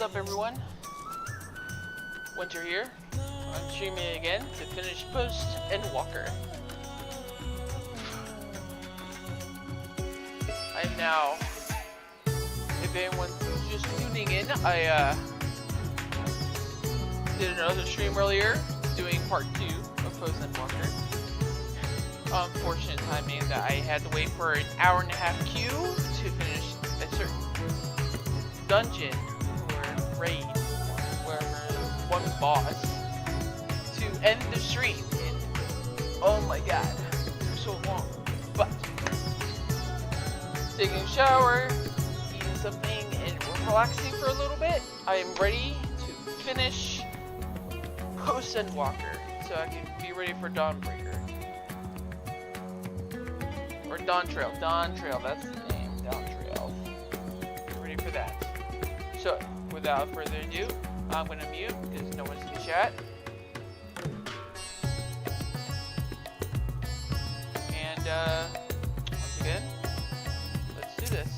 up, everyone? Winter here. I'm streaming again to finish post Endwalker. I'm now, if anyone's just tuning in, I did another stream earlier doing part 2 of post Endwalker. Unfortunate timing that I had to wait for an hour-and-a-half queue to finish a certain dungeon or raid, wherever one boss, to end the stream. And oh my god, it took so long. But taking a shower, eating something, and relaxing for a little bit, I am ready to finish post Endwalker, so I can be ready for Dawnbreaker. Or Dawn Trail, that's the name, Dawn Trail. Get ready for that. So, without further ado, I'm gonna mute because no one's in the chat. And, once again, let's do this.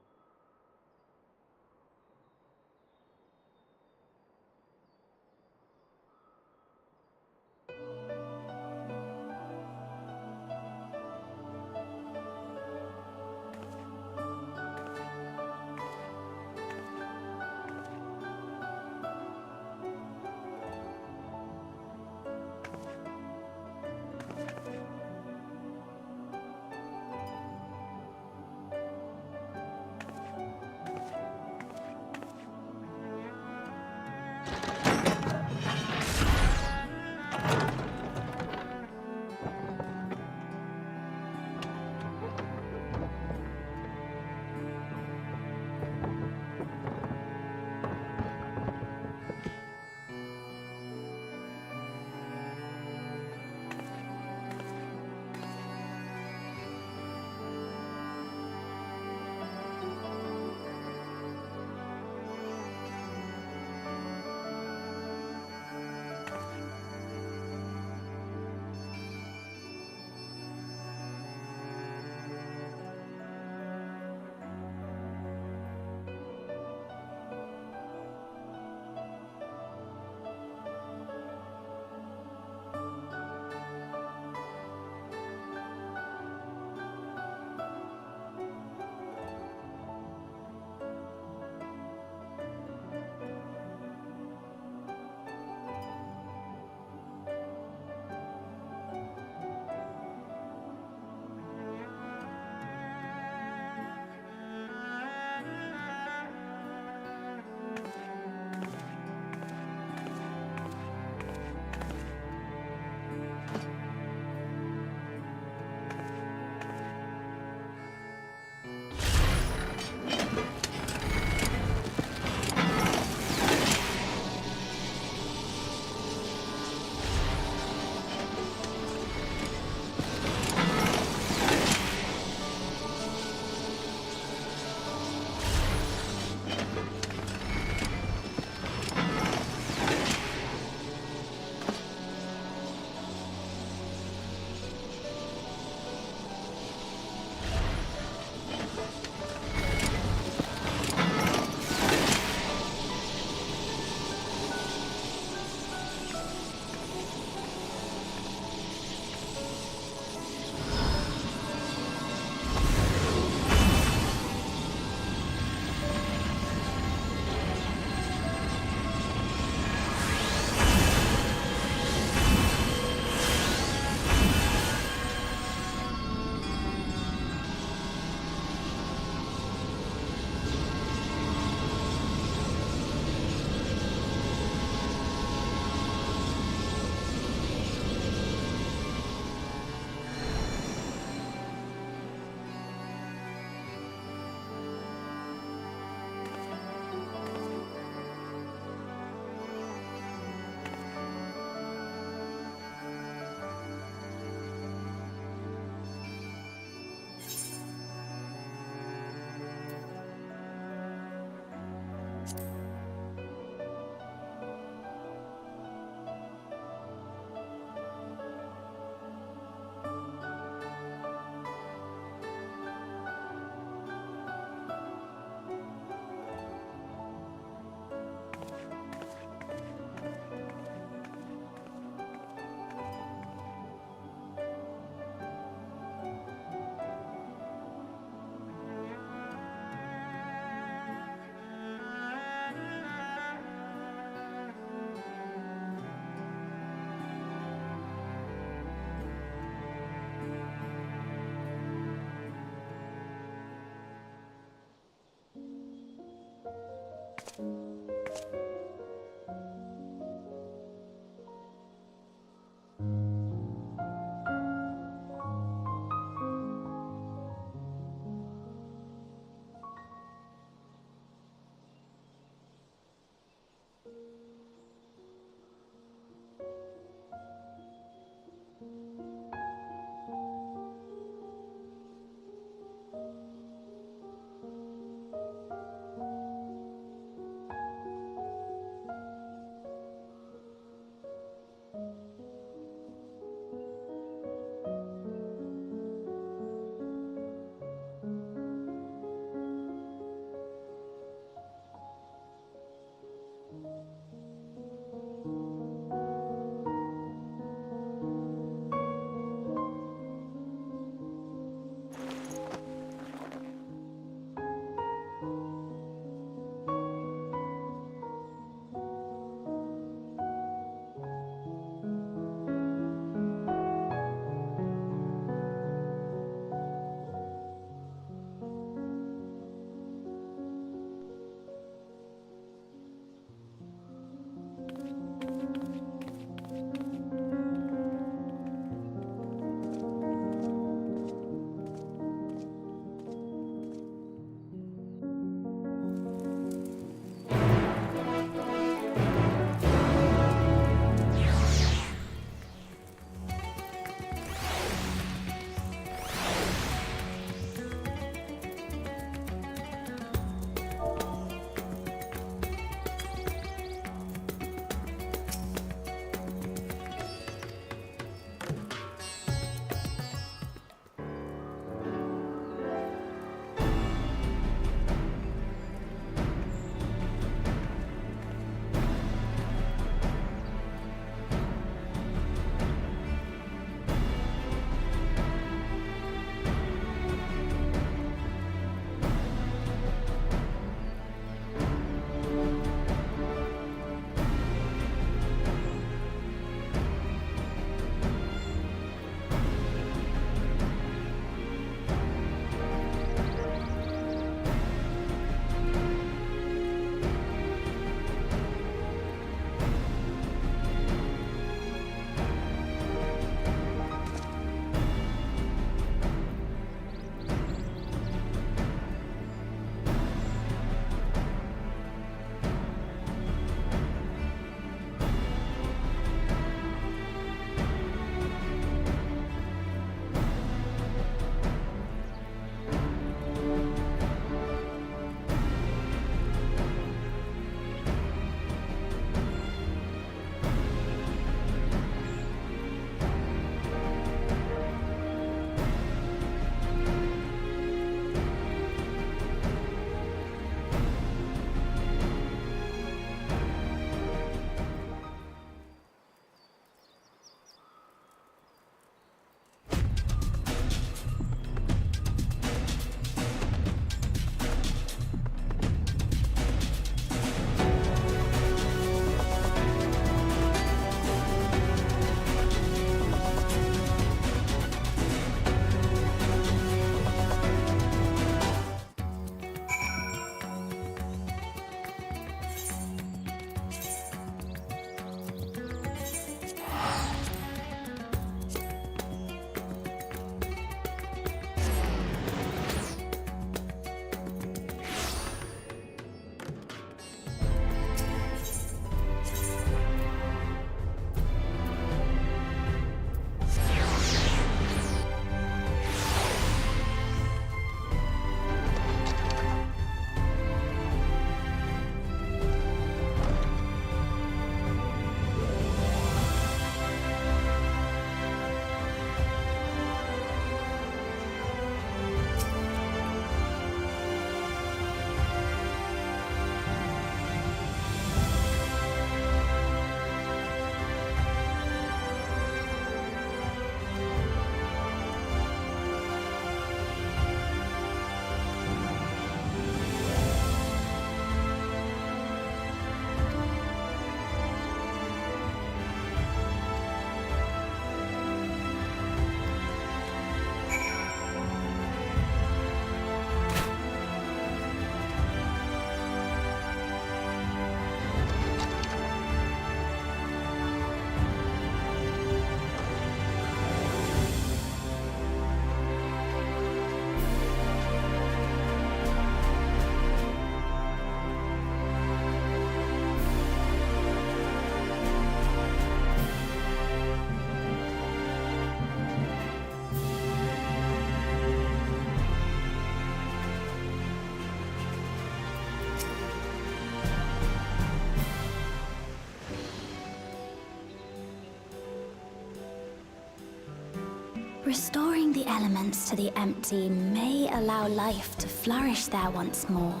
Restoring the elements to the empty may allow life to flourish there once more.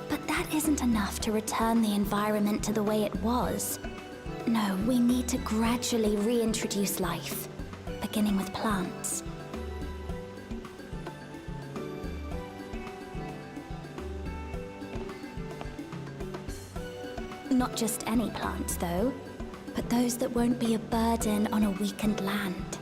But that isn't enough to return the environment to the way it was. No, we need to gradually reintroduce life, beginning with plants. Not just any plants, though, but those that won't be a burden on a weakened land.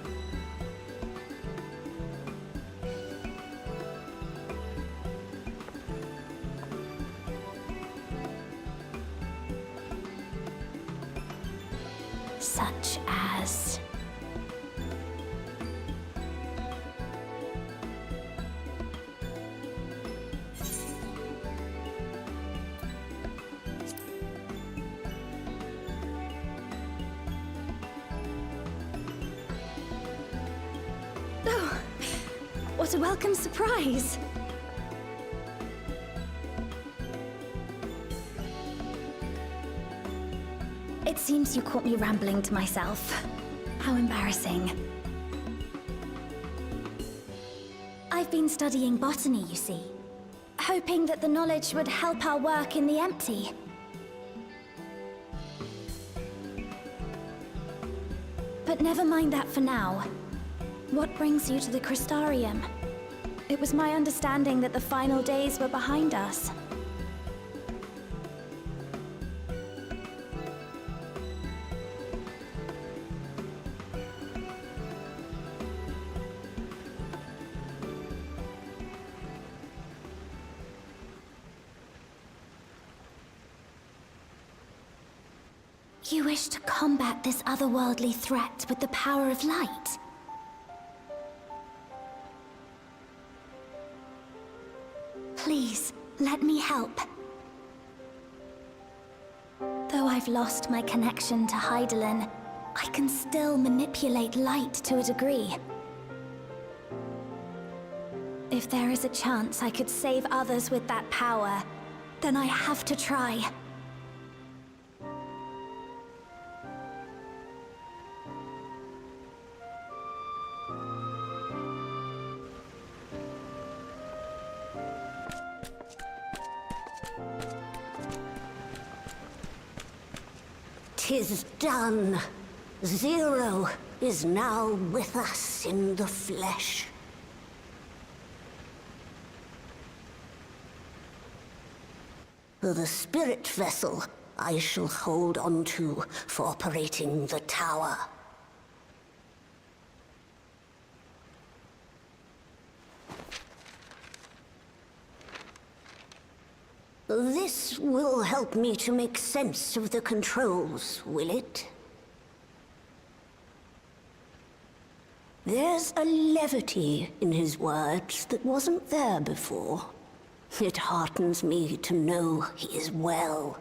Such as... Oh, what a welcome surprise! It seems you caught me rambling to myself. How embarrassing. I've been studying botany, you see. Hoping that the knowledge would help our work in the empty. But never mind that for now. What brings you to the Crystarium? It was my understanding that the final days were behind us. You wish to combat this otherworldly threat with the power of light? Please, let me help. Though I've lost my connection to Hydaelyn, I can still manipulate light to a degree. If there is a chance I could save others with that power, then I have to try. 'Tis done. Zero is now with us in the flesh. The spirit vessel I shall hold on to for operating the tower. This will help me to make sense of the controls, will it? There's a levity in his words that wasn't there before. It heartens me to know he is well.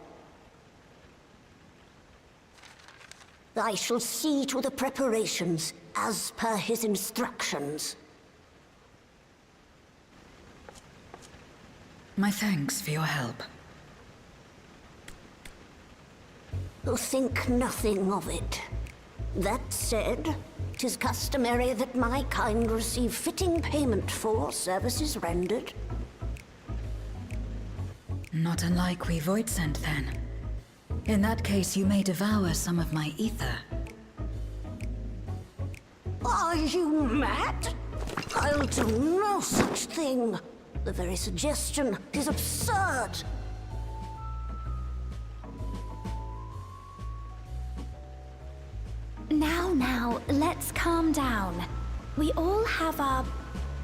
I shall see to the preparations as per his instructions. My thanks for your help. Think nothing of it. That said, 'tis customary that my kind receive fitting payment for services rendered. Not unlike we Voidsent, then. In that case, you may devour some of my ether. Are you mad? I'll do no such thing. The very suggestion is absurd. Now, let's calm down. We all have our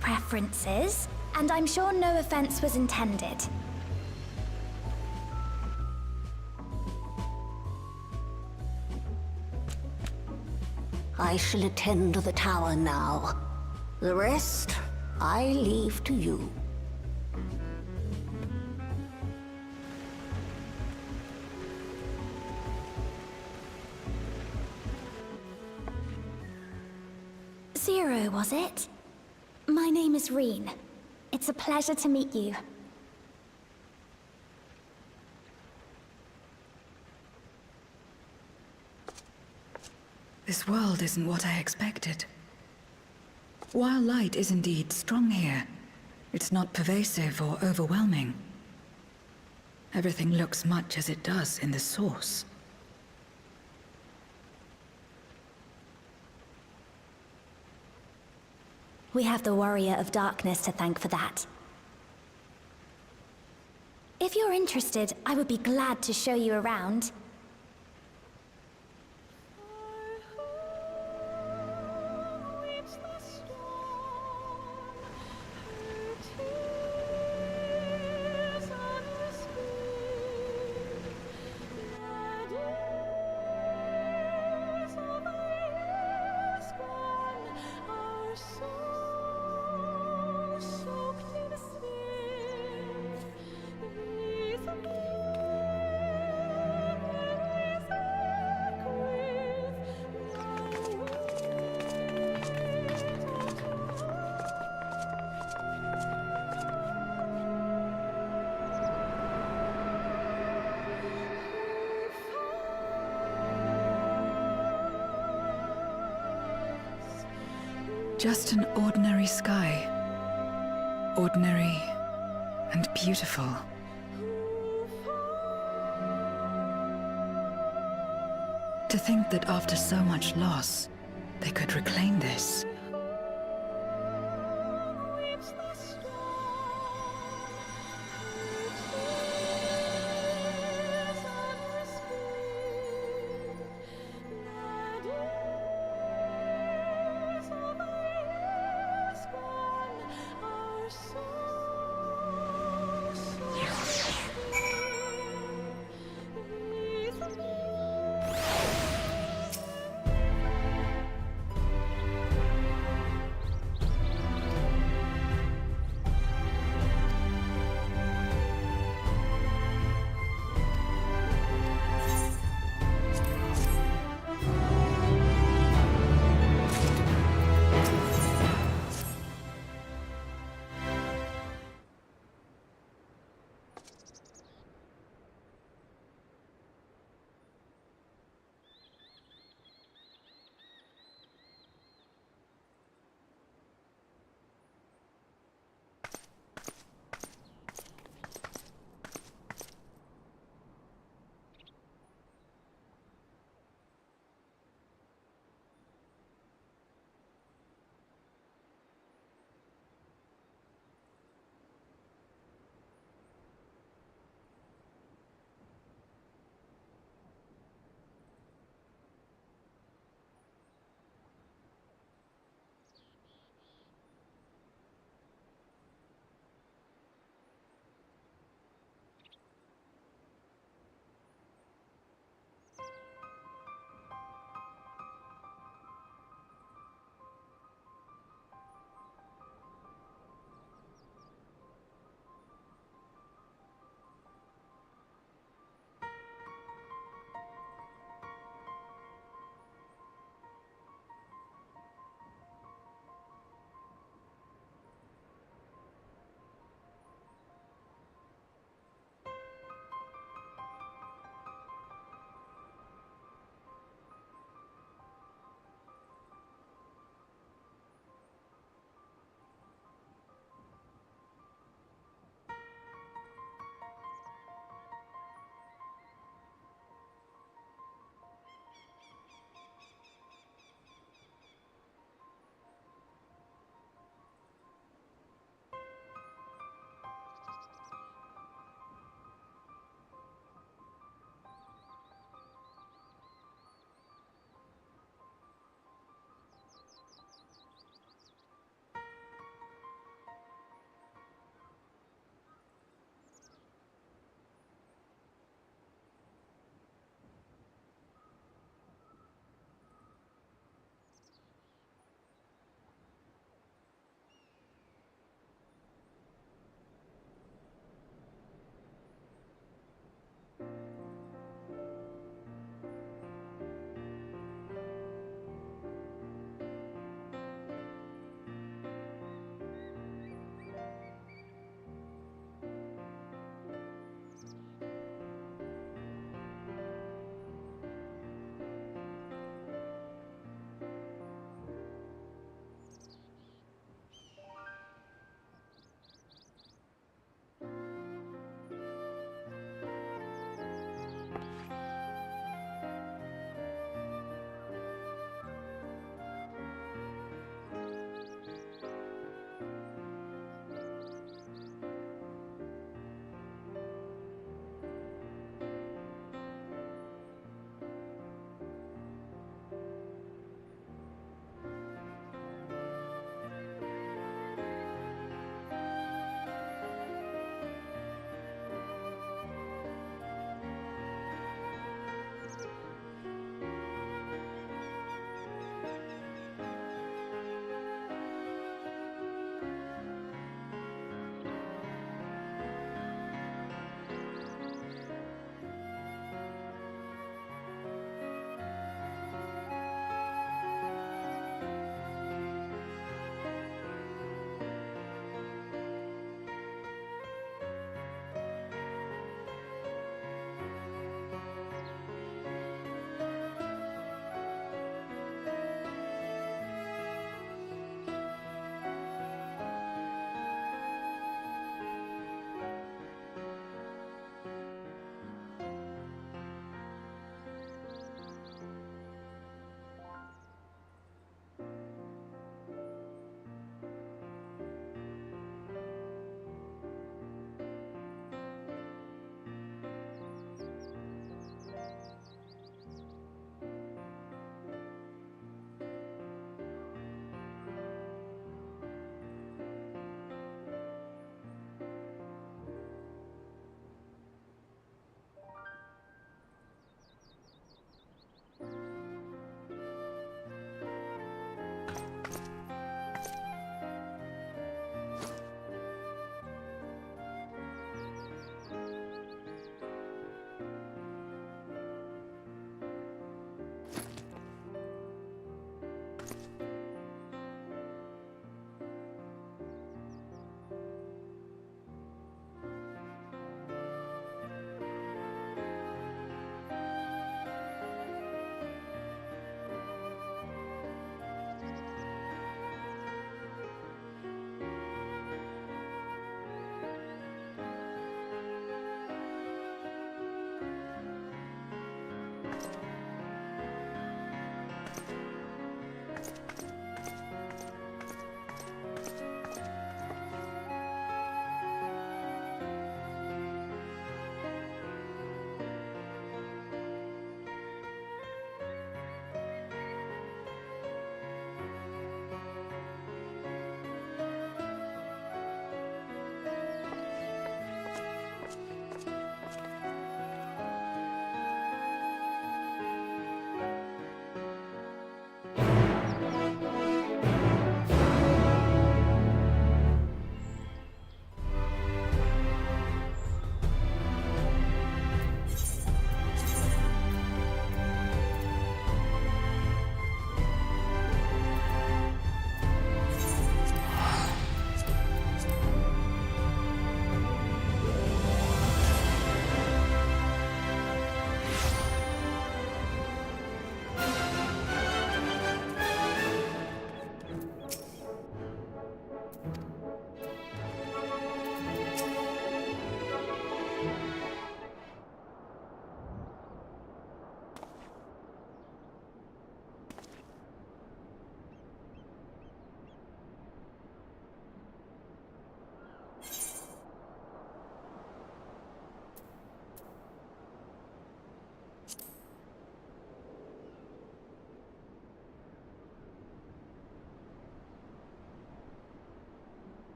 preferences, and I'm sure no offense was intended. I shall attend to the tower now. The rest, I leave to you. Zero, was it? My name is Reen. It's a pleasure to meet you. This world isn't what I expected. While light is indeed strong here, it's not pervasive or overwhelming. Everything looks much as it does in the source. We have the Warrior of Darkness to thank for that. If you're interested, I would be glad to show you around. Just an ordinary sky. Ordinary and beautiful. To think that after so much loss, they could reclaim this.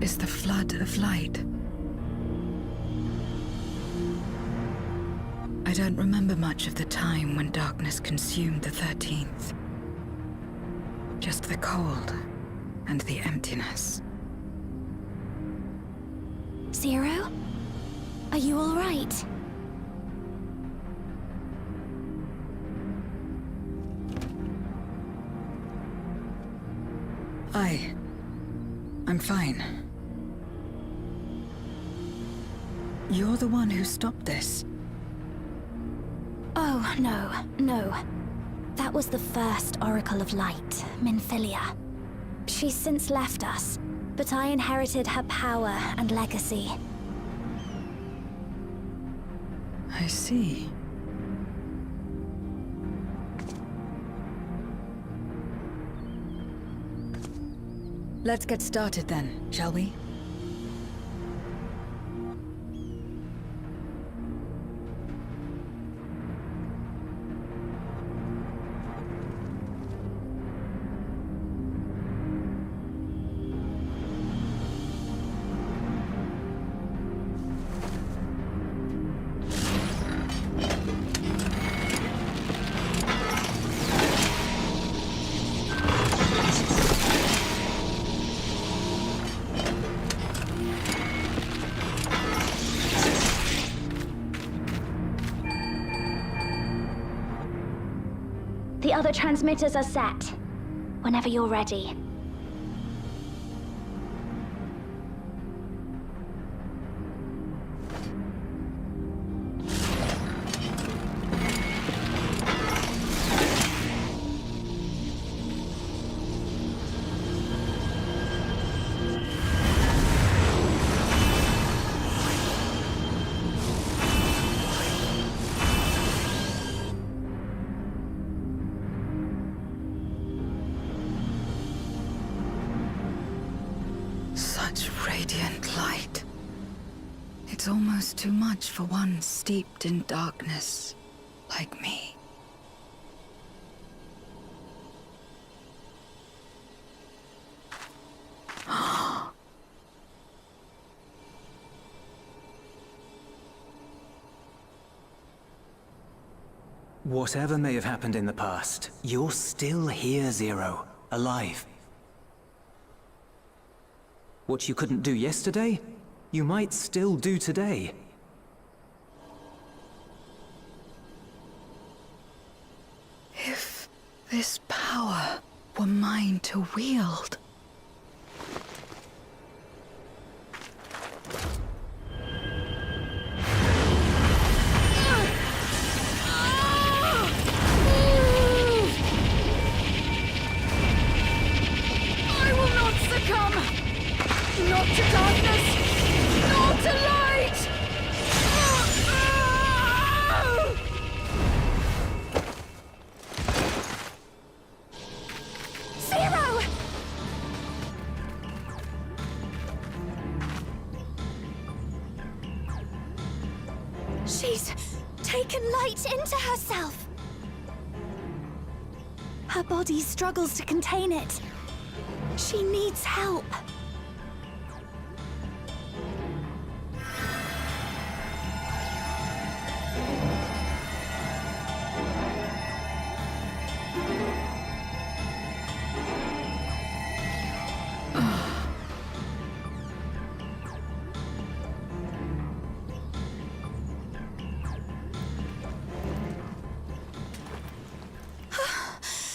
is the flood of light. I don't remember much of the time when darkness consumed the 13th. Just the cold and the emptiness. Zero? Are you all right? I'm fine. You're the one who stopped this. Oh, no. That was the first Oracle of Light, Minfilia. She's since left us, but I inherited her power and legacy. I see. Let's get started then, shall we? The other transmitters are set. Whenever you're ready. Such radiant light. It's almost too much for one steeped in darkness like me. Whatever may have happened in the past, you're still here, Zero. Alive. What you couldn't do yesterday, you might still do today. If this power were mine to wield. I will not succumb! Not to darkness! Not to light! Zero! She's taken light into herself. Her body struggles to contain it. She needs help.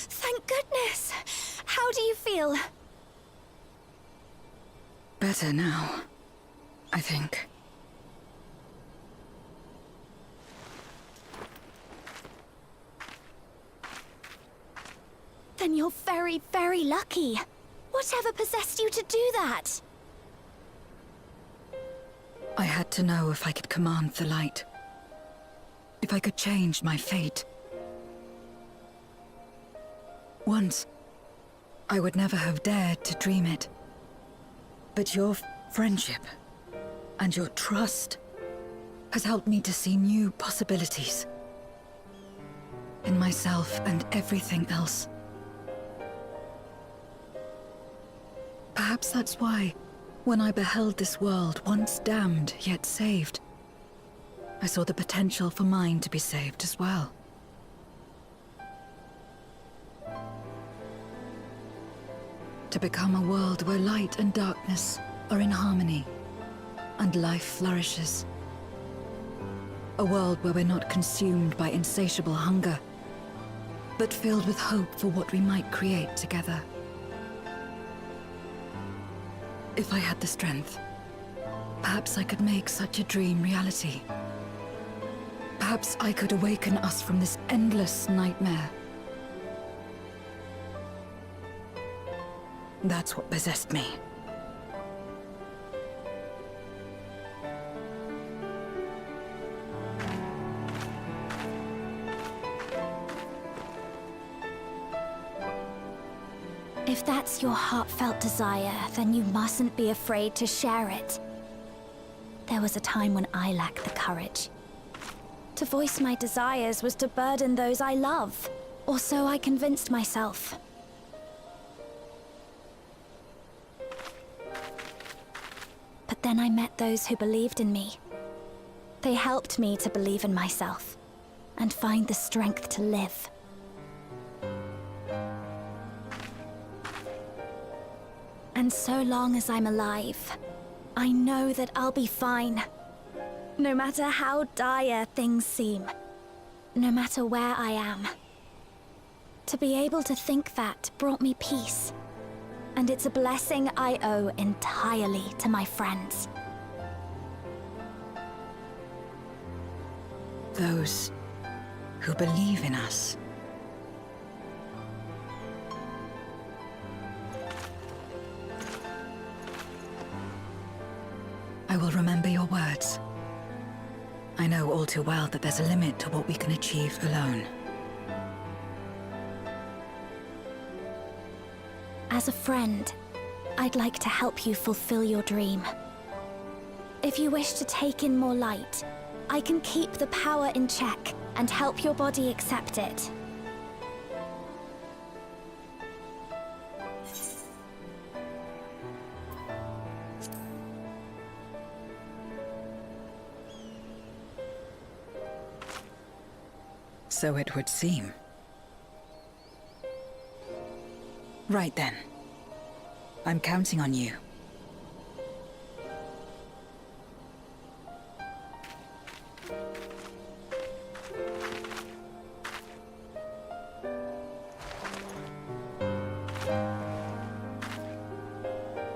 Thank goodness. How do you feel? Better now, I think. Then you're very, very lucky. Whatever possessed you to do that? I had to know if I could command the light. If I could change my fate. Once, I would never have dared to dream it. But your friendship and your trust has helped me to see new possibilities. In myself and everything else. Perhaps that's why, When I beheld this world, once damned, yet saved, I saw the potential for mine to be saved as well. To become a world where light and darkness are in harmony, and life flourishes. A world where we're not consumed by insatiable hunger, but filled with hope for what we might create together. If I had the strength, perhaps I could make such a dream reality. Perhaps I could awaken us from this endless nightmare. That's what possessed me. If that's your heartfelt desire, then you mustn't be afraid to share it. There was a time when I lacked the courage. To voice my desires was to burden those I love, or so I convinced myself. But then I met those who believed in me. They helped me to believe in myself, and find the strength to live. And so long as I'm alive, I know that I'll be fine. No matter how dire things seem, no matter where I am. To be able to think that brought me peace. And it's a blessing I owe entirely to my friends. Those who believe in us. I will remember your words. I know all too well that there's a limit to what we can achieve alone. As a friend, I'd like to help you fulfill your dream. If you wish to take in more light, I can keep the power in check and help your body accept it. So it would seem. Right then. I'm counting on you.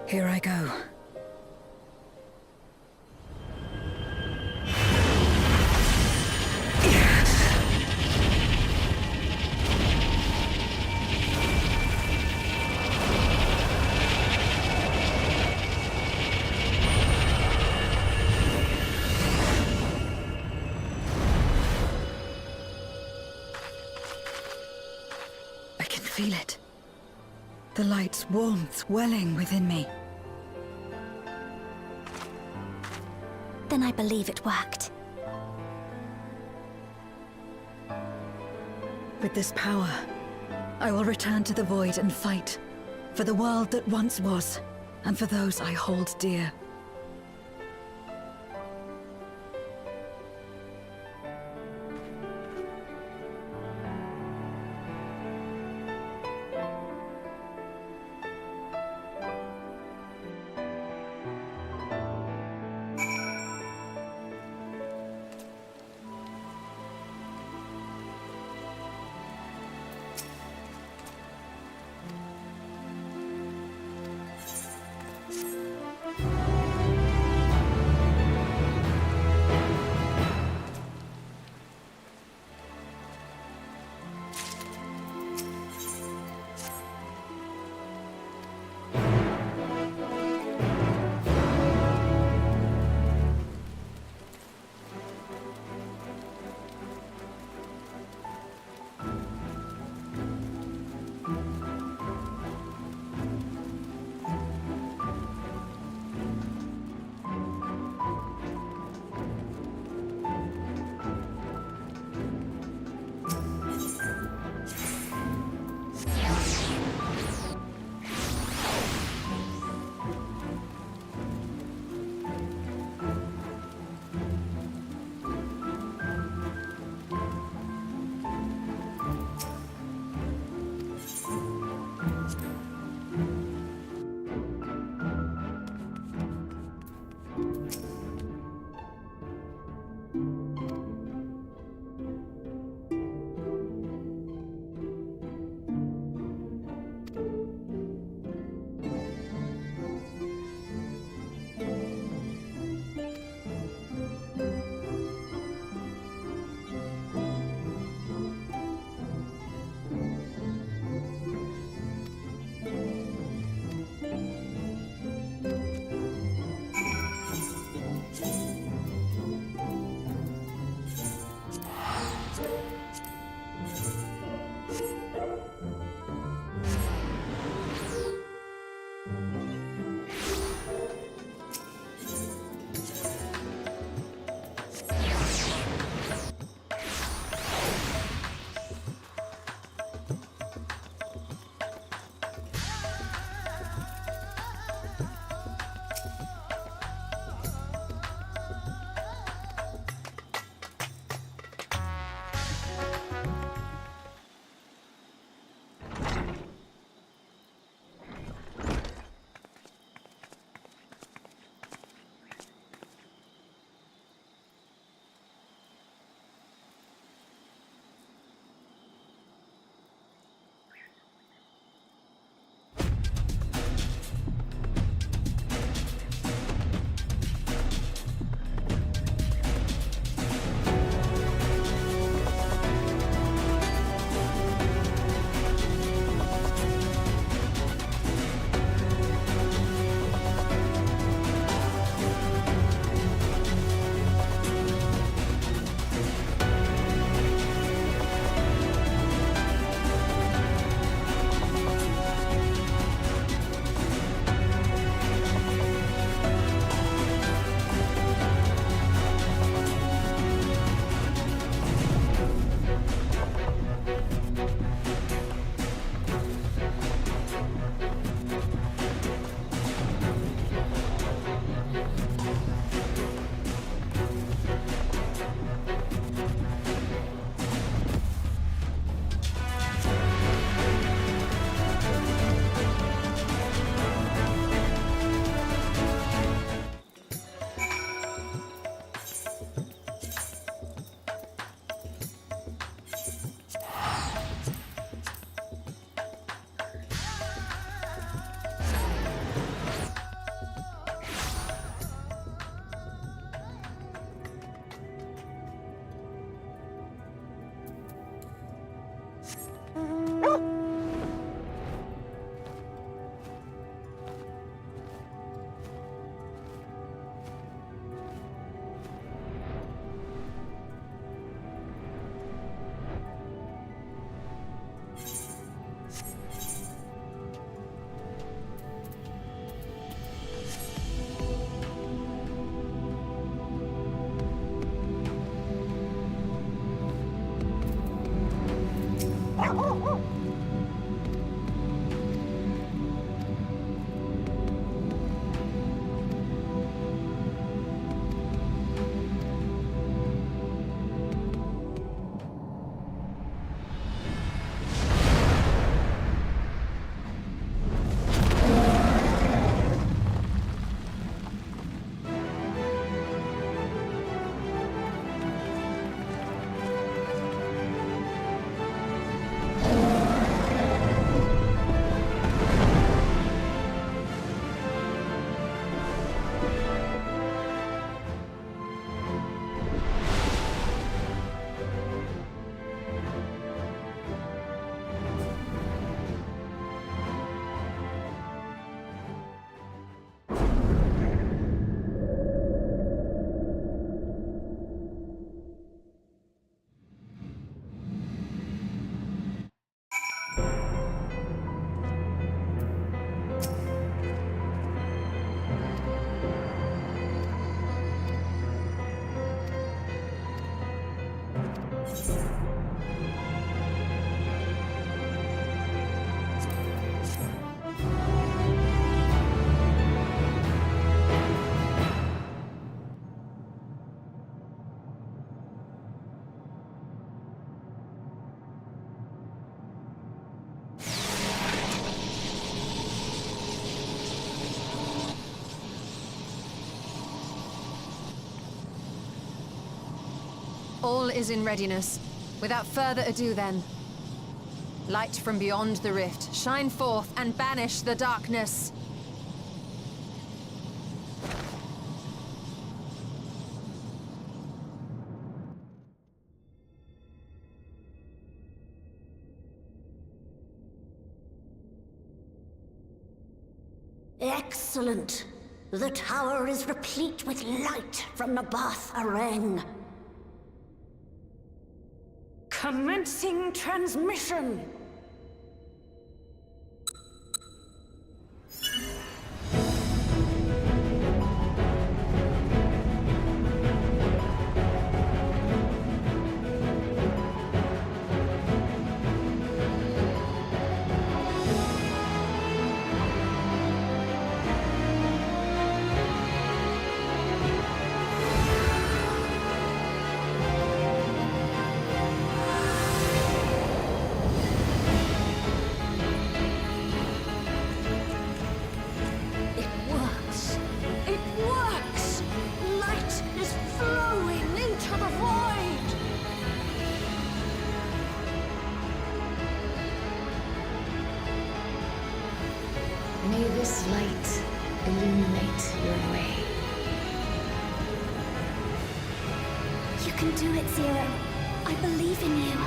Here I go. I can feel it. The light's warmth welling within me. Then I believe it worked. With this power, I will return to the Void and fight for the world that once was, and for those I hold dear. All is in readiness. Without further ado then. Light from beyond the rift, shine forth and banish the darkness. Excellent. The tower is replete with light from the Bath Arang. Commencing transmission! May this light illuminate your way. You can do it, Zero. I believe in you.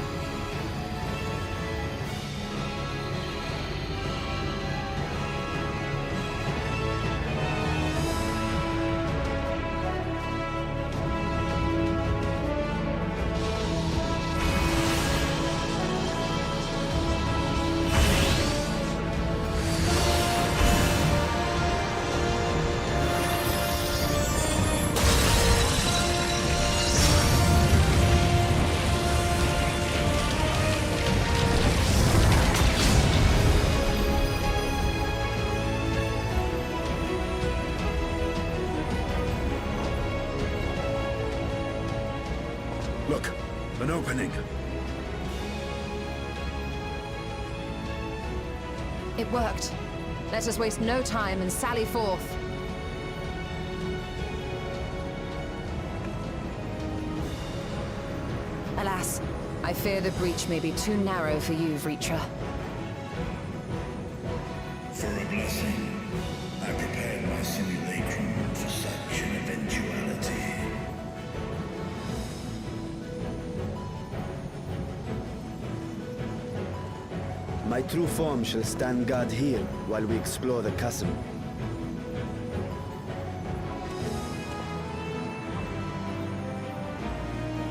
Look, an opening. It worked. Let us waste no time and sally forth. Alas, I fear the breach may be too narrow for you, Vritra. For a blessing, I prepared my simulacrum for such an eventuality. My true form shall stand guard here while we explore the chasm.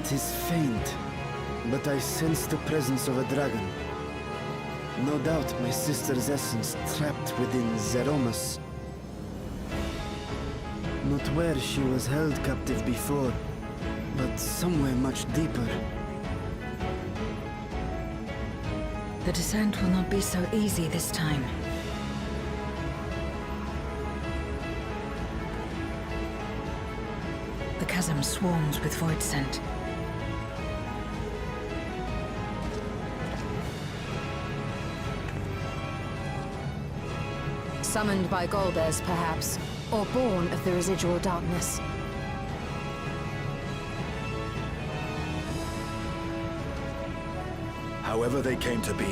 Tis faint, but I sense the presence of a dragon. No doubt my sister's essence trapped within Zeromus. Not where she was held captive before, but somewhere much deeper. The descent will not be so easy this time. The chasm swarms with void scent. Summoned by Golbez, perhaps, or born of the residual darkness. However they came to be,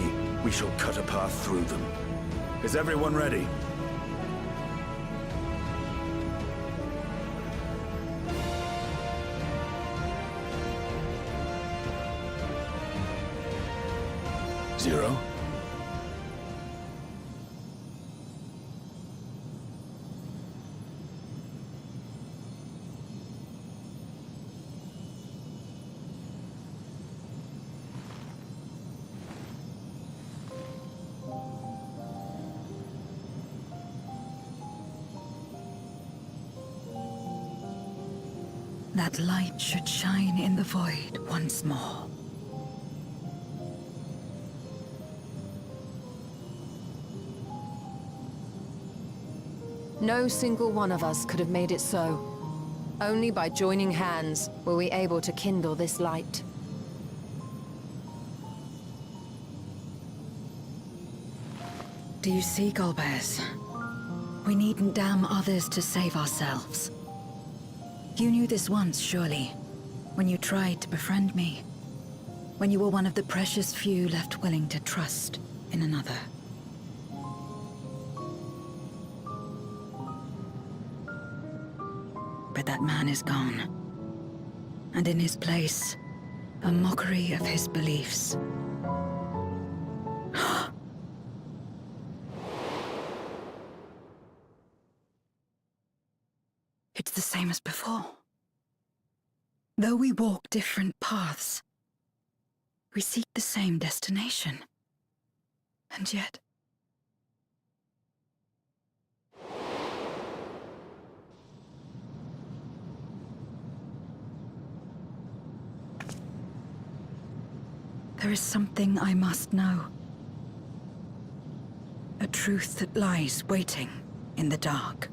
we shall cut a path through them. Is everyone ready? Zero? That light should shine in the void once more. No single one of us could have made it so. Only by joining hands were we able to kindle this light. Do you see, Golbez? We needn't damn others to save ourselves. You knew this once, surely, when you tried to befriend me. When you were one of the precious few left willing to trust in another. But that man is gone. And in his place, a mockery of his beliefs. It's the same as before. Though we walk different paths, we seek the same destination. And yet... there is something I must know. A truth that lies waiting in the dark.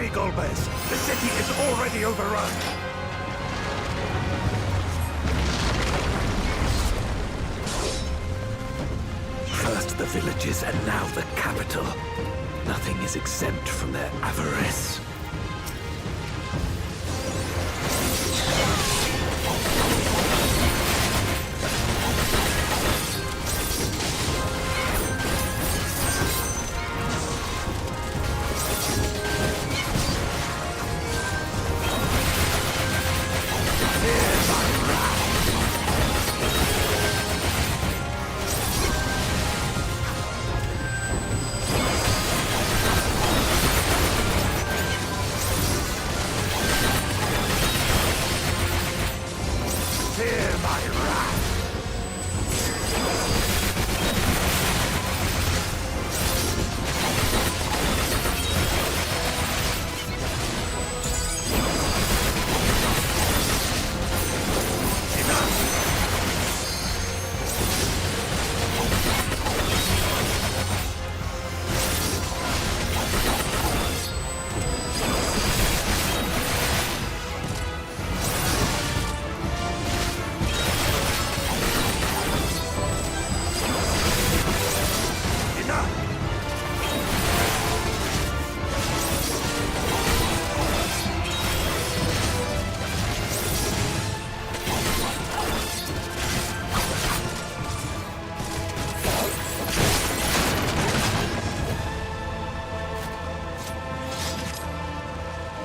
Hurry, Golbez! The city is already overrun! First the villages and now the capital. Nothing is exempt from their avarice.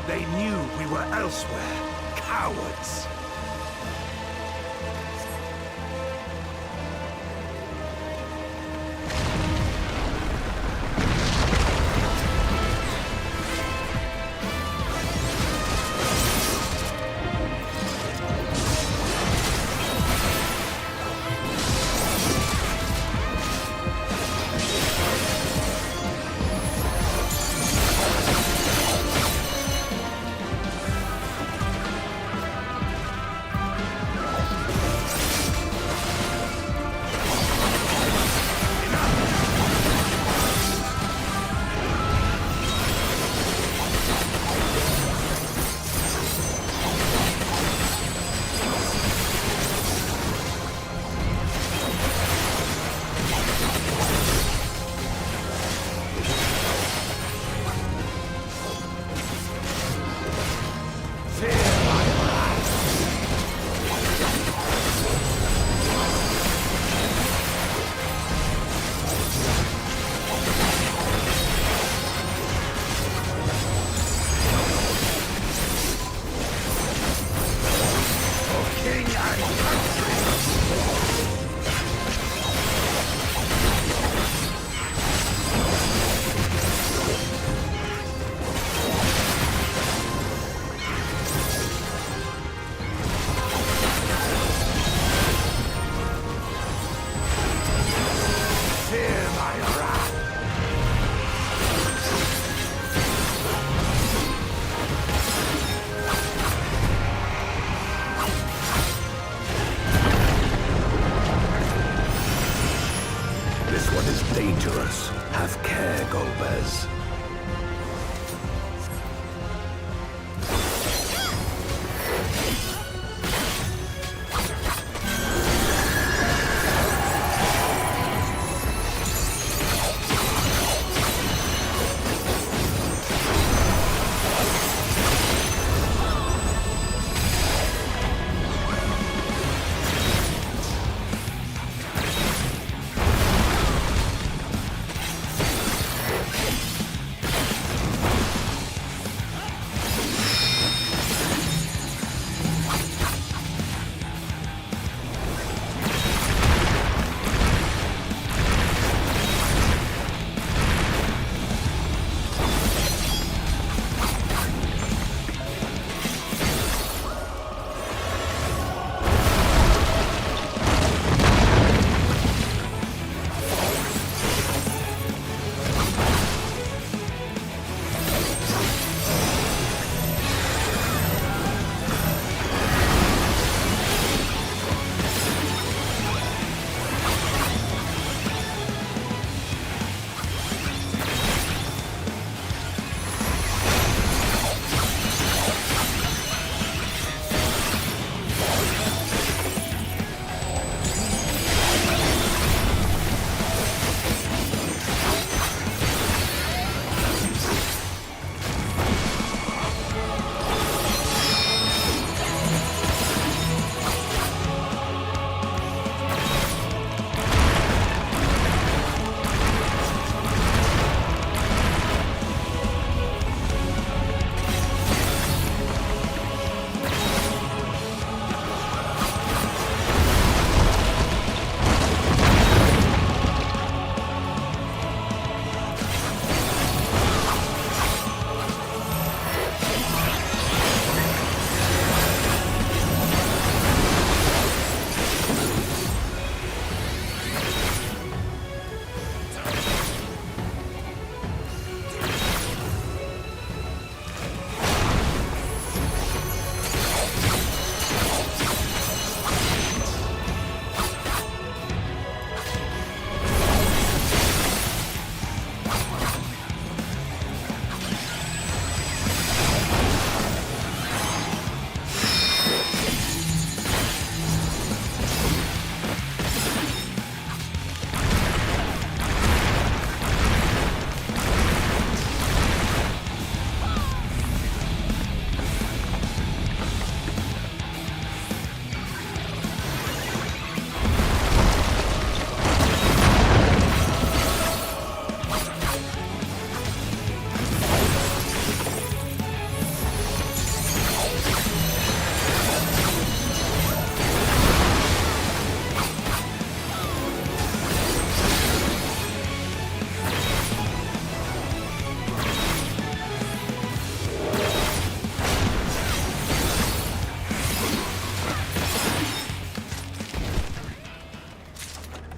They knew we were elsewhere. Cowards! Dangerous. Have care, Golbez.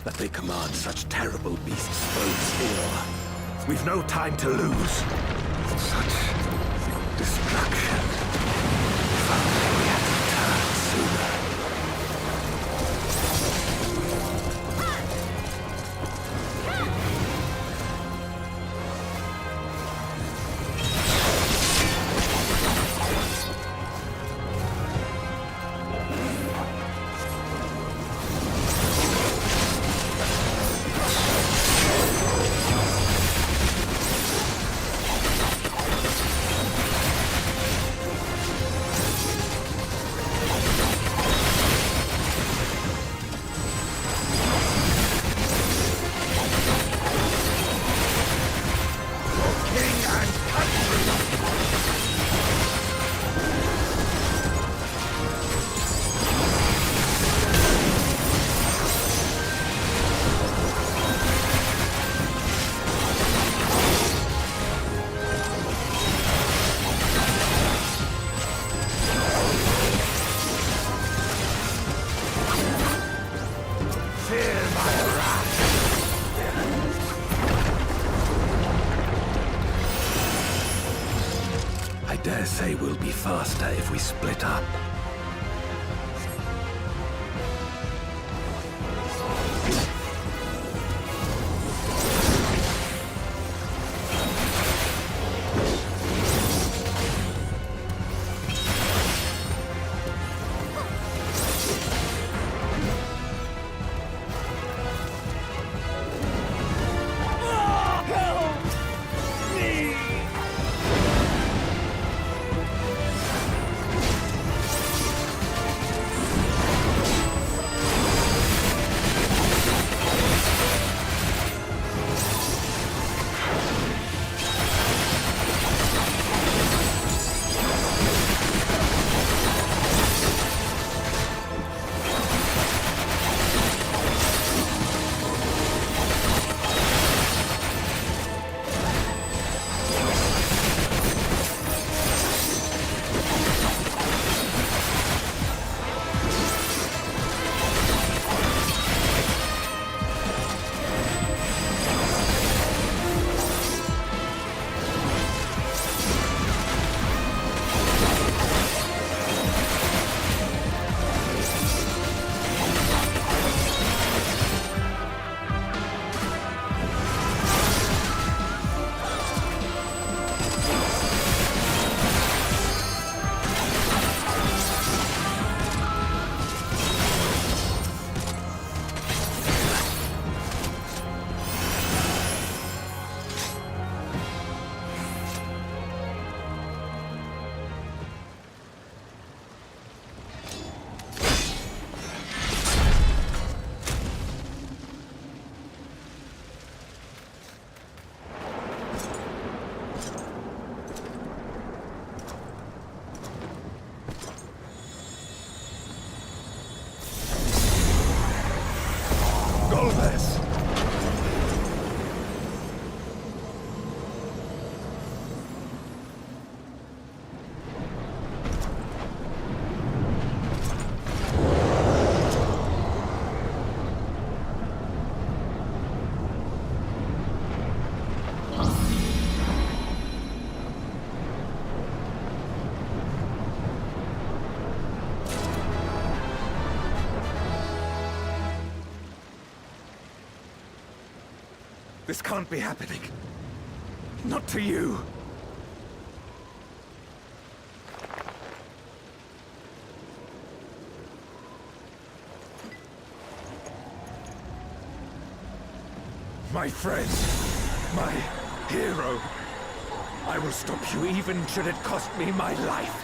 That they command such terrible beasts bodes ill. We've no time to lose. Such destruction. If only we had returned sooner. I dare say we'll be faster if we split up. This can't be happening. Not to you. My friend, my hero. I will stop you even should it cost me my life.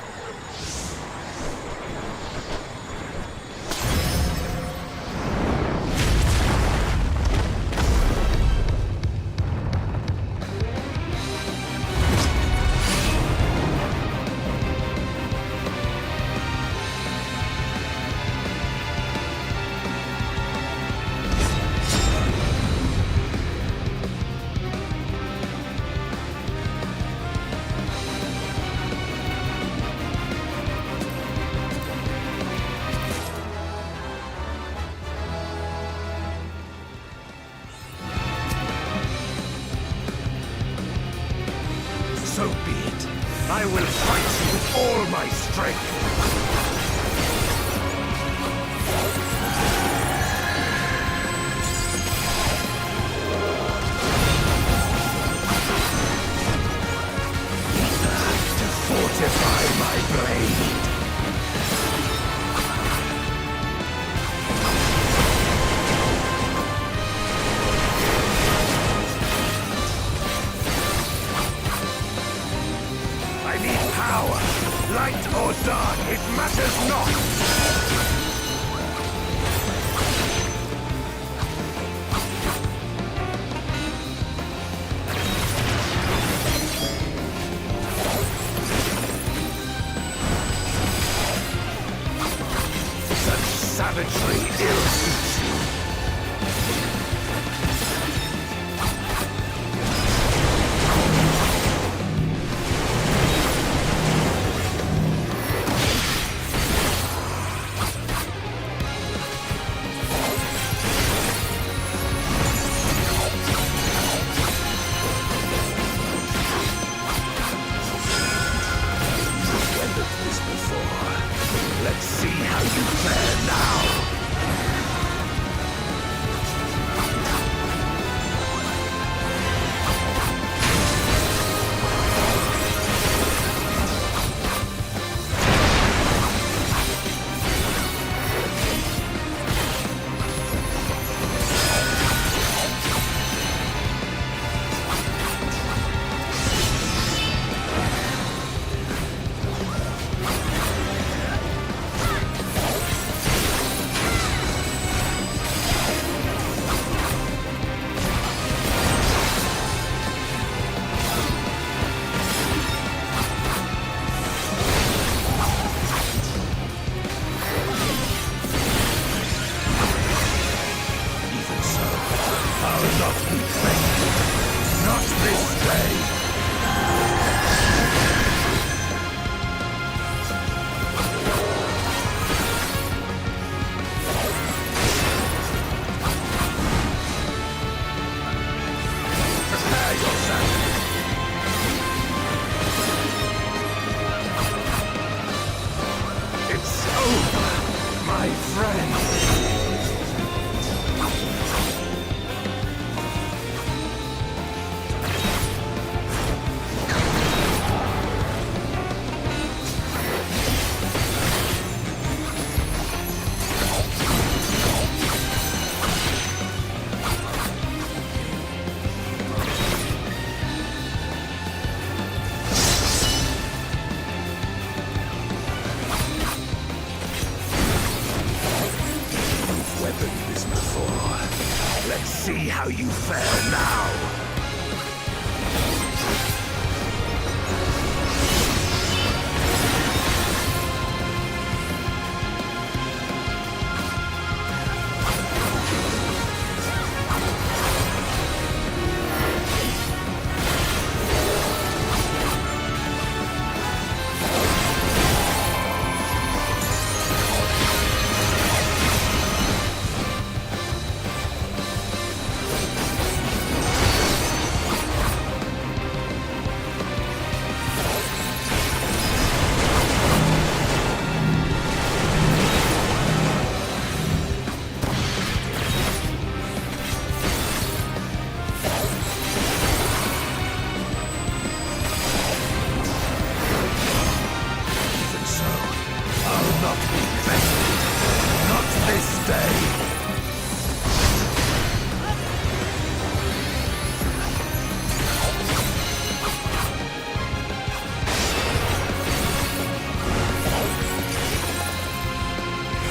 strength! To fortify my blade! I need power! Light or dark, it matters not! Such savagery ill-suits you. Weathered this before. Let's see how you fare now. Even so, I'll not be faint. Not this day. Prepare yourself. It's over, my friend. You've weathered this before. Let's see how you fare now. Even so, I'll not be bested. Not this day.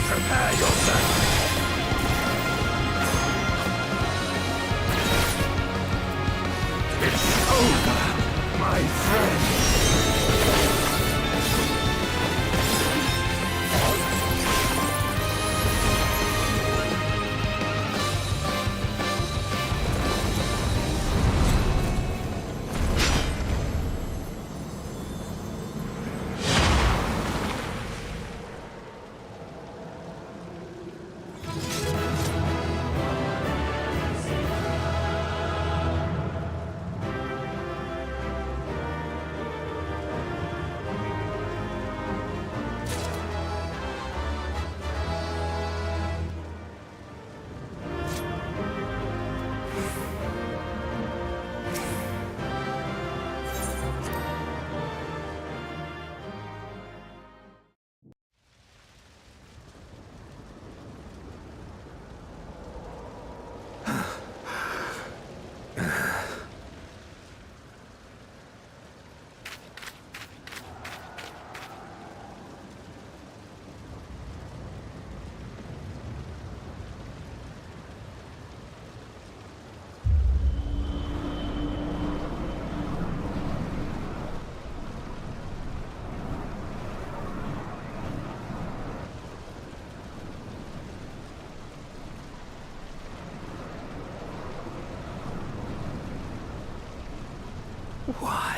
Prepare yourself. It's over, my friend.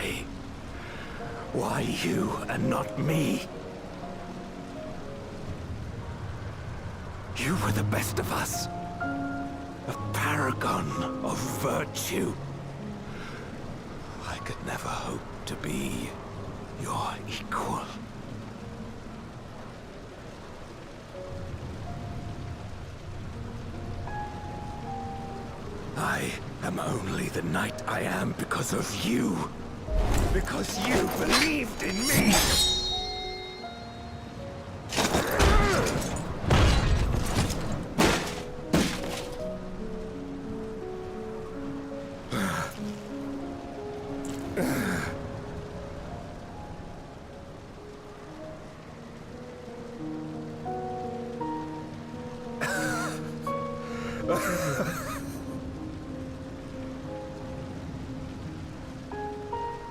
Why? Why you and not me? You were the best of us. A paragon of virtue. I could never hope to be your equal. I am only the knight I am because of you. Because you believed in me!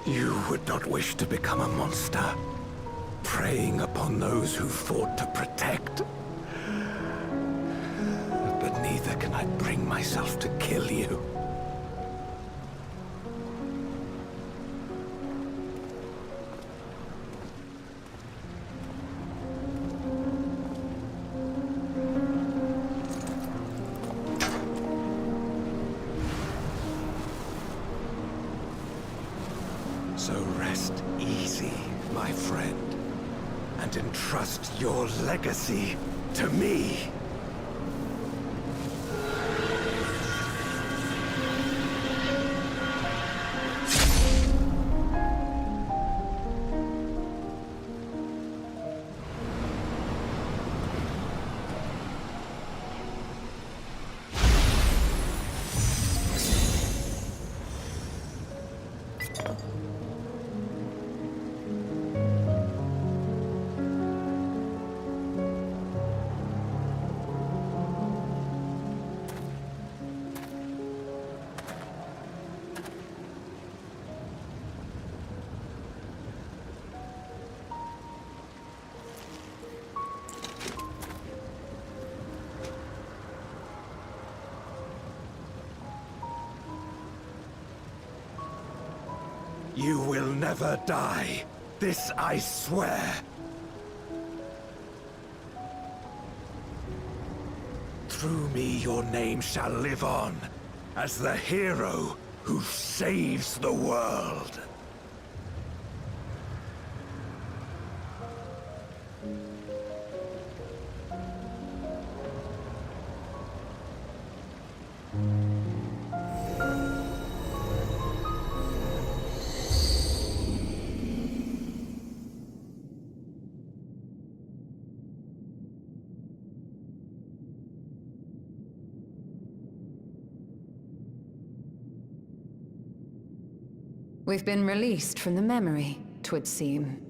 You would not wish to become a monster, preying upon those who fought to protect. But neither can I bring myself to kill you. So rest easy, my friend, and entrust your legacy to me. You will never die. This I swear. Through me your name shall live on as the hero who saves the world. We've been released from the memory, 'twould seem.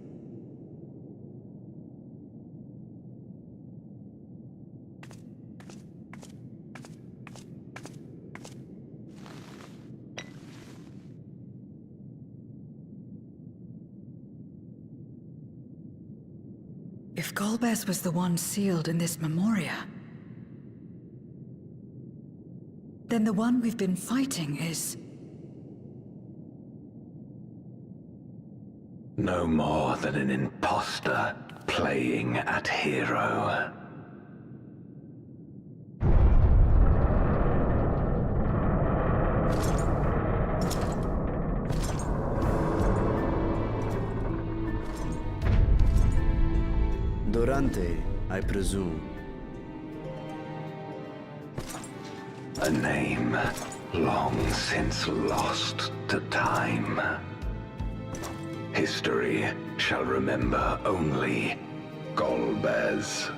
If Golbez was the one sealed in this memoria, then the one we've been fighting is... No more than an imposter playing at hero. Durante, I presume. A name long since lost to time. History shall remember only Golbez.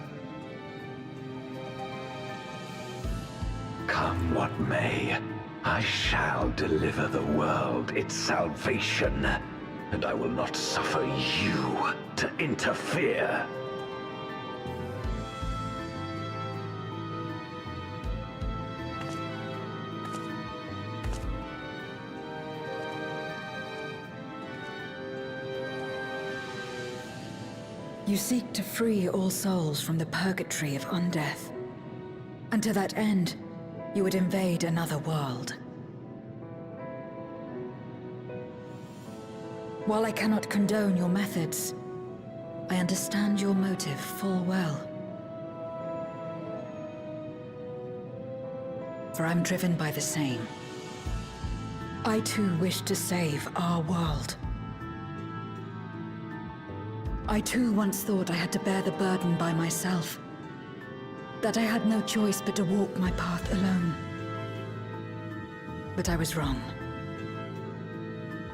Come what may, I shall deliver the world its salvation, and I will not suffer you to interfere. You seek to free all souls from the purgatory of undeath. And to that end, you would invade another world. While I cannot condone your methods, I understand your motive full well. For I'm driven by the same. I too wish to save our world. I too once thought I had to bear the burden by myself. That I had no choice but to walk my path alone. But I was wrong.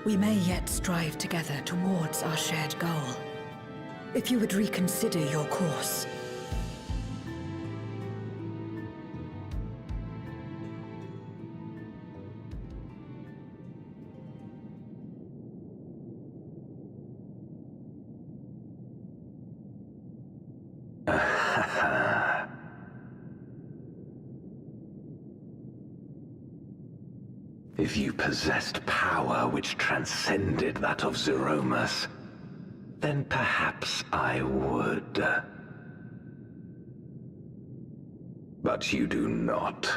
We may yet strive together towards our shared goal. If you would reconsider your course. If you possessed power which transcended that of Zeromus, then perhaps I would. But you do not.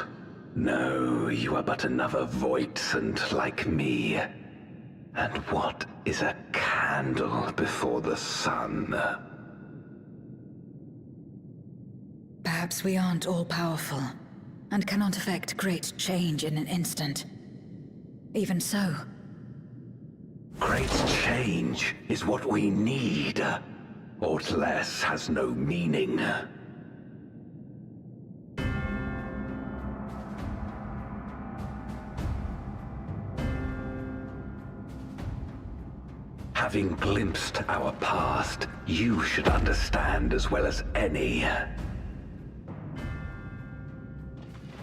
No, you are but another Voidsent like me. And what is a candle before the sun? Perhaps we aren't all-powerful, and cannot effect great change in an instant. Even so. Great change is what we need. Aught less has no meaning. Having glimpsed our past, you should understand as well as any.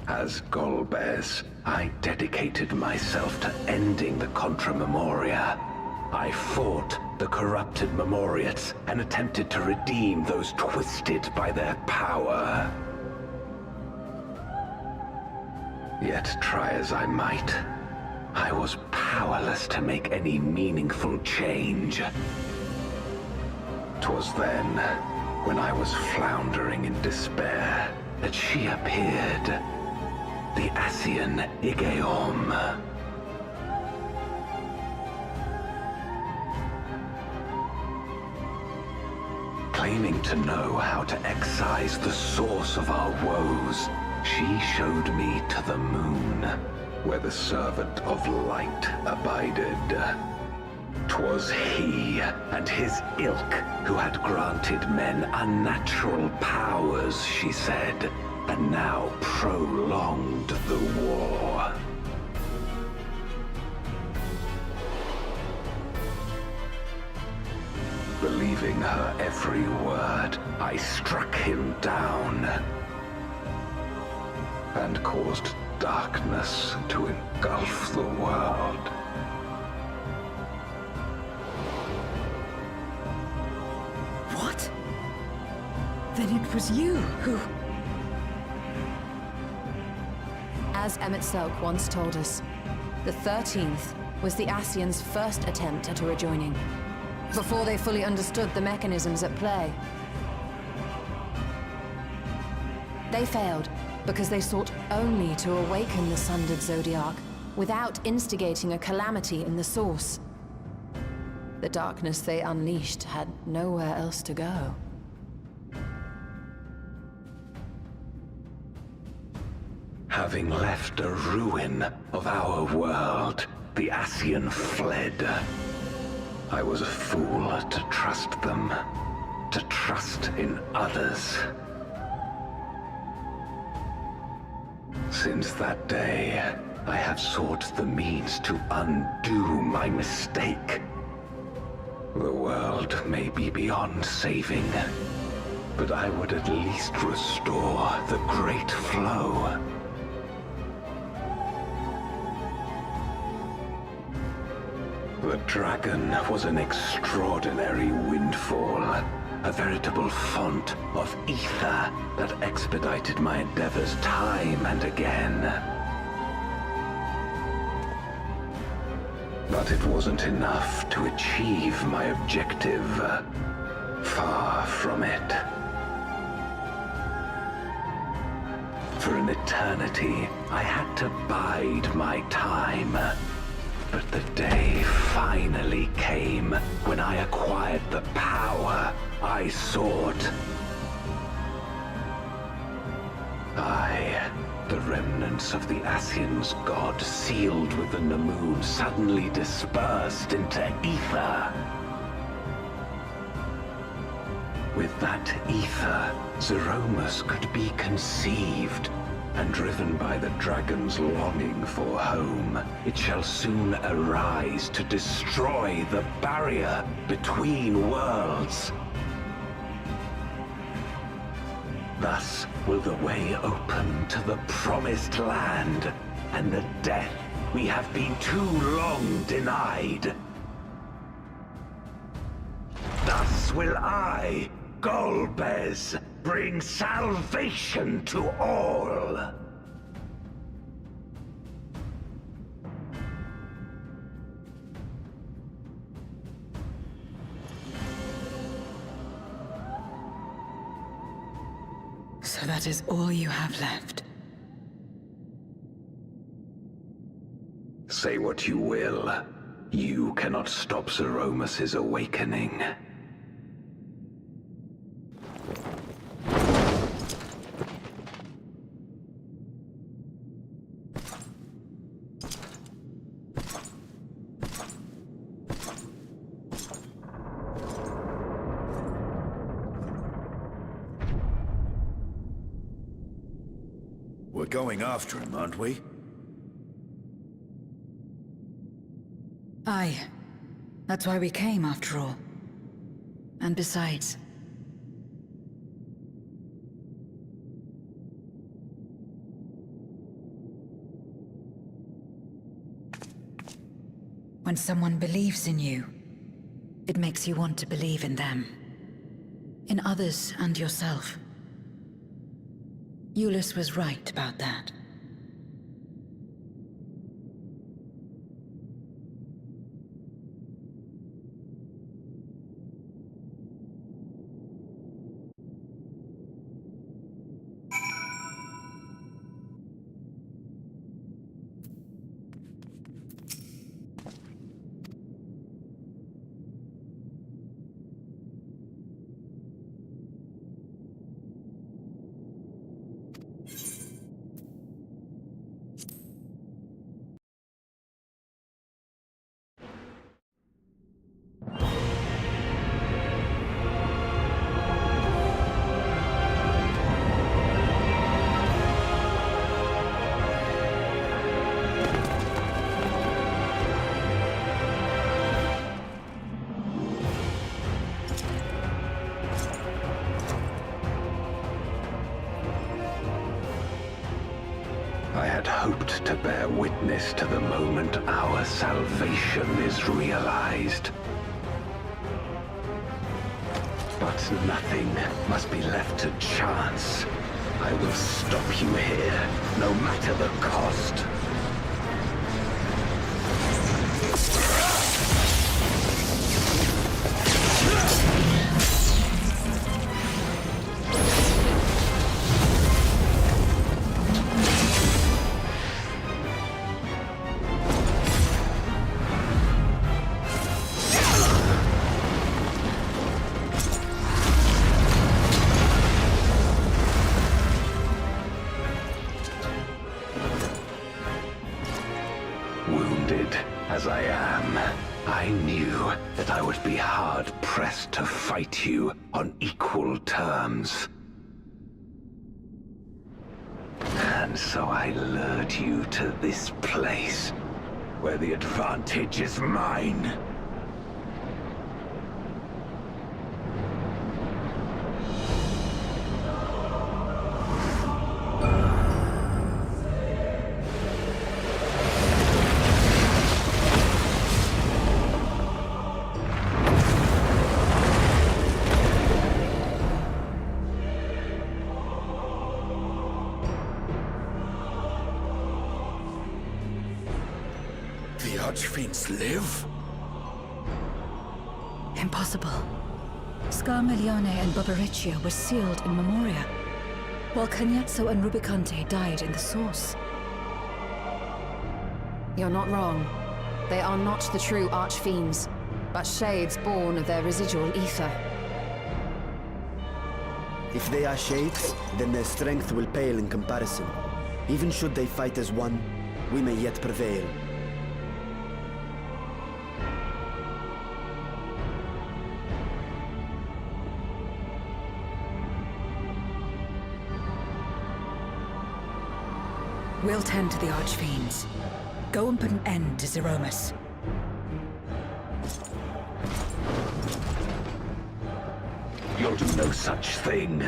As Golbez, I dedicated myself to ending the Contra Memoria. I fought the corrupted Memoriates and attempted to redeem those twisted by their power. Yet try as I might, I was powerless to make any meaningful change. 'Twas then, when I was floundering in despair, that she appeared. The Ascian Igeom. Claiming to know how to excise the source of our woes, she showed me to the moon, where the servant of light abided. 'Twas he and his ilk who had granted men unnatural powers, she said, and now prolonged the war. Believing her every word, I struck him down and caused darkness to engulf the world. What? Then it was you who... As Emmett Selk once told us, the 13th was the Ascians' first attempt at a rejoining, before they fully understood the mechanisms at play. They failed because they sought only to awaken the sundered Zodiac without instigating a calamity in the source. The darkness they unleashed had nowhere else to go. Having left a ruin of our world, the Ascian fled. I was a fool to trust them, to trust in others. Since that day, I have sought the means to undo my mistake. The world may be beyond saving, but I would at least restore the Great Flow. The dragon was an extraordinary windfall, a veritable font of ether that expedited my endeavors time and again. But it wasn't enough to achieve my objective. Far from it. For an eternity, I had to bide my time. But the day finally came when I acquired the power I sought. The remnants of the Ascian's god sealed within the moon suddenly dispersed into ether. With that ether, Zeromus could be conceived, and driven by the dragon's longing for home, it shall soon arise to destroy the barrier between worlds. Thus will the way open to the promised land, and the death we have been too long denied. Thus will I, Golbez, bring salvation to all. So that is all you have left. Say what you will. You cannot stop Zeromus's awakening. We're going after him, aren't we? Aye. That's why we came, after all. And besides... when someone believes in you, it makes you want to believe in them. In others and yourself. Euless was right about that. I had hoped to bear witness to the moment our salvation is realized. But nothing must be left to chance. I will stop you here, no matter the cost. Wounded as I am, I knew that I would be hard-pressed to fight you on equal terms. And so I lured you to this place, where the advantage is mine. The Archfiends live? Impossible. Scarmelione and Barbaricia were sealed in Memoria, while Cagnazzo and Rubicante died in the Source. You're not wrong. They are not the true archfiends, but shades born of their residual ether. If they are shades, then their strength will pale in comparison. Even should they fight as one, we may yet prevail. We'll tend to the Archfiends. Go and put an end to Zeromus. You'll do no such thing.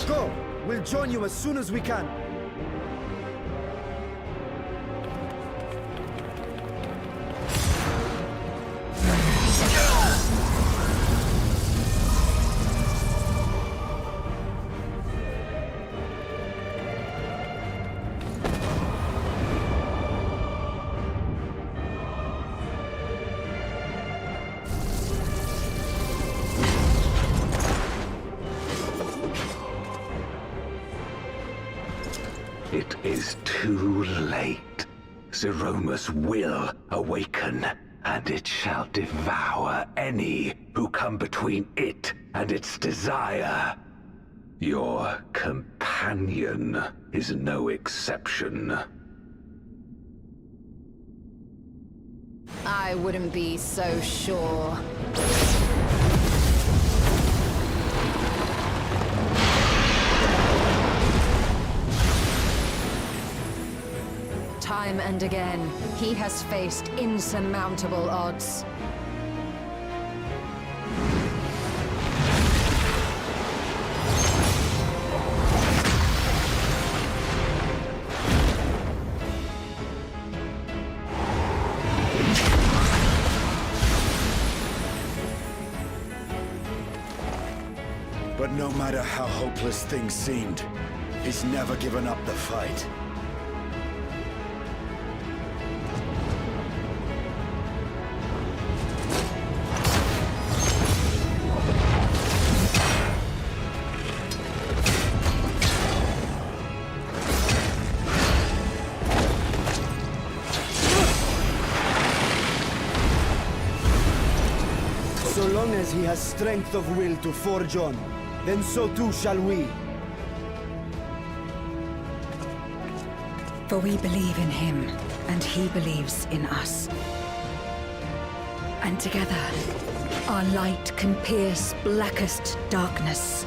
Go! We'll join you as soon as we can. It is too late. Zeromus will awaken, and it shall devour any who come between it and its desire. Your companion is no exception. I wouldn't be so sure. Time and again, he has faced insurmountable odds. But no matter how hopeless things seemed, he's never given up the fight. So long as he has strength of will to forge on, then so too shall we. For we believe in him, and he believes in us. And together, our light can pierce blackest darkness.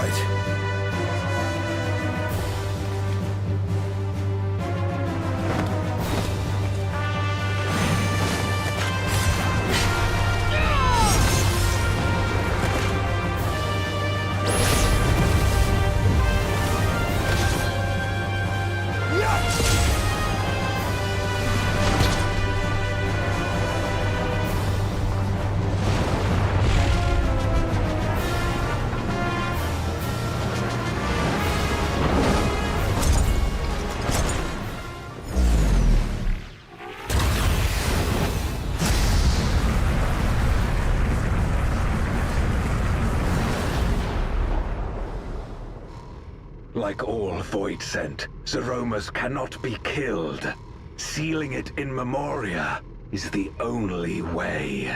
right. Like all Void Sent, Zeromas cannot be killed. Sealing it in Memoria is the only way.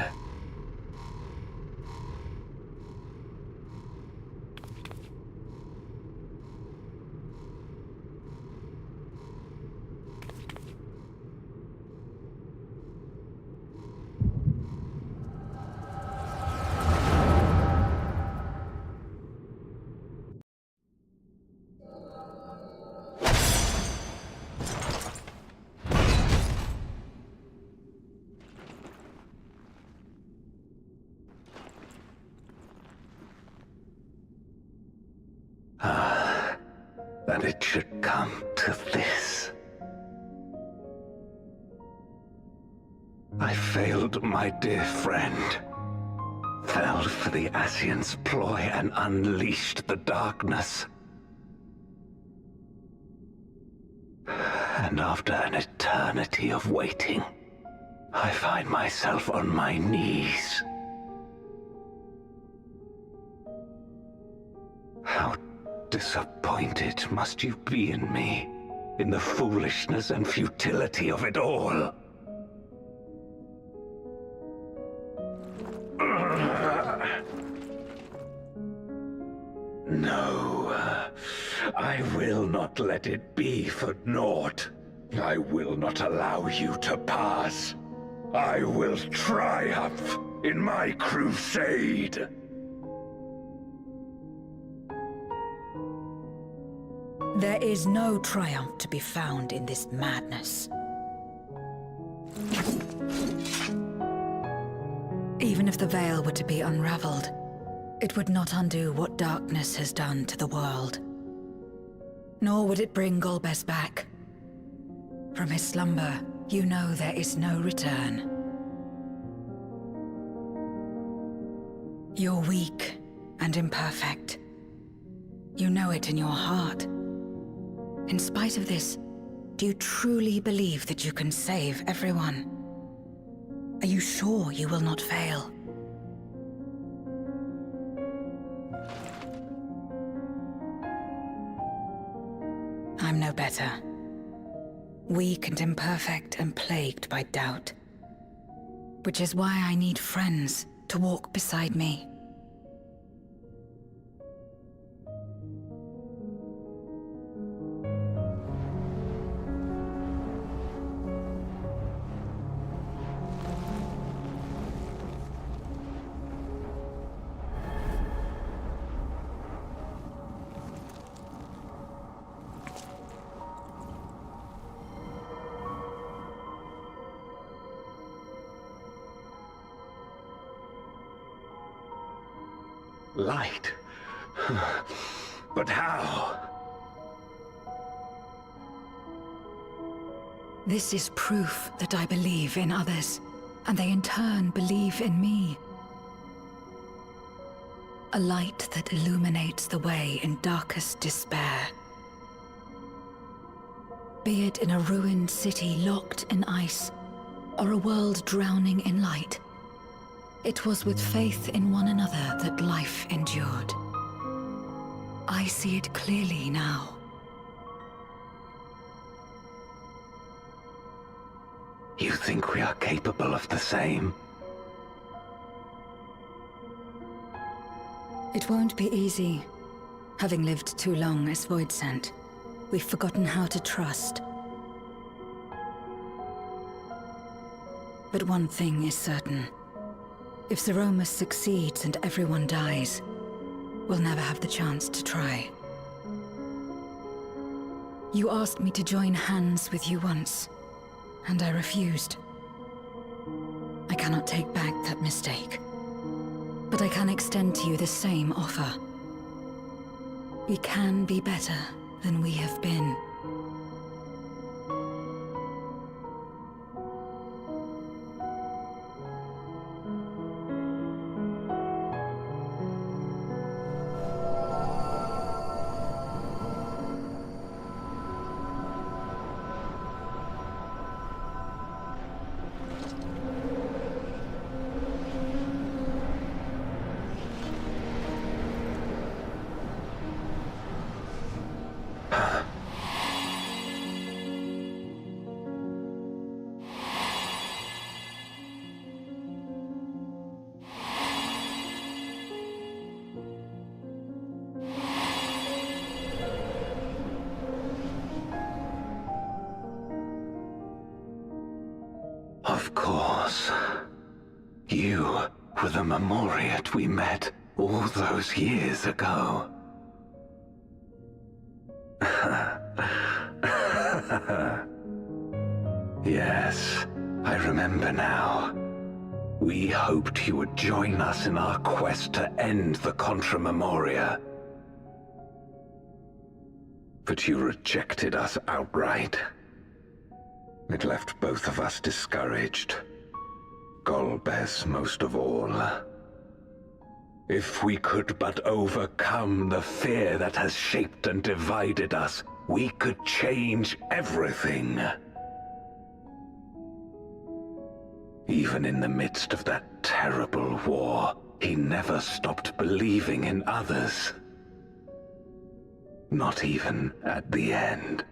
That it should come to this. I failed my dear friend. Fell for the Ascient's ploy and unleashed the darkness. And after an eternity of waiting, I find myself on my knees. How disappointed must you be in me, in the foolishness and futility of it all? No, I will not let it be for naught. I will not allow you to pass. I will triumph in my crusade. There is no triumph to be found in this madness. Even if the veil were to be unraveled, it would not undo what darkness has done to the world. Nor would it bring Golbez back. From his slumber, you know there is no return. You're weak and imperfect. You know it in your heart. In spite of this, do you truly believe that you can save everyone? Are you sure you will not fail? I'm no better. Weak and imperfect and plagued by doubt. Which is why I need friends to walk beside me. Light? But how? This is proof that I believe in others, and they in turn believe in me. A light that illuminates the way in darkest despair. Be it in a ruined city locked in ice, or a world drowning in light. It was with faith in one another that life endured. I see it clearly now. You think we are capable of the same? It won't be easy. Having lived too long as Void Sent, we've forgotten how to trust. But one thing is certain. If Zeromas succeeds and everyone dies, will never have the chance to try. You asked me to join hands with you once, and I refused. I cannot take back that mistake, but I can extend to you the same offer. We can be better than we have been. Of course. You were the Memoriat we met all those years ago. Yes, I remember now. We hoped you would join us in our quest to end the Contra Memoria. But you rejected us outright. It left both of us discouraged. Golbez most of all. If we could but overcome the fear that has shaped and divided us, we could change everything. Even in the midst of that terrible war, he never stopped believing in others. Not even at the end.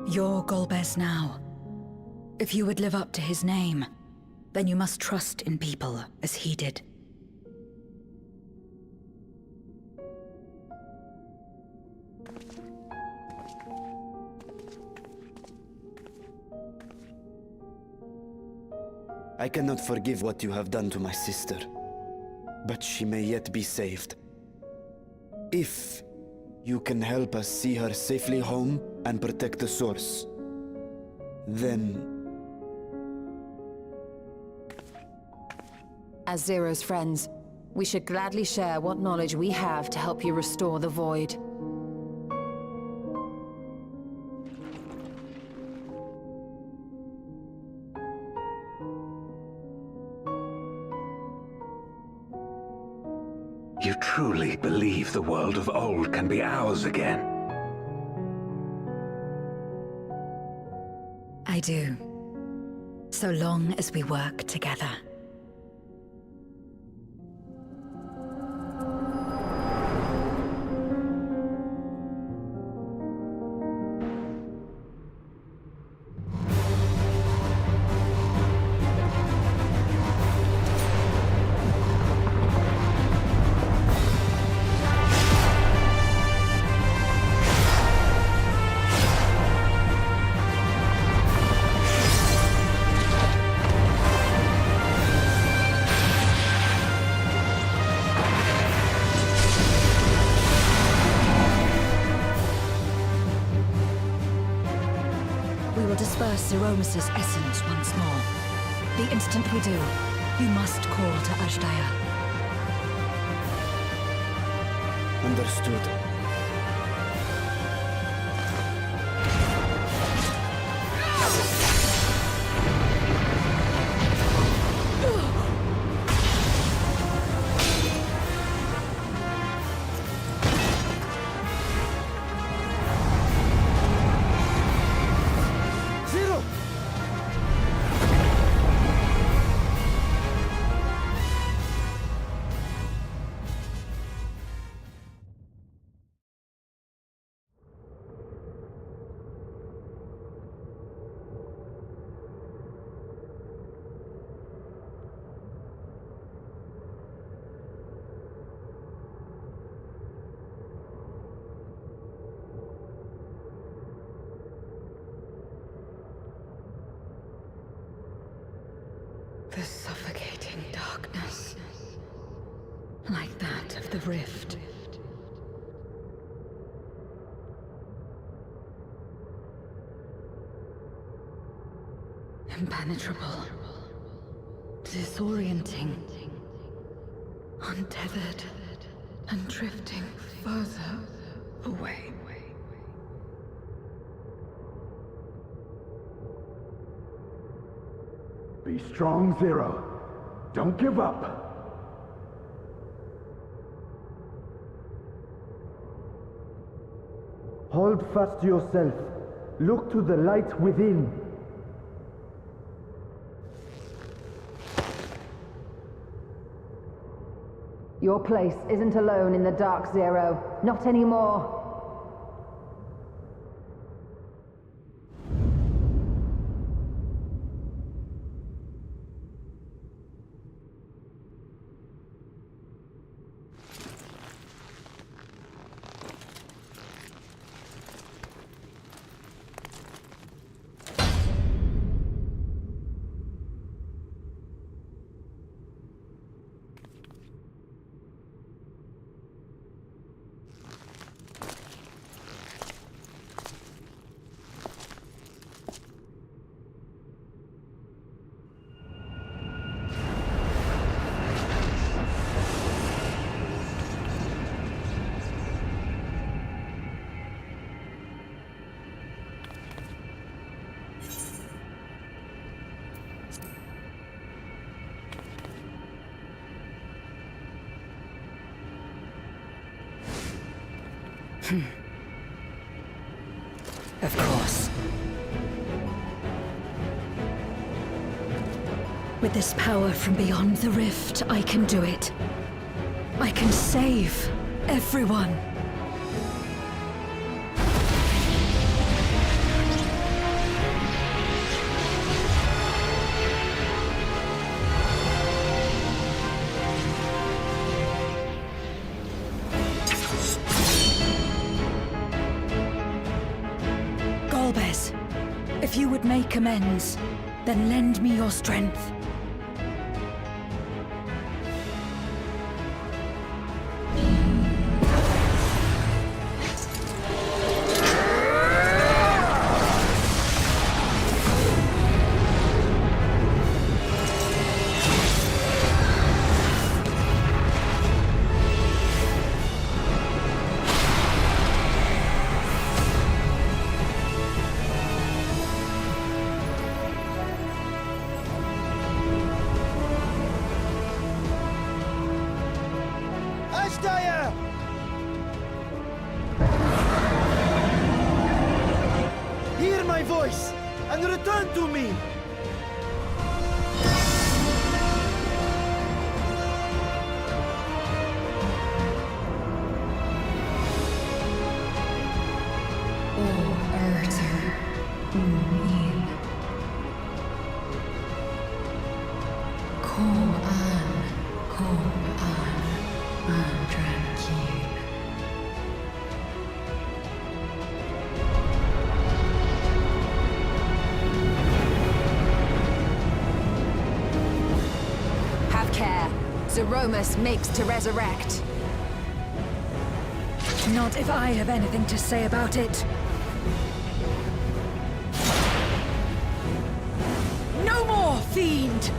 You're Golbez now. If you would live up to his name, then you must trust in people as he did. I cannot forgive what you have done to my sister, but she may yet be saved. If you can help us see her safely home and protect the source, then... As Zero's friends, we should gladly share what knowledge we have to help you restore the Void. You truly believe the world of old can be ours again? I do. So long as we work together. Disperse Zeromus's essence once more. The instant we do, you must call to Azdaja. Understood. The suffocating darkness. Like that of the rift. Impenetrable. Disorienting. Untethered. And drifting further away. Be strong, Zero. Don't give up. Hold fast to yourself. Look to the light within. Your place isn't alone in the dark, Zero. Not anymore. Of course. With this power from beyond the rift, I can do it. I can save everyone. If you would make amends, then lend me your strength. Azdaja! Hear my voice and return to me! Have care. Zeromus makes to resurrect. Not if I have anything to say about it. No more, fiend!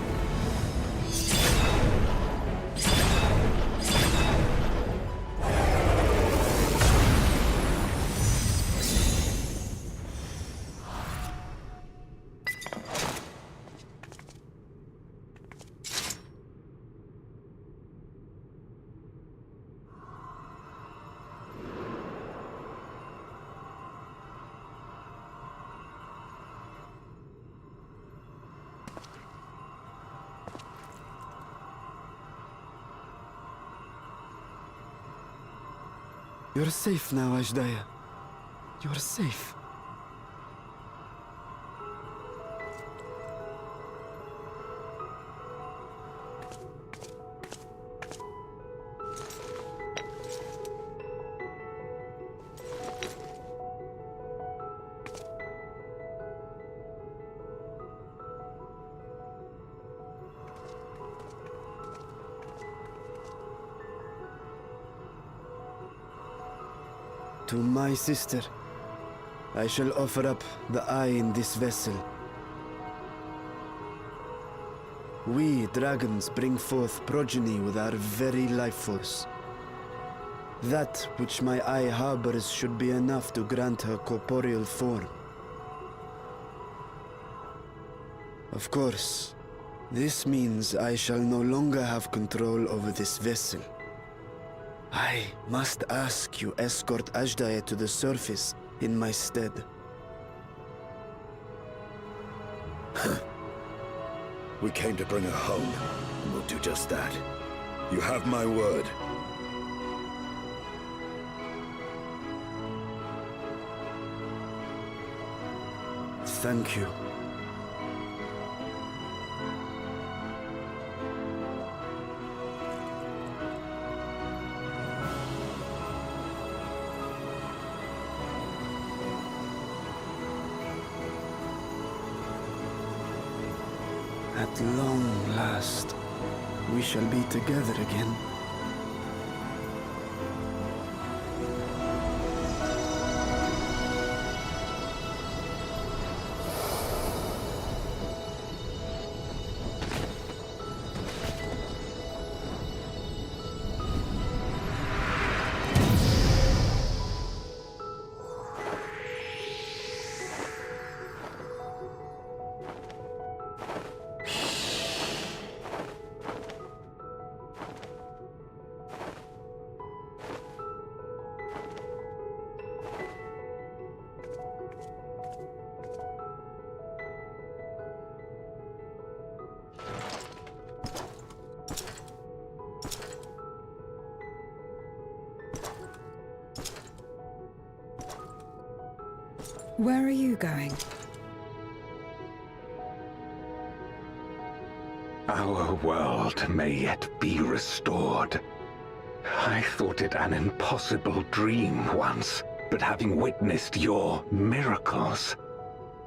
You're safe now, Azdaja. You're safe. To my sister, I shall offer up the eye in this vessel. We dragons bring forth progeny with our very life force. That which my eye harbors should be enough to grant her corporeal form. Of course, this means I shall no longer have control over this vessel. I must ask you escort Azdaja to the surface in my stead. We came to bring her home, and we'll do just that. You have my word. Thank you. At long last, we shall be together again. Where are you going? Our world may yet be restored. I thought it an impossible dream once, but having witnessed your miracles,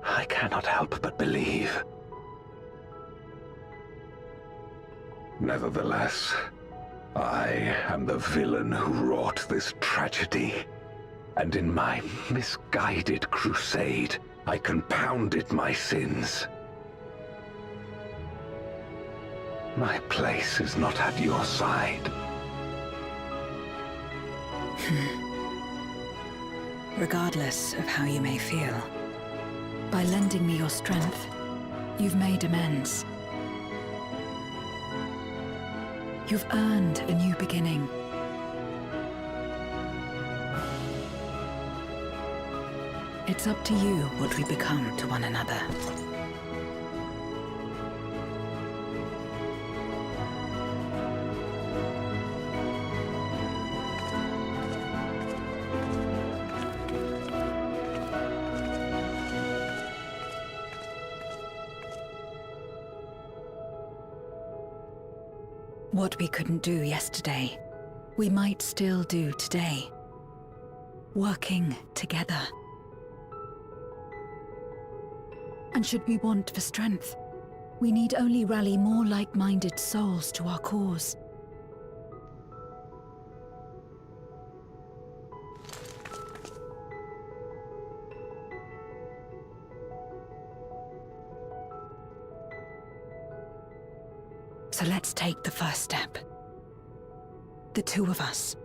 I cannot help but believe. Nevertheless, I am the villain who wrought this tragedy. And in my misguided crusade, I compounded my sins. My place is not at your side. Regardless of how you may feel, by lending me your strength, you've made amends. You've earned a new beginning. It's up to you what we become to one another. What we couldn't do yesterday, we might still do today. Working together. And should we want for strength, we need only rally more like-minded souls to our cause. So let's take the first step. The two of us.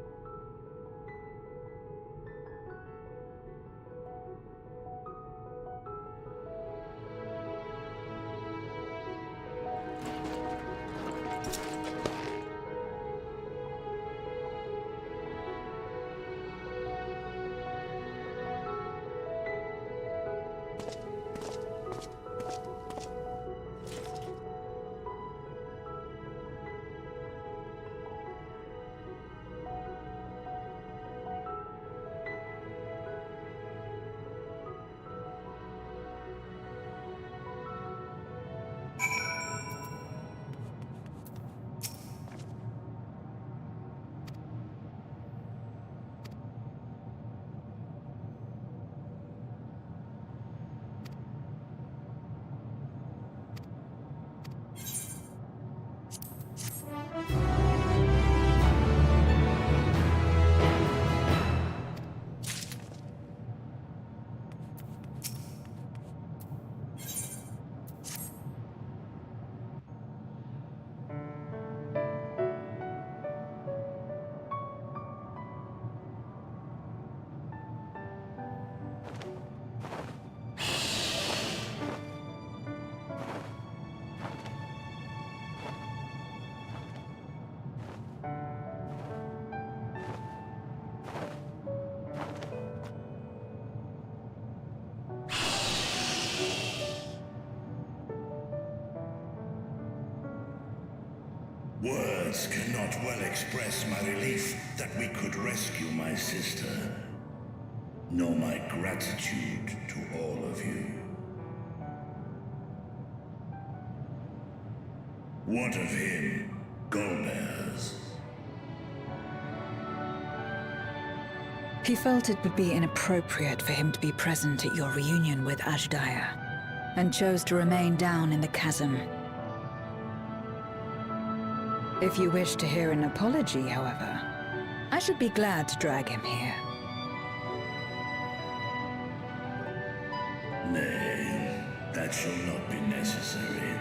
Words cannot well express my relief that we could rescue my sister, nor my gratitude to all of you. What of him, Golbez? He felt it would be inappropriate for him to be present at your reunion with Azdaja, and chose to remain down in the chasm. If you wish to hear an apology, however, I should be glad to drag him here. Nay, that shall not be necessary.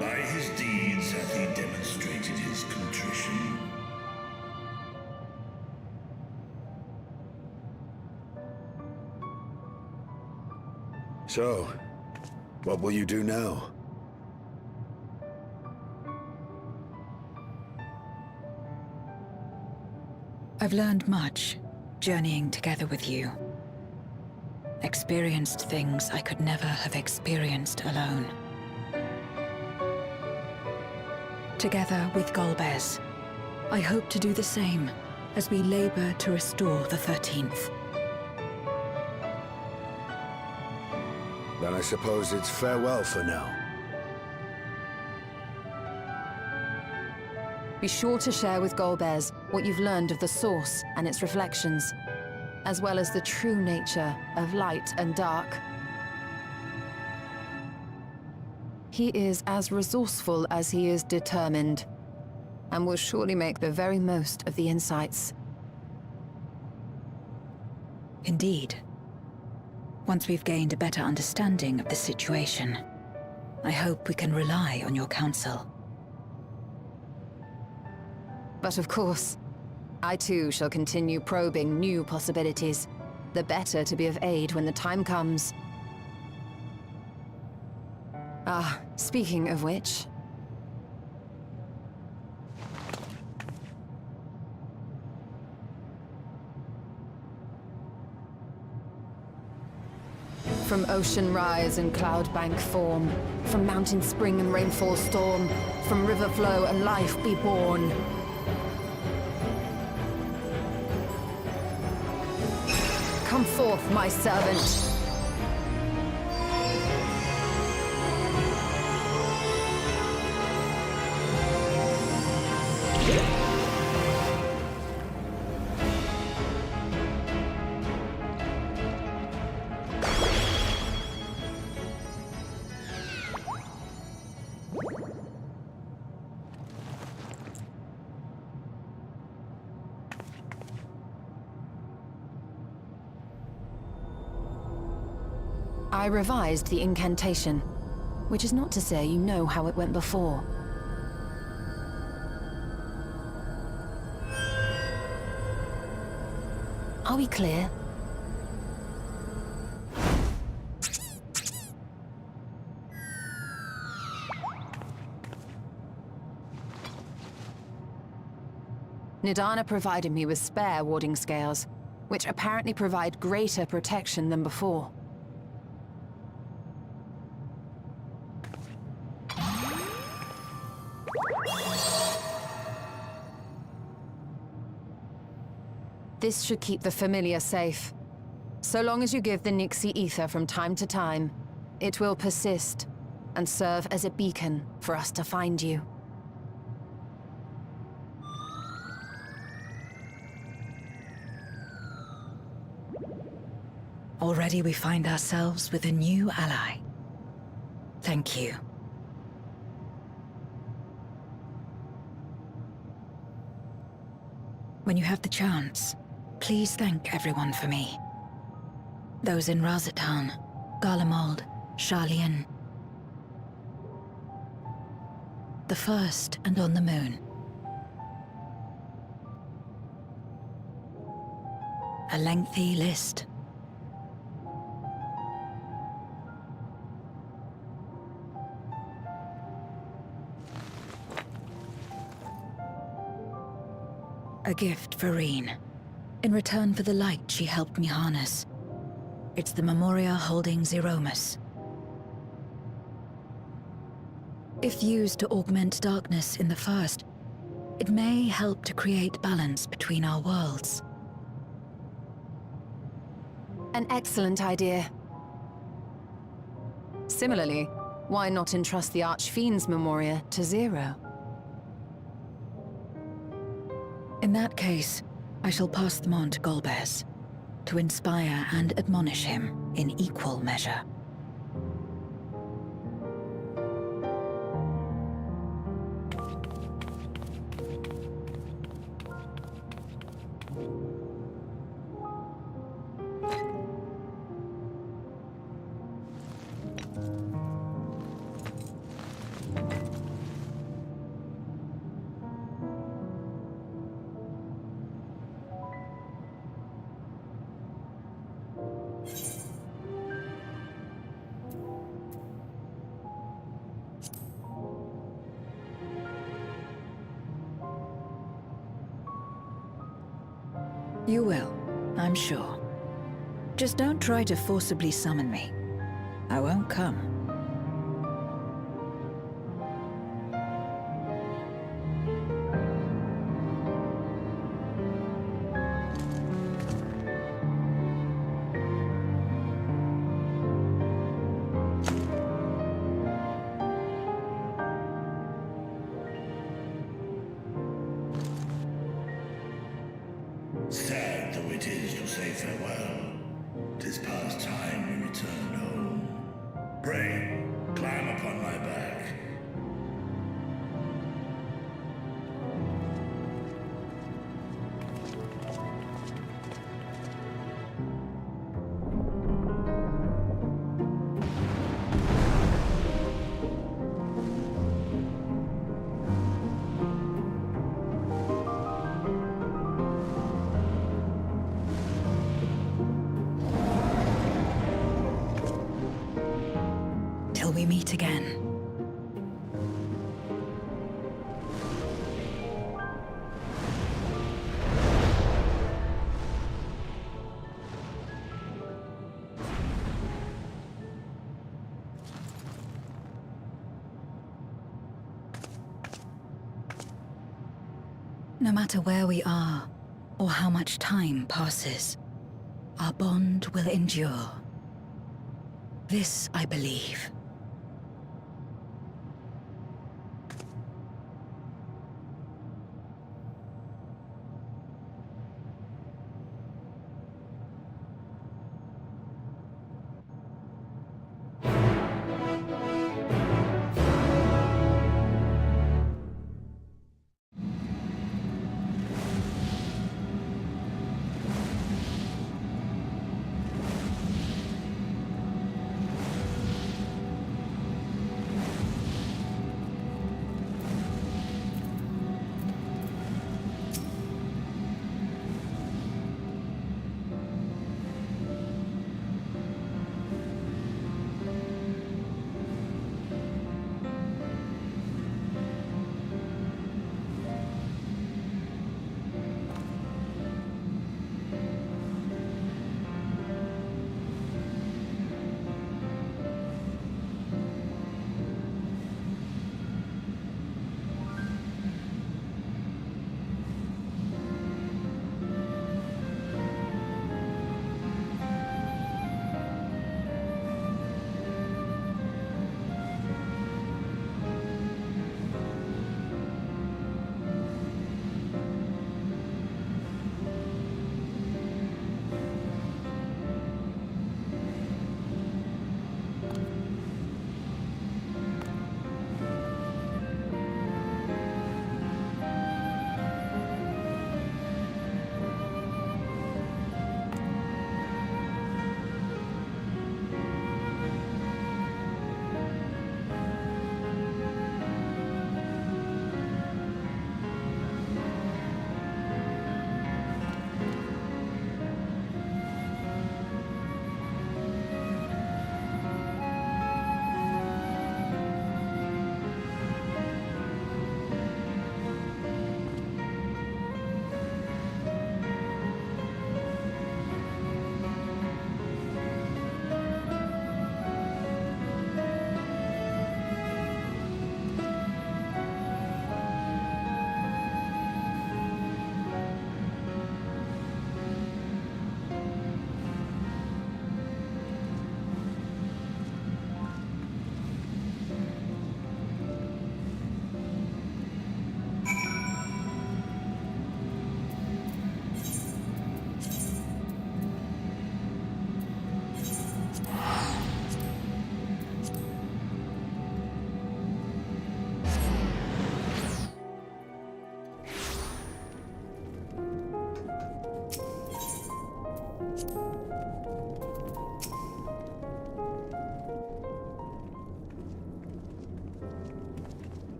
By his deeds hath he demonstrated his contrition. So, what will you do now? I've learned much, journeying together with you. Experienced things I could never have experienced alone. Together with Golbez, I hope to do the same as we labor to restore the 13th. Then I suppose it's farewell for now. Be sure to share with Golbez what you've learned of the Source and its reflections, as well as the true nature of light and dark. He is as resourceful as he is determined, and will surely make the very most of the insights. Indeed. Once we've gained a better understanding of the situation, I hope we can rely on your counsel. But of course, I too shall continue probing new possibilities, the better to be of aid when the time comes. Ah, speaking of which... From ocean rise and cloud bank form, from mountain spring and rainfall storm, from river flow and life be born. Come forth, my servant. I revised the incantation, which is not to say you know how it went before. Are we clear? Nidana provided me with spare warding scales, which apparently provide greater protection than before. This should keep the familiar safe. So long as you give the Nixie ether from time to time, it will persist and serve as a beacon for us to find you. Already we find ourselves with a new ally. Thank you. When you have the chance, please thank everyone for me. Those in Razatan, Garlemald, Sharlayan. The first and on the moon. A lengthy list. A gift for Reen, in return for the light she helped me harness. It's the Memoria holding Zeromus. If used to augment darkness in the first, it may help to create balance between our worlds. An excellent idea. Similarly, why not entrust the Archfiend's Memoria to Zero? In that case, I shall pass them on to Golbez, to inspire and admonish him in equal measure. You will, I'm sure. Just don't try to forcibly summon me. I won't come. Sad though it is to say farewell, 'tis past time we return home. Pray, climb upon my back. Till we meet again. No matter where we are, or how much time passes, our bond will endure. This I believe.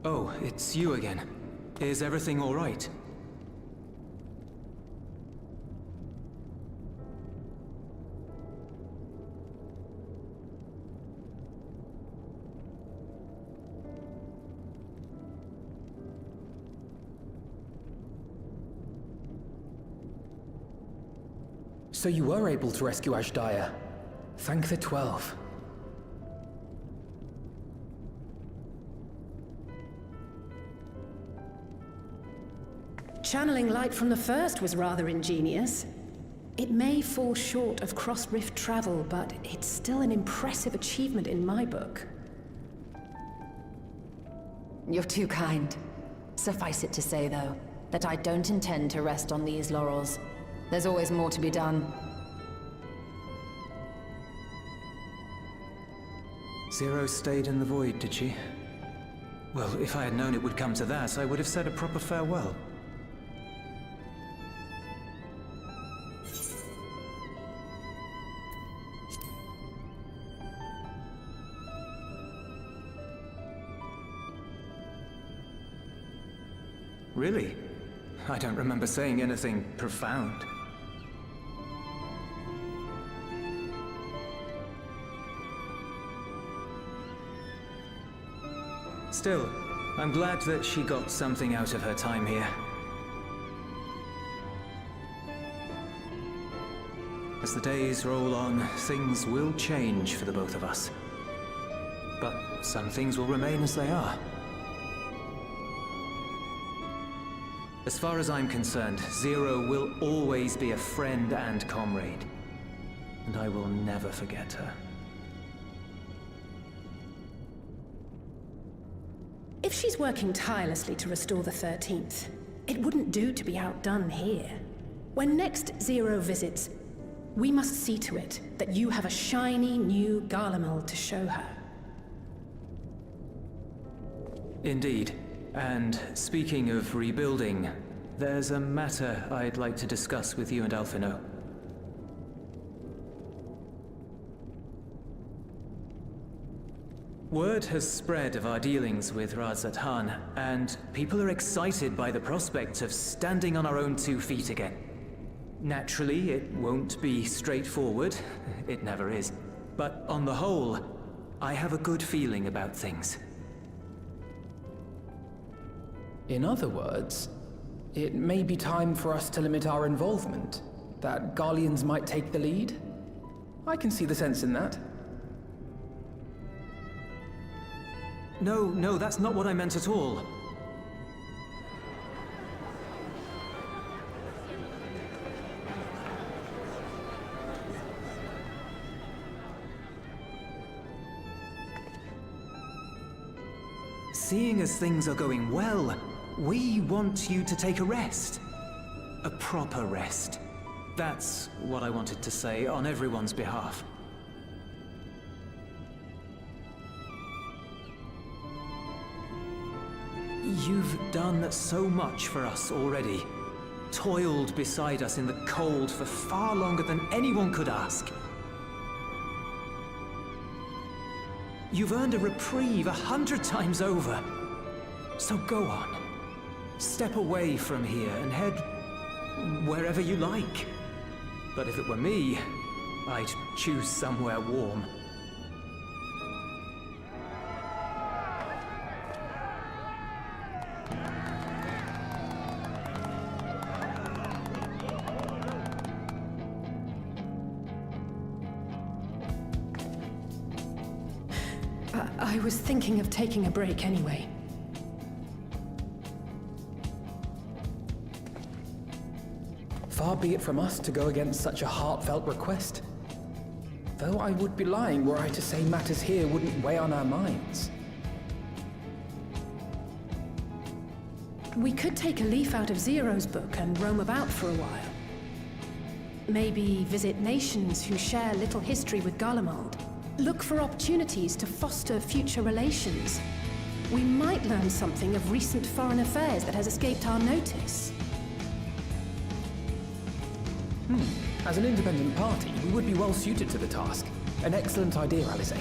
Oh, it's you again. Is everything all right? So you were able to rescue Azdaja. Thank the 12. Channeling light from the first was rather ingenious. It may fall short of cross-rift travel, but it's still an impressive achievement in my book. You're too kind. Suffice it to say, though, that I don't intend to rest on these laurels. There's always more to be done. Zero stayed in the void, did she? Well, if I had known it would come to that, I would have said a proper farewell. Really? I don't remember saying anything profound. Still, I'm glad that she got something out of her time here. As the days roll on, things will change for the both of us. But some things will remain as they are. As far as I'm concerned, Zero will always be a friend and comrade. And I will never forget her. If she's working tirelessly to restore the 13th, it wouldn't do to be outdone here. When next Zero visits, we must see to it that you have a shiny new Garlemald to show her. Indeed. And speaking of rebuilding, there's a matter I'd like to discuss with you and Alphino. Word has spread of our dealings with Azdaja, and people are excited by the prospect of standing on our own 2 feet again. Naturally, it won't be straightforward. It never is. But on the whole, I have a good feeling about things. In other words, it may be time for us to limit our involvement. That Garleans might take the lead. I can see the sense in that. No, that's not what I meant at all. Seeing as things are going well, we want you to take a rest. A proper rest. That's what I wanted to say on everyone's behalf. You've done so much for us already. Toiled beside us in the cold for far longer than anyone could ask. You've earned a reprieve 100 times over. So go on. Step away from here and head wherever you like. But if it were me, I'd choose somewhere warm. I was thinking of taking a break anyway. Far be it from us to go against such a heartfelt request. Though I would be lying were I to say matters here wouldn't weigh on our minds. We could take a leaf out of Zero's book and roam about for a while. Maybe visit nations who share little history with Garlemald. Look for opportunities to foster future relations. We might learn something of recent foreign affairs that has escaped our notice. As an independent party, we would be well suited to the task. An excellent idea, Alice.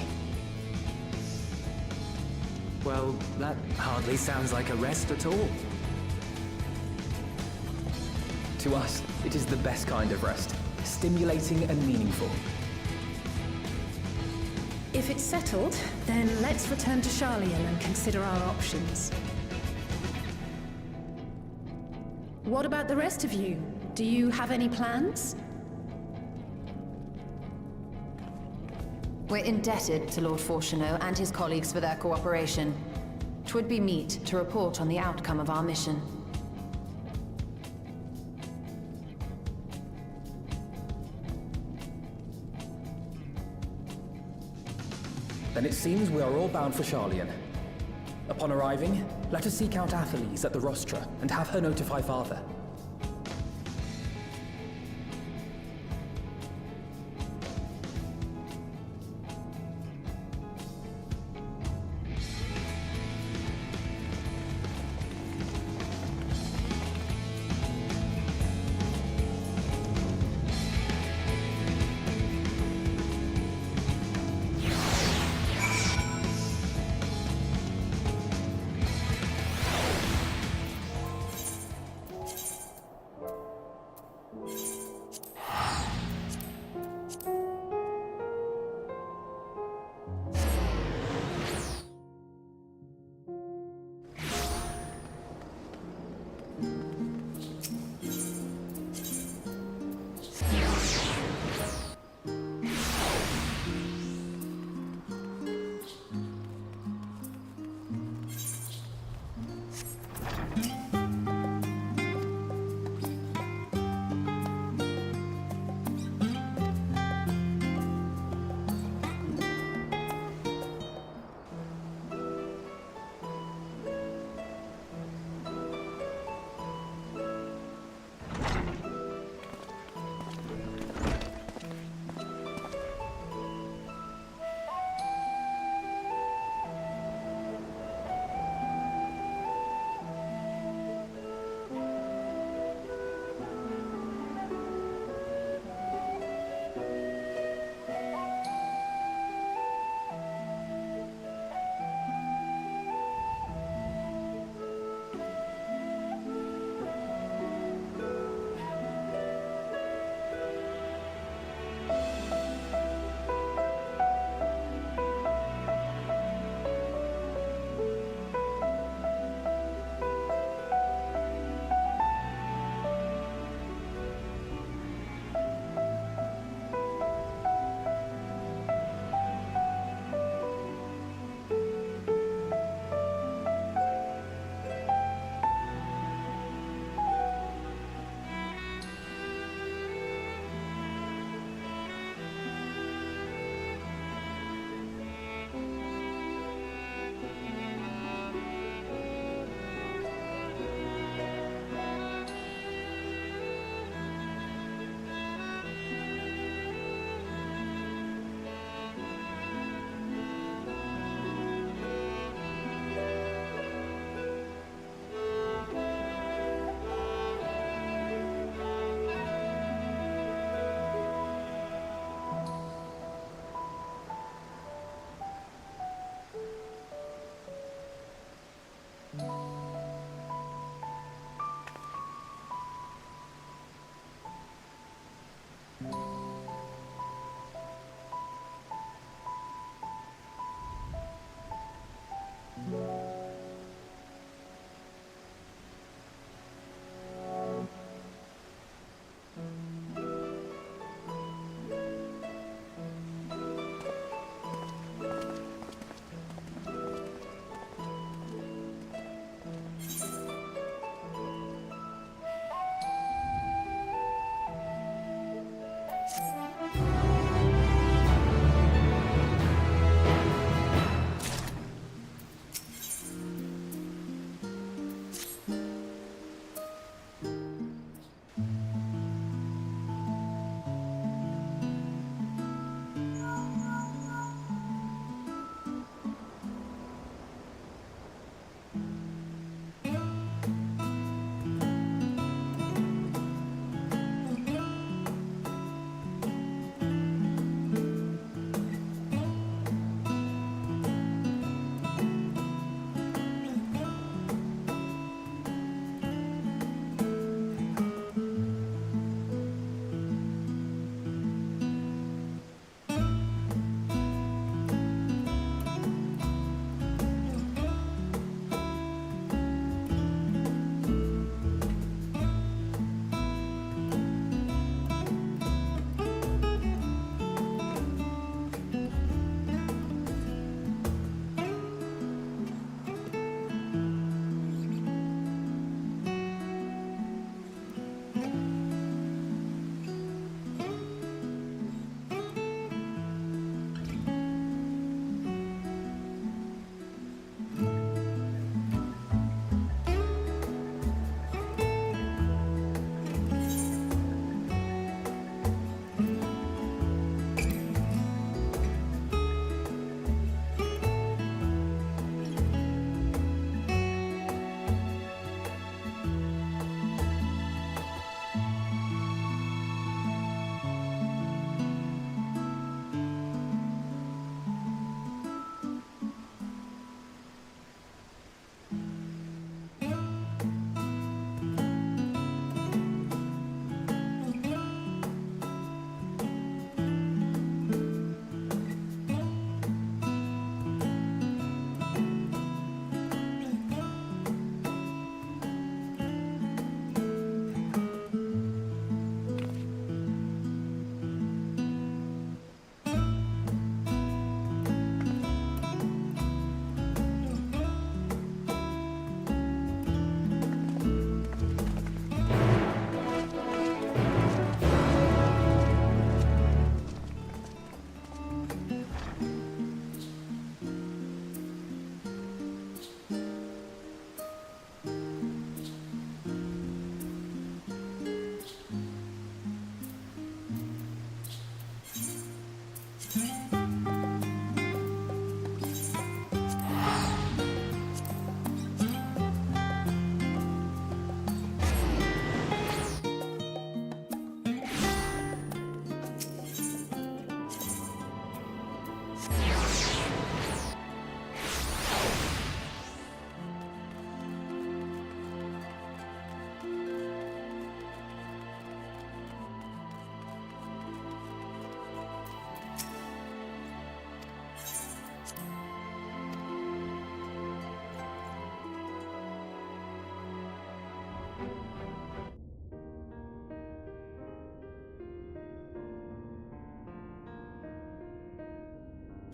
Well, that hardly sounds like a rest at all. To us, it is the best kind of rest. Stimulating and meaningful. If it's settled, then let's return to Charlian and consider our options. What about the rest of you? Do you have any plans? We're indebted to Lord Fortuneau and his colleagues for their cooperation. 'Twould be meet to report on the outcome of our mission. Then it seems we are all bound for Charlian. Upon arriving, let us seek out Athelise at the rostra and have her notify Father.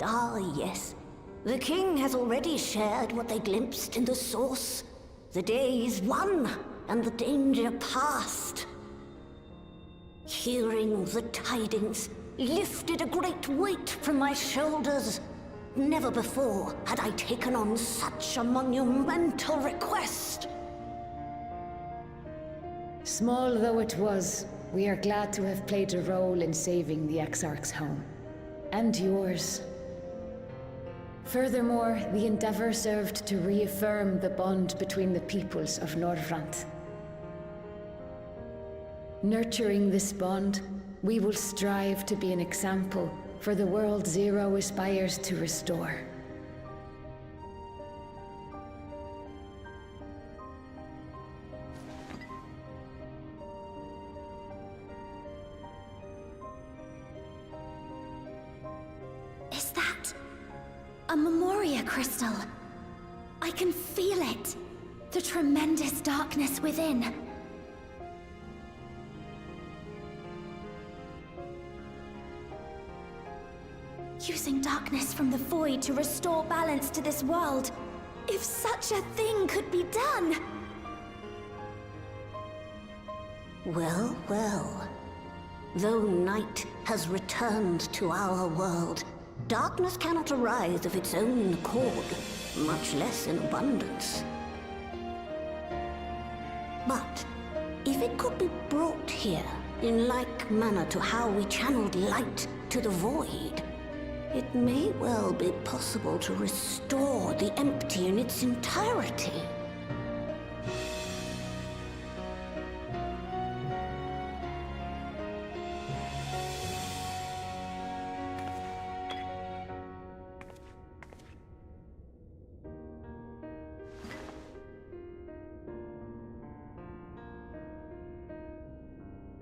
Ah, yes. The king has already shared what they glimpsed in the source. The day is won, and the danger past. Hearing the tidings lifted a great weight from my shoulders. Never before had I taken on such a monumental request. Small though it was, we are glad to have played a role in saving the Exarch's home. And yours. Furthermore, the Endeavor served to reaffirm the bond between the peoples of Norvrant. Nurturing this bond, we will strive to be an example for the world Zero aspires to restore. Is that a Memoria crystal? I can feel it. The tremendous darkness within. Using darkness from the void to restore balance to this world. If such a thing could be done! Well, well. Though night has returned to our world, darkness cannot arise of its own accord, much less in abundance. But if it could be brought here, in like manner to how we channeled light to the void, it may well be possible to restore the empty in its entirety.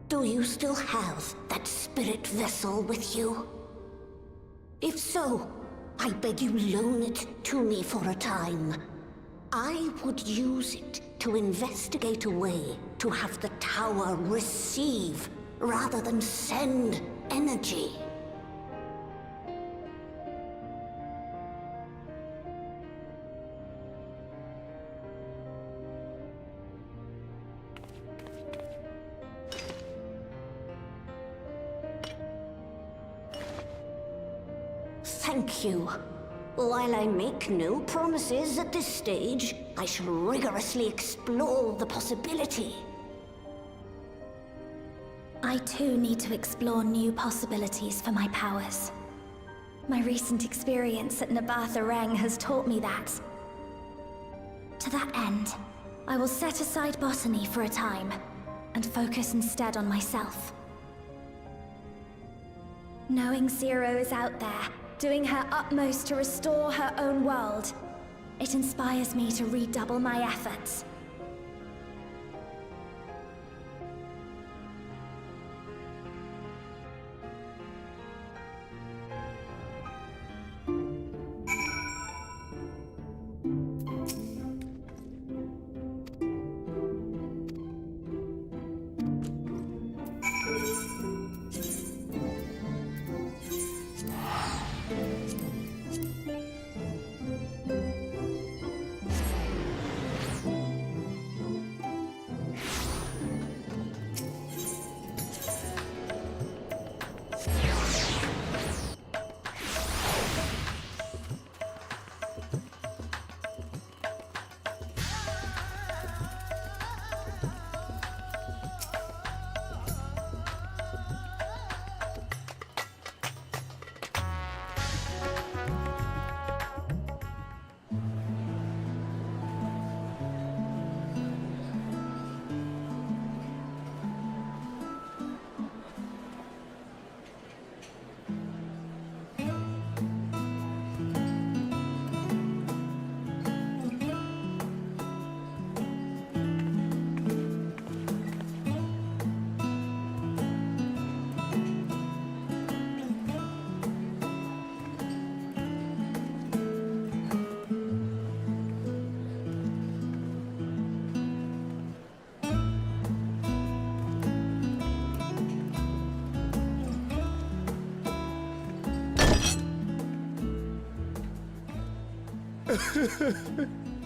Do you still have that spirit vessel with you? If so, I beg you loan it to me for a time. I would use it to investigate a way to have the tower receive rather than send energy. Thank you. While I make no promises at this stage, I shall rigorously explore the possibility. I too need to explore new possibilities for my powers. My recent experience at Nabatha Reng has taught me that. To that end, I will set aside botany for a time, and focus instead on myself. Knowing Zero is out there, doing her utmost to restore her own world, it inspires me to redouble my efforts.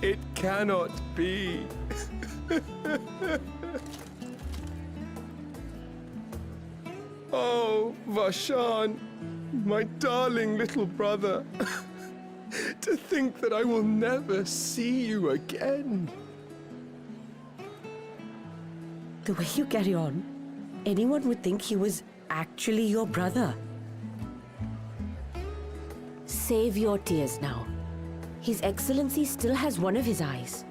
It cannot be. Oh, Vashan, my darling little brother. To think that I will never see you again. The way you carry on, anyone would think he was actually your brother. Save your tears now. His Excellency still has one of his eyes.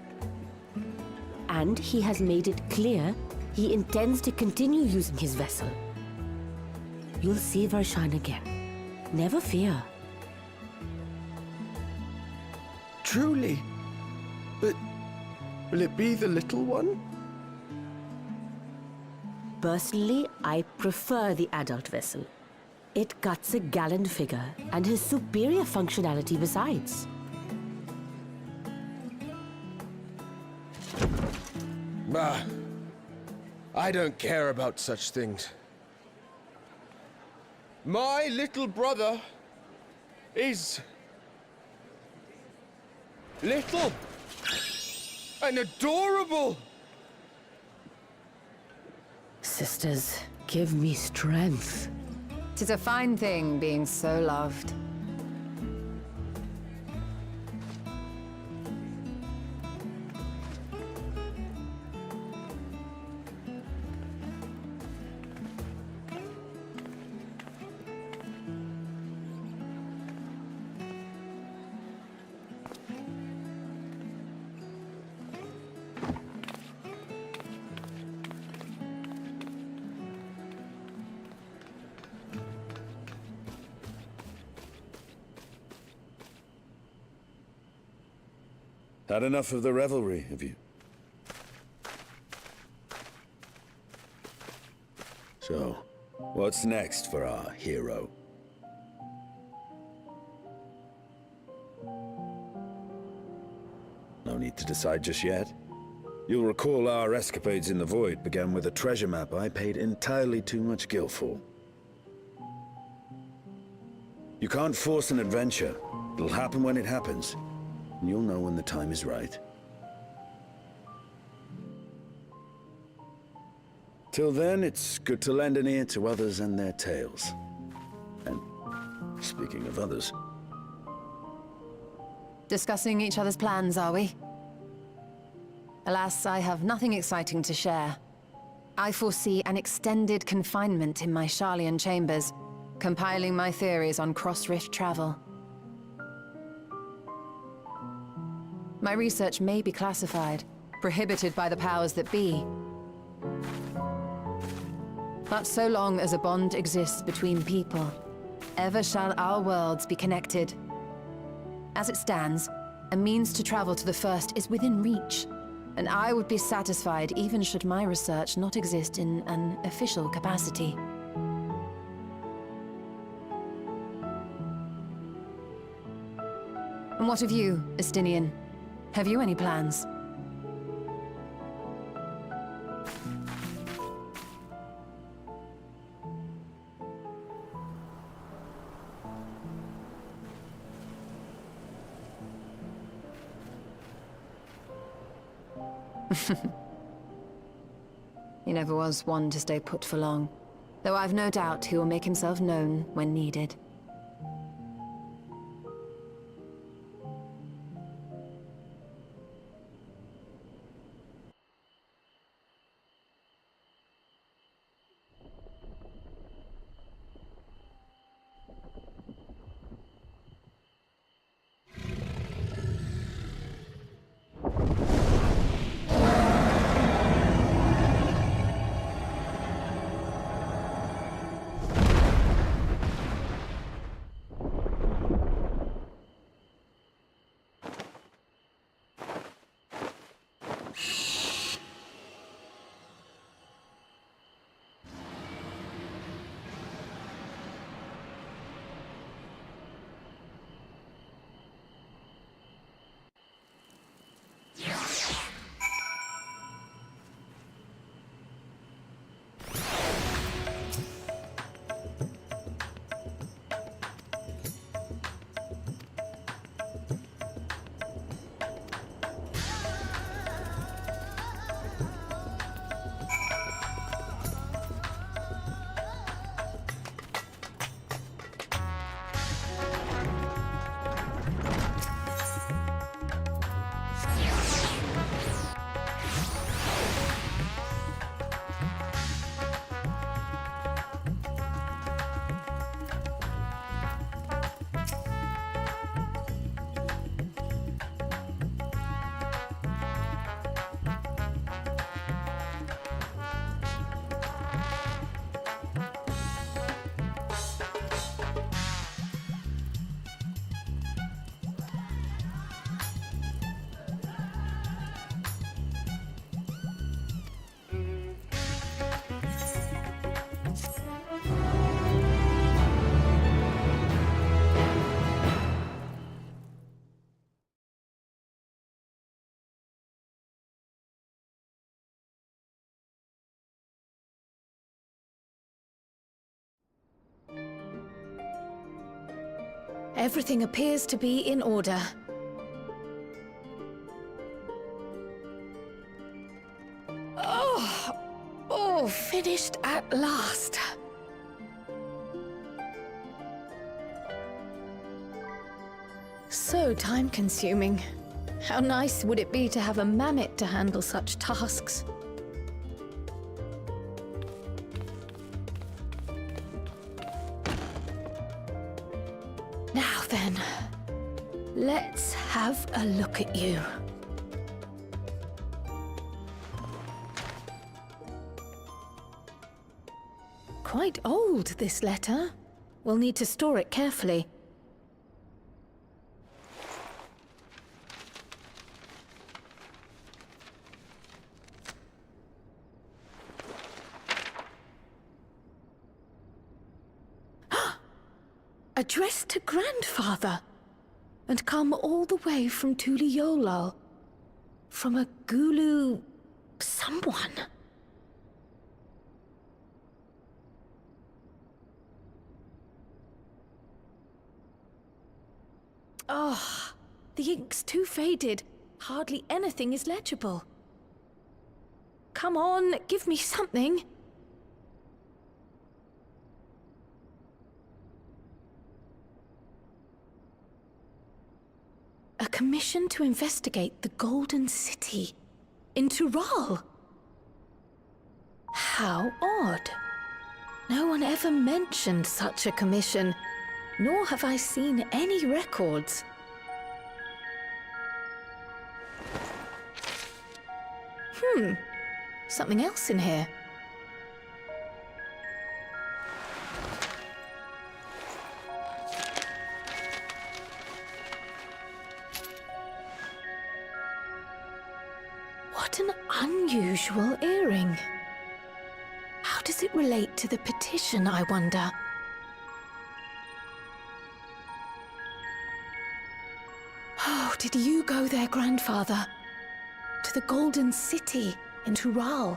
And he has made it clear he intends to continue using his vessel. You'll see Varshan again. Never fear. Truly? But will it be the little one? Personally, I prefer the adult vessel. It cuts a gallant figure and has superior functionality besides. Bah, I don't care about such things. My little brother is little and adorable. Sisters, give me strength. 'Tis a fine thing being so loved. Had enough of the revelry, have you? So, what's next for our hero? No need to decide just yet. You'll recall our escapades in the Void began with a treasure map I paid entirely too much gil for. You can't force an adventure. It'll happen when it happens. And you'll know when the time is right. Till then, it's good to lend an ear to others and their tales. And speaking of others... Discussing each other's plans, are we? Alas, I have nothing exciting to share. I foresee an extended confinement in my Sharlayan chambers, compiling my theories on cross-rift travel. My research may be classified, prohibited by the powers that be. But so long as a bond exists between people, ever shall our worlds be connected. As it stands, a means to travel to the First is within reach, and I would be satisfied even should my research not exist in an official capacity. And what of you, Estinian? Have you any plans? He never was one to stay put for long, though I've no doubt he will make himself known when needed. Everything appears to be in order. Oh, finished at last. So time-consuming. How nice would it be to have a mammoth to handle such tasks? Now then, let's have a look at you. Quite old, this letter. We'll need to store it carefully. Addressed to Grandfather, and come all the way from Tuliolal, from a Gulu... someone. Oh, the ink's too faded. Hardly anything is legible. Come on, give me something. A commission to investigate the Golden City in Tural. How odd. No one ever mentioned such a commission, nor have I seen any records. Something else in here. What an unusual earring. How does it relate to the petition, I wonder? Oh, did you go there, Grandfather? To the Golden City in Tural?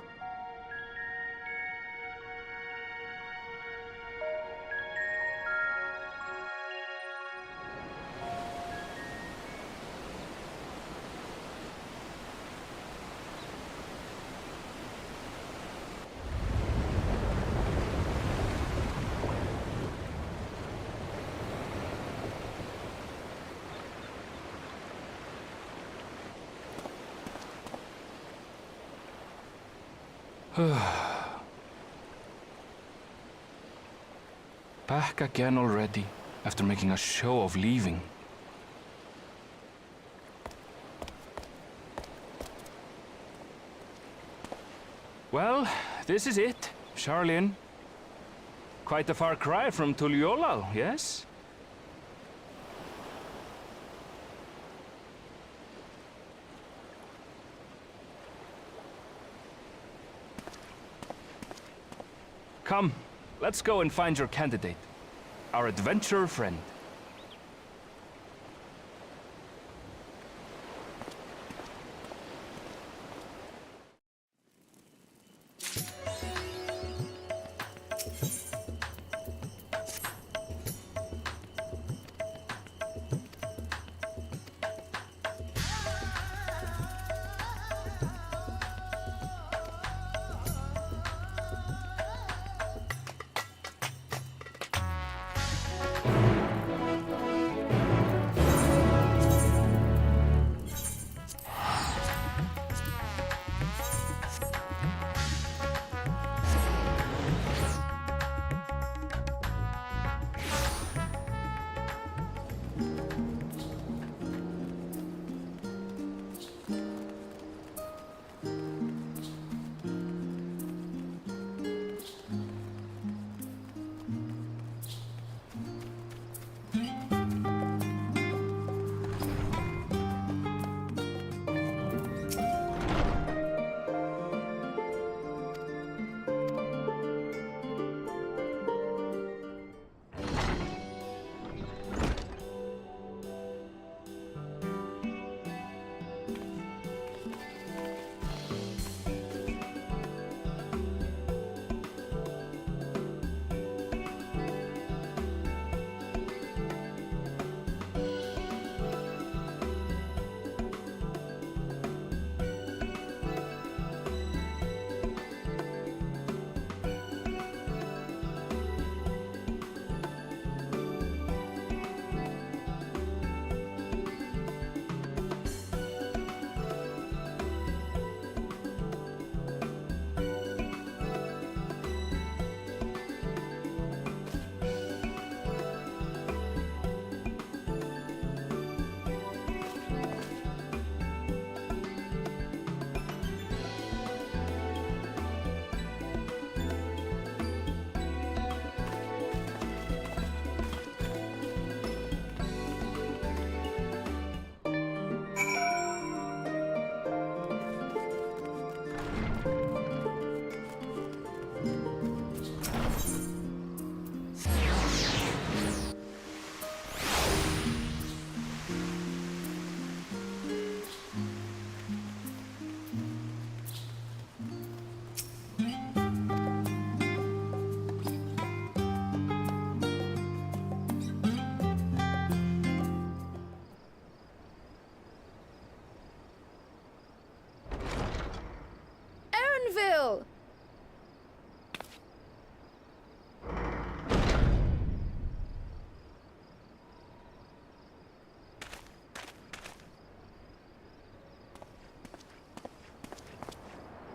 Back again already, after making a show of leaving. Well, this is it, Charlene. Quite a far cry from Tuliolal, yes? Come, let's go and find your candidate, our adventurer friend.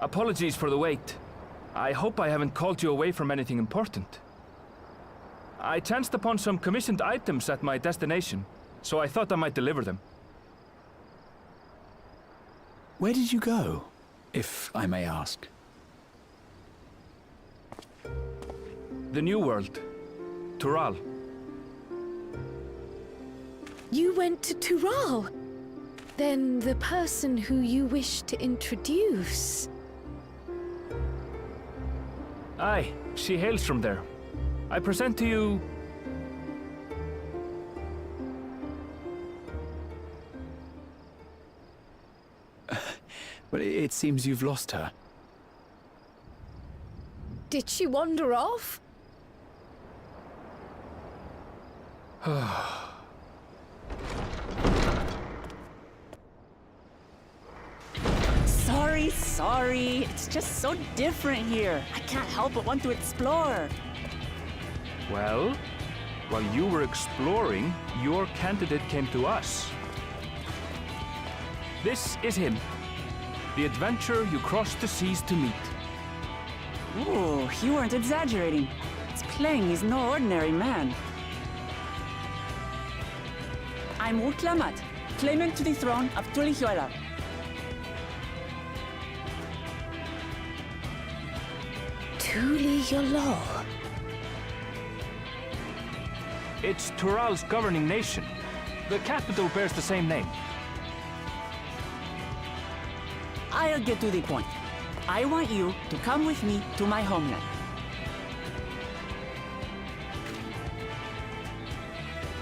Apologies for the wait. I hope I haven't called you away from anything important. I chanced upon some commissioned items at my destination, so I thought I might deliver them. Where did you go, if I may ask? The New World. Tural. You went to Tural? Then the person who you wish to introduce... Aye, she hails from there. I present to you... But it seems you've lost her. Did she wander off? Sorry. It's just so different here. I can't help but want to explore. Well, while you were exploring, your candidate came to us. This is him. The adventurer you crossed the seas to meet. Ooh, you weren't exaggerating. It's plain he's no ordinary man. I'm Uklamat, claimant to the throne of Tulihuela. Tulihuela. It's Tural's governing nation. The capital bears the same name. I'll get to the point. I want you to come with me to my homeland.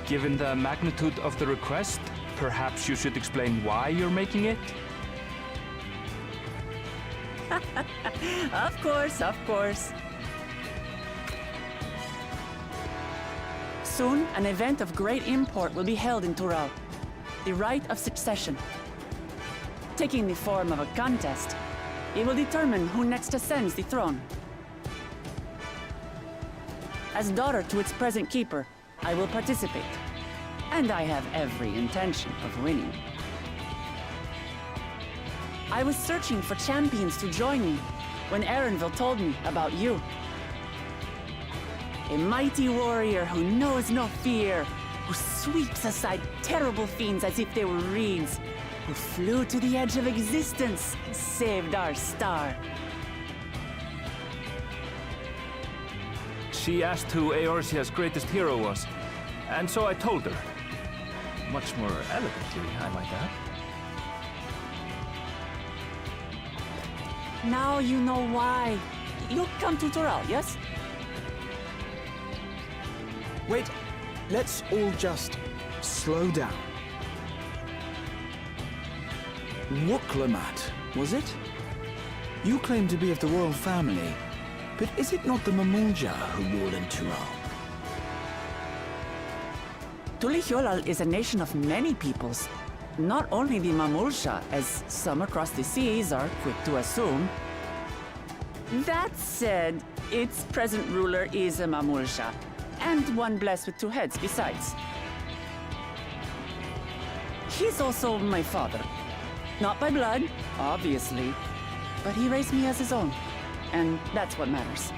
Given the magnitude of the request, perhaps you should explain why you're making it? Of course. Soon, an event of great import will be held in Tural. The Rite of Succession. Taking the form of a contest, it will determine who next ascends the throne. As daughter to its present keeper, I will participate. And I have every intention of winning. I was searching for champions to join me when Erenville told me about you. A mighty warrior who knows no fear, who sweeps aside terrible fiends as if they were reeds, who flew to the edge of existence and saved our star. She asked who Eorzea's greatest hero was, and so I told her. Much more elegantly, I might add. Now you know why. You'll come to Tural, yes? Wait, let's all just slow down. Wuklamat, was it? You claim to be of the royal family, but is it not the Mamulja who rule in Tural? Tulihuela is a nation of many peoples. Not only the Mamulsha, as some across the seas are quick to assume. That said, its present ruler is a Mamulsha, and one blessed with two heads besides. He's also my father. Not by blood, obviously, but he raised me as his own, and that's what matters.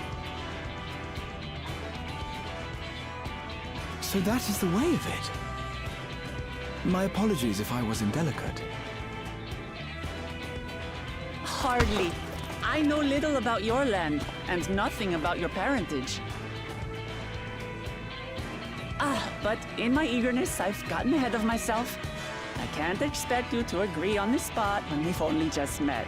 So that is the way of it. My apologies if I was indelicate. Hardly. I know little about your land, and nothing about your parentage. But in my eagerness, I've gotten ahead of myself. I can't expect you to agree on the spot when we've only just met.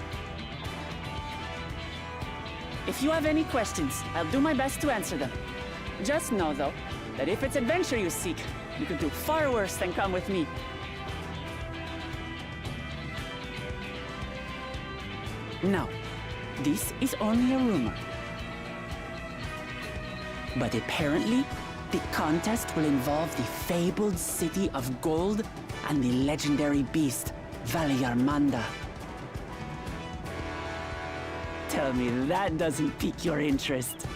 If you have any questions, I'll do my best to answer them. Just know, though, that if it's adventure you seek, you could do far worse than come with me. Now, this is only a rumor. But apparently, the contest will involve the fabled city of gold and the legendary beast, Valyarmanda. Tell me that doesn't pique your interest.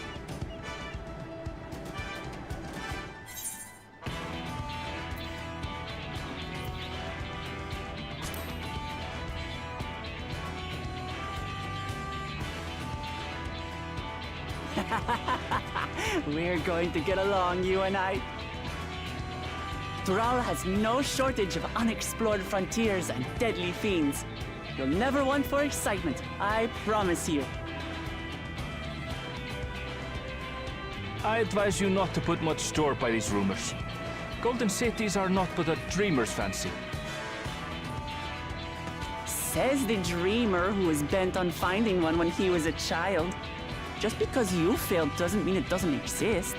We're going to get along, you and I. Tural has no shortage of unexplored frontiers and deadly fiends. You'll never want for excitement, I promise you. I advise you not to put much store by these rumors. Golden cities are not but a dreamer's fancy. Says the dreamer who was bent on finding one when he was a child. Just because you failed doesn't mean it doesn't exist.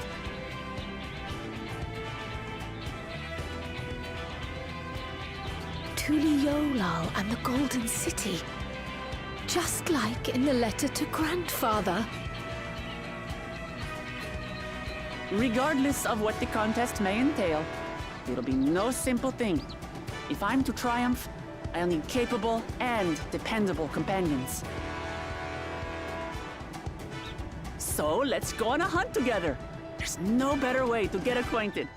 Tuliolal and the Golden City. Just like in the letter to Grandfather. Regardless of what the contest may entail, it'll be no simple thing. If I'm to triumph, I'll need capable and dependable companions. So let's go on a hunt together. There's no better way to get acquainted.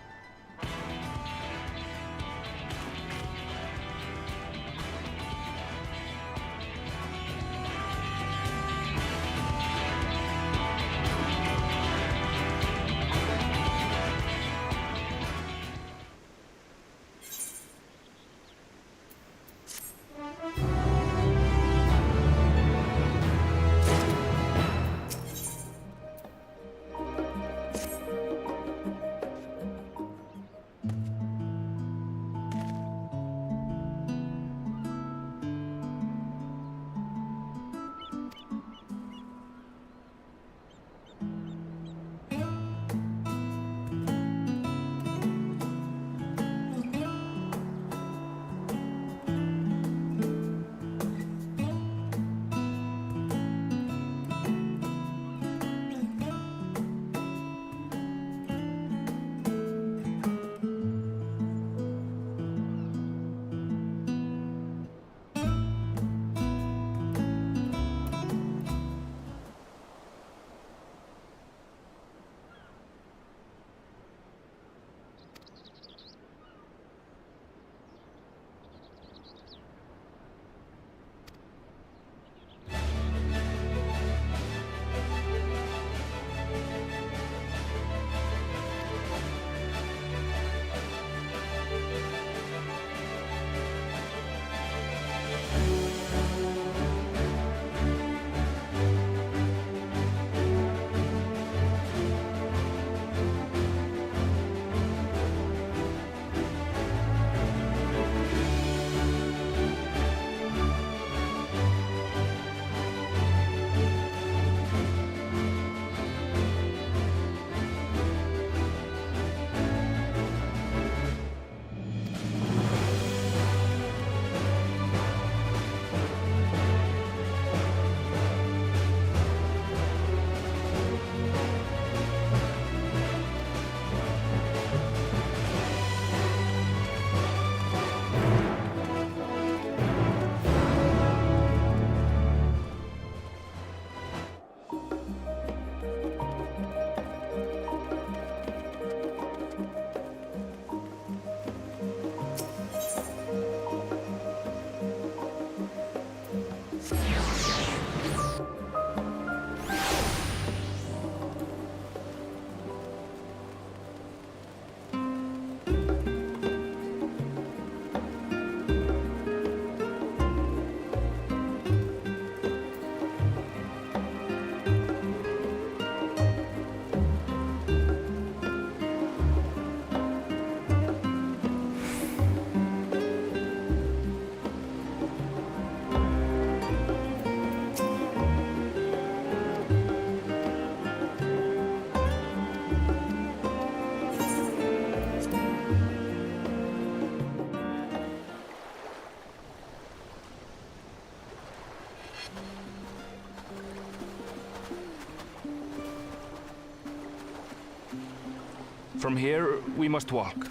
From here, we must walk.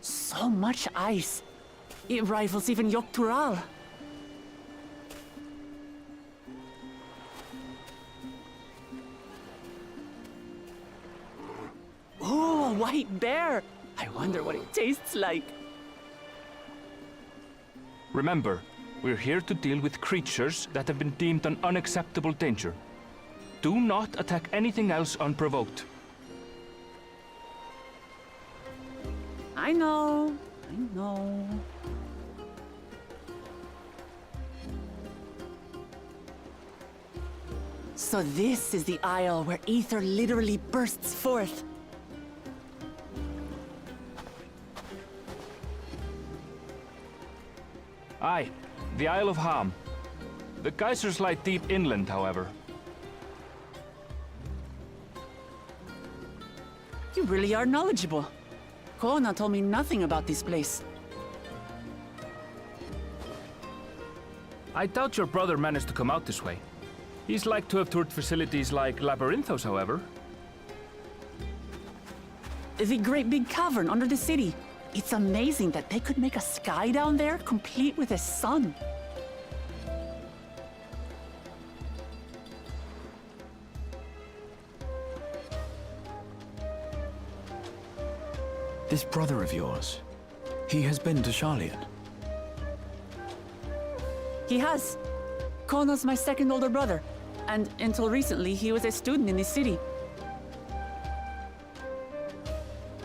So much ice. It rivals even Yogg-Tural. Oh, a white bear! I wonder what it tastes like. Remember, we're here to deal with creatures that have been deemed an unacceptable danger. Do not attack anything else unprovoked. I know. I know. So this is the isle where ether literally bursts forth. Aye, the Isle of Ham. The geysers lie deep inland, however. You really are knowledgeable. Kona told me nothing about this place. I doubt your brother managed to come out this way. He's like to have toured facilities like Labyrinthos, however. The great big cavern under the city. It's amazing that they could make a sky down there complete with a sun. This brother of yours, he has been to Sharlayan. He has. Kona's my second older brother, and until recently he was a student in this city.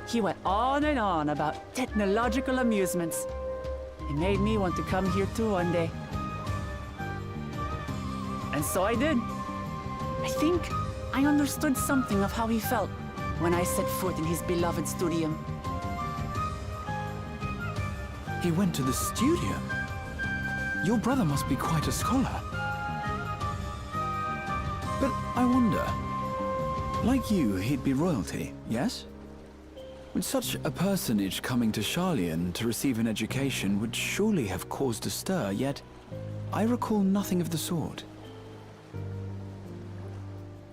He went on and on about technological amusements. It made me want to come here too one day. And so I did. I think I understood something of how he felt when I set foot in his beloved studium. He went to the studio? Your brother must be quite a scholar. But I wonder, like you, he'd be royalty, yes? With such a personage coming to Sharlayan to receive an education would surely have caused a stir, yet I recall nothing of the sort.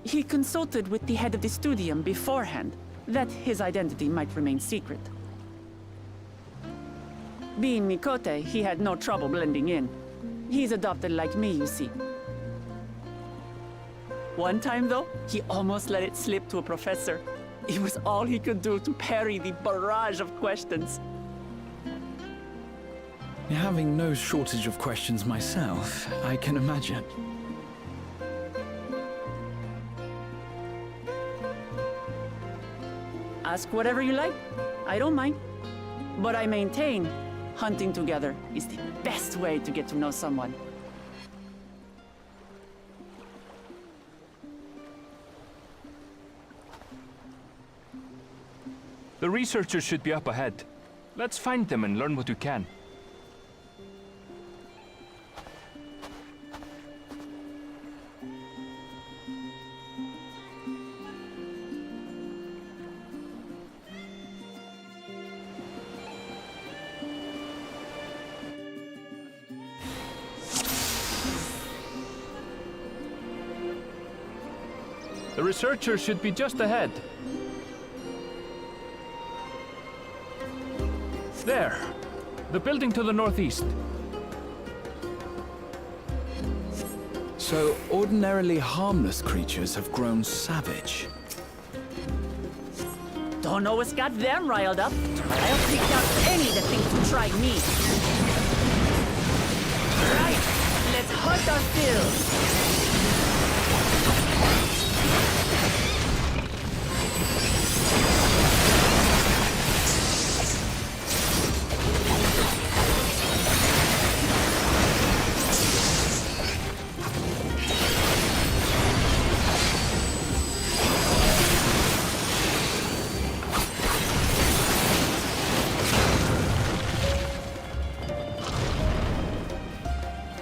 He consulted with the head of the studium beforehand, that his identity might remain secret. Being Mikote, he had no trouble blending in. He's adopted like me, you see. One time, though, he almost let it slip to a professor. It was all he could do to parry the barrage of questions. Having no shortage of questions myself, I can imagine. Ask whatever you like. I don't mind. But I maintain, hunting together is the best way to get to know someone. The researchers should be up ahead. Let's find them and learn what we can. The researchers should be just ahead. There. The building to the northeast. So, ordinarily harmless creatures have grown savage. Don't know what's got them riled up. I'll take down any that thinks to try me. Right, let's hunt our fill.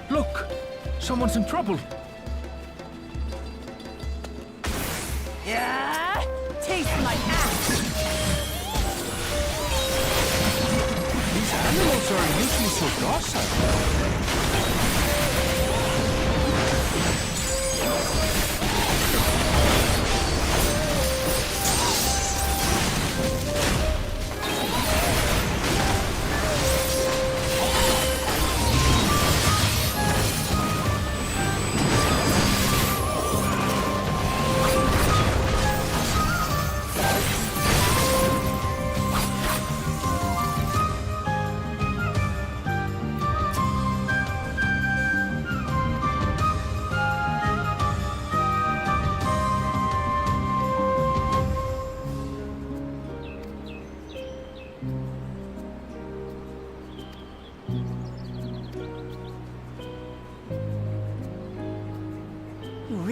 Look! Someone's in trouble! Yeah! Taste my axe! These animals are usually so docile.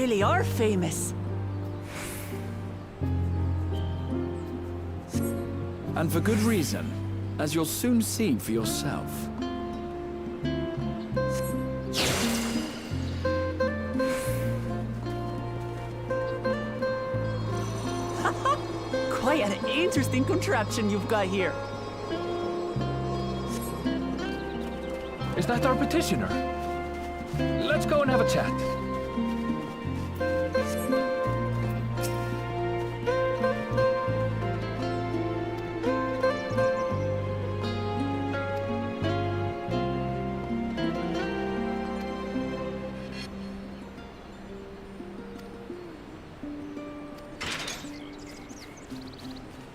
really are famous. And for good reason, as you'll soon see for yourself. Quite an interesting contraption you've got here. Is that our petitioner? Let's go and have a chat.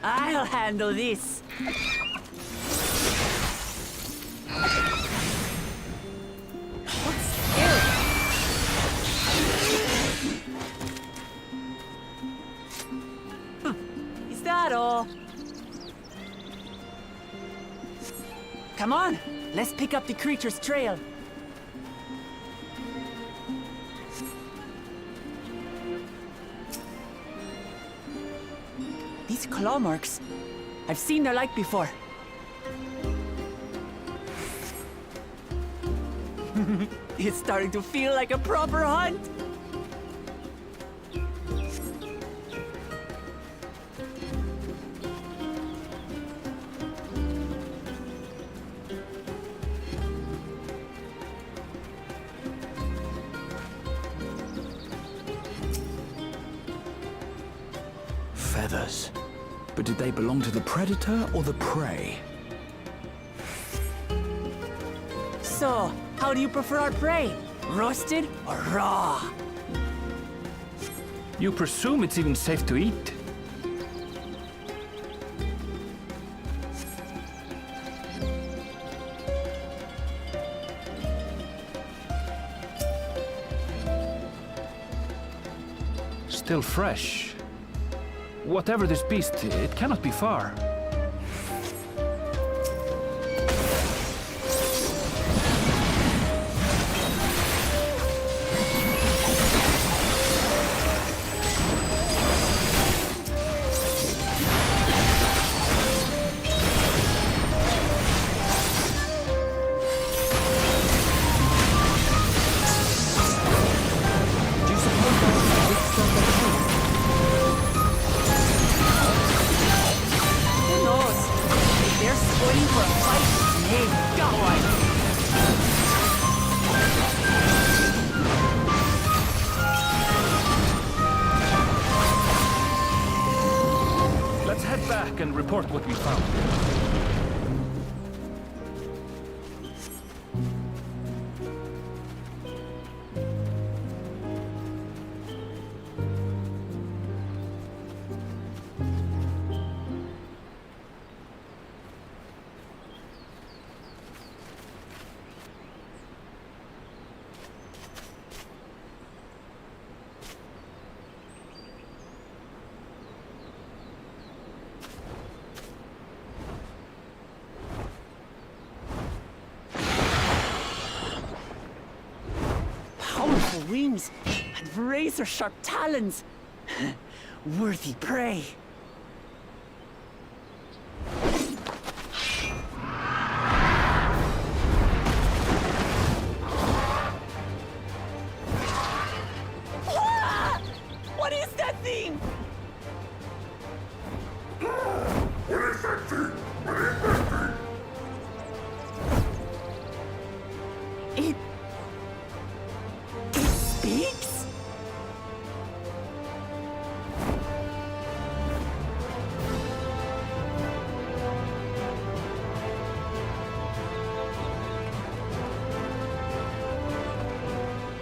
I'll handle this. Is that all? Come on, let's pick up the creature's trail. These claw marks, I've seen their like before. It's starting to feel like a proper hunt. Feathers. But did they belong to the predator or the prey? So, how do you prefer our prey? Roasted or raw? You presume it's even safe to eat? Still fresh. Whatever this beast, it cannot be far. Let's head back and report what we found. Powerful wings and razor-sharp talons. Worthy prey. Ah! What is that thing? What is that thing? What is that thing? It speaks?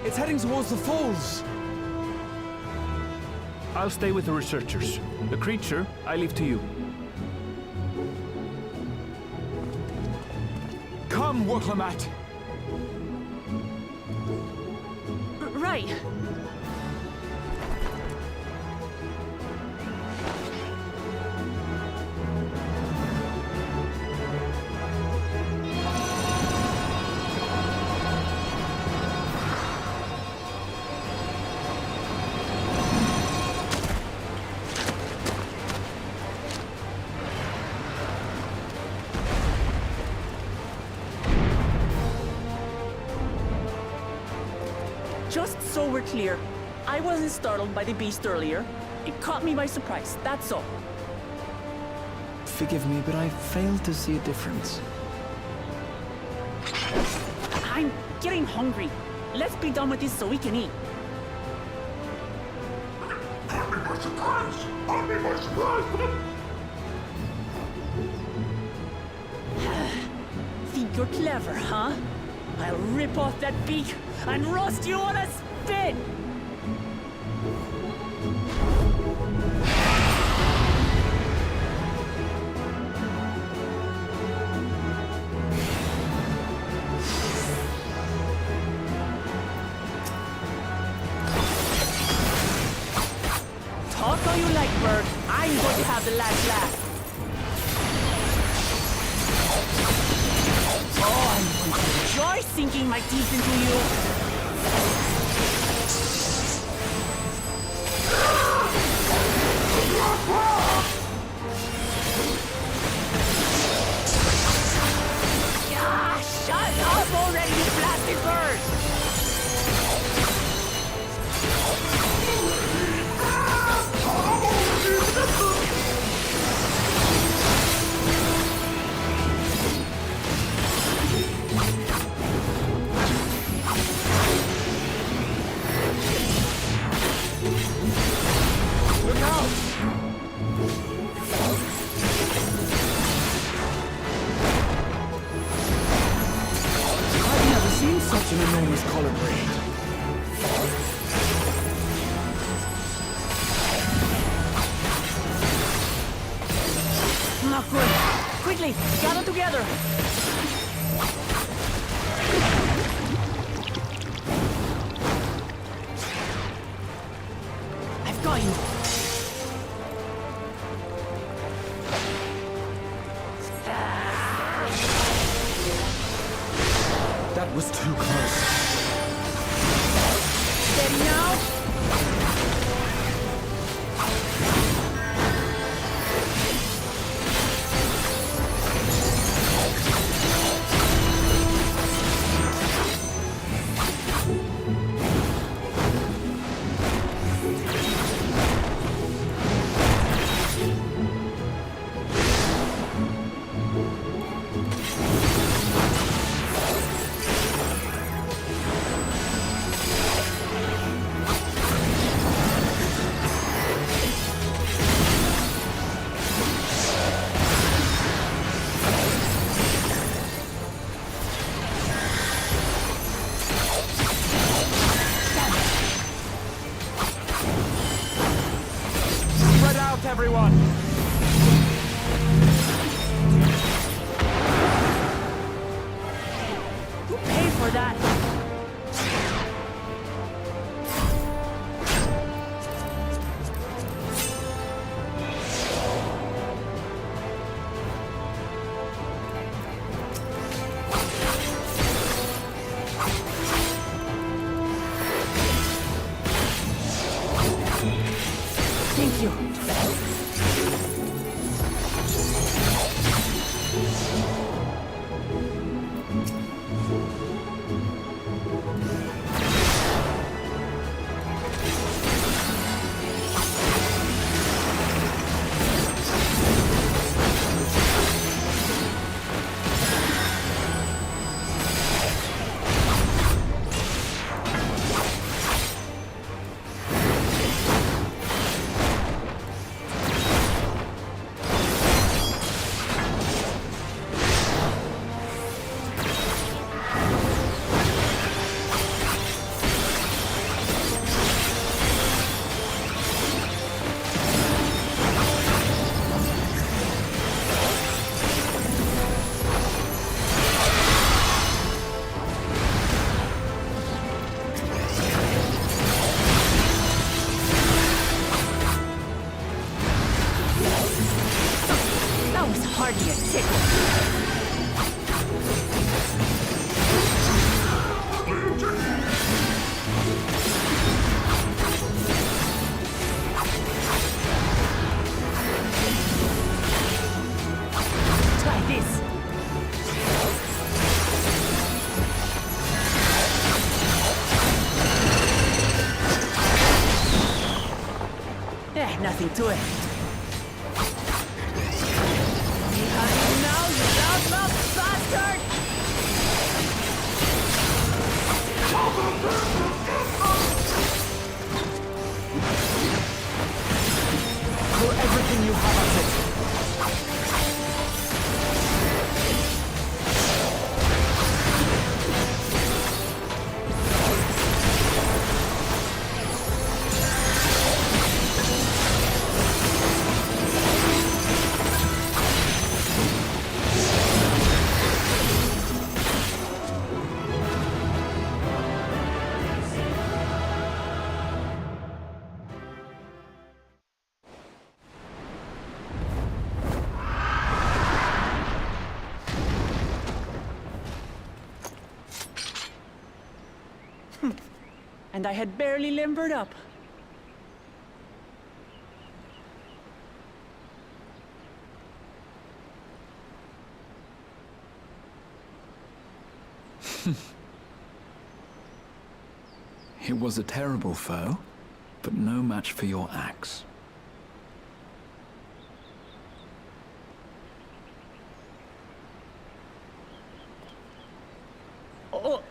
It's heading towards the falls. I'll stay with the researchers. The creature, I leave to you. Come, Waklamat. Right. Just so we're clear, I wasn't startled by the beast earlier. It caught me by surprise, that's all. Forgive me, but I failed to see a difference. I'm getting hungry. Let's be done with this so we can eat. Caught me by surprise! Caught me by surprise! Think you're clever, huh? I'll rip off that beak and roast you on a spit! Talk all you like, bird. I'm going to have the last laugh. Oh, I'm going to enjoy sinking my teeth into you. Ah, shut up already, you blasted bird! Look out! I've never seen such an enormous colibri. Not good. Quickly, gather together. I've got you. That was too close. Steady now. Everyone! You pay for that. Thank you. nothing to it. Behind now, you loudmouth bastard! Pour everything you have at it. And I had barely limbered up. It was a terrible foe, but no match for your axe.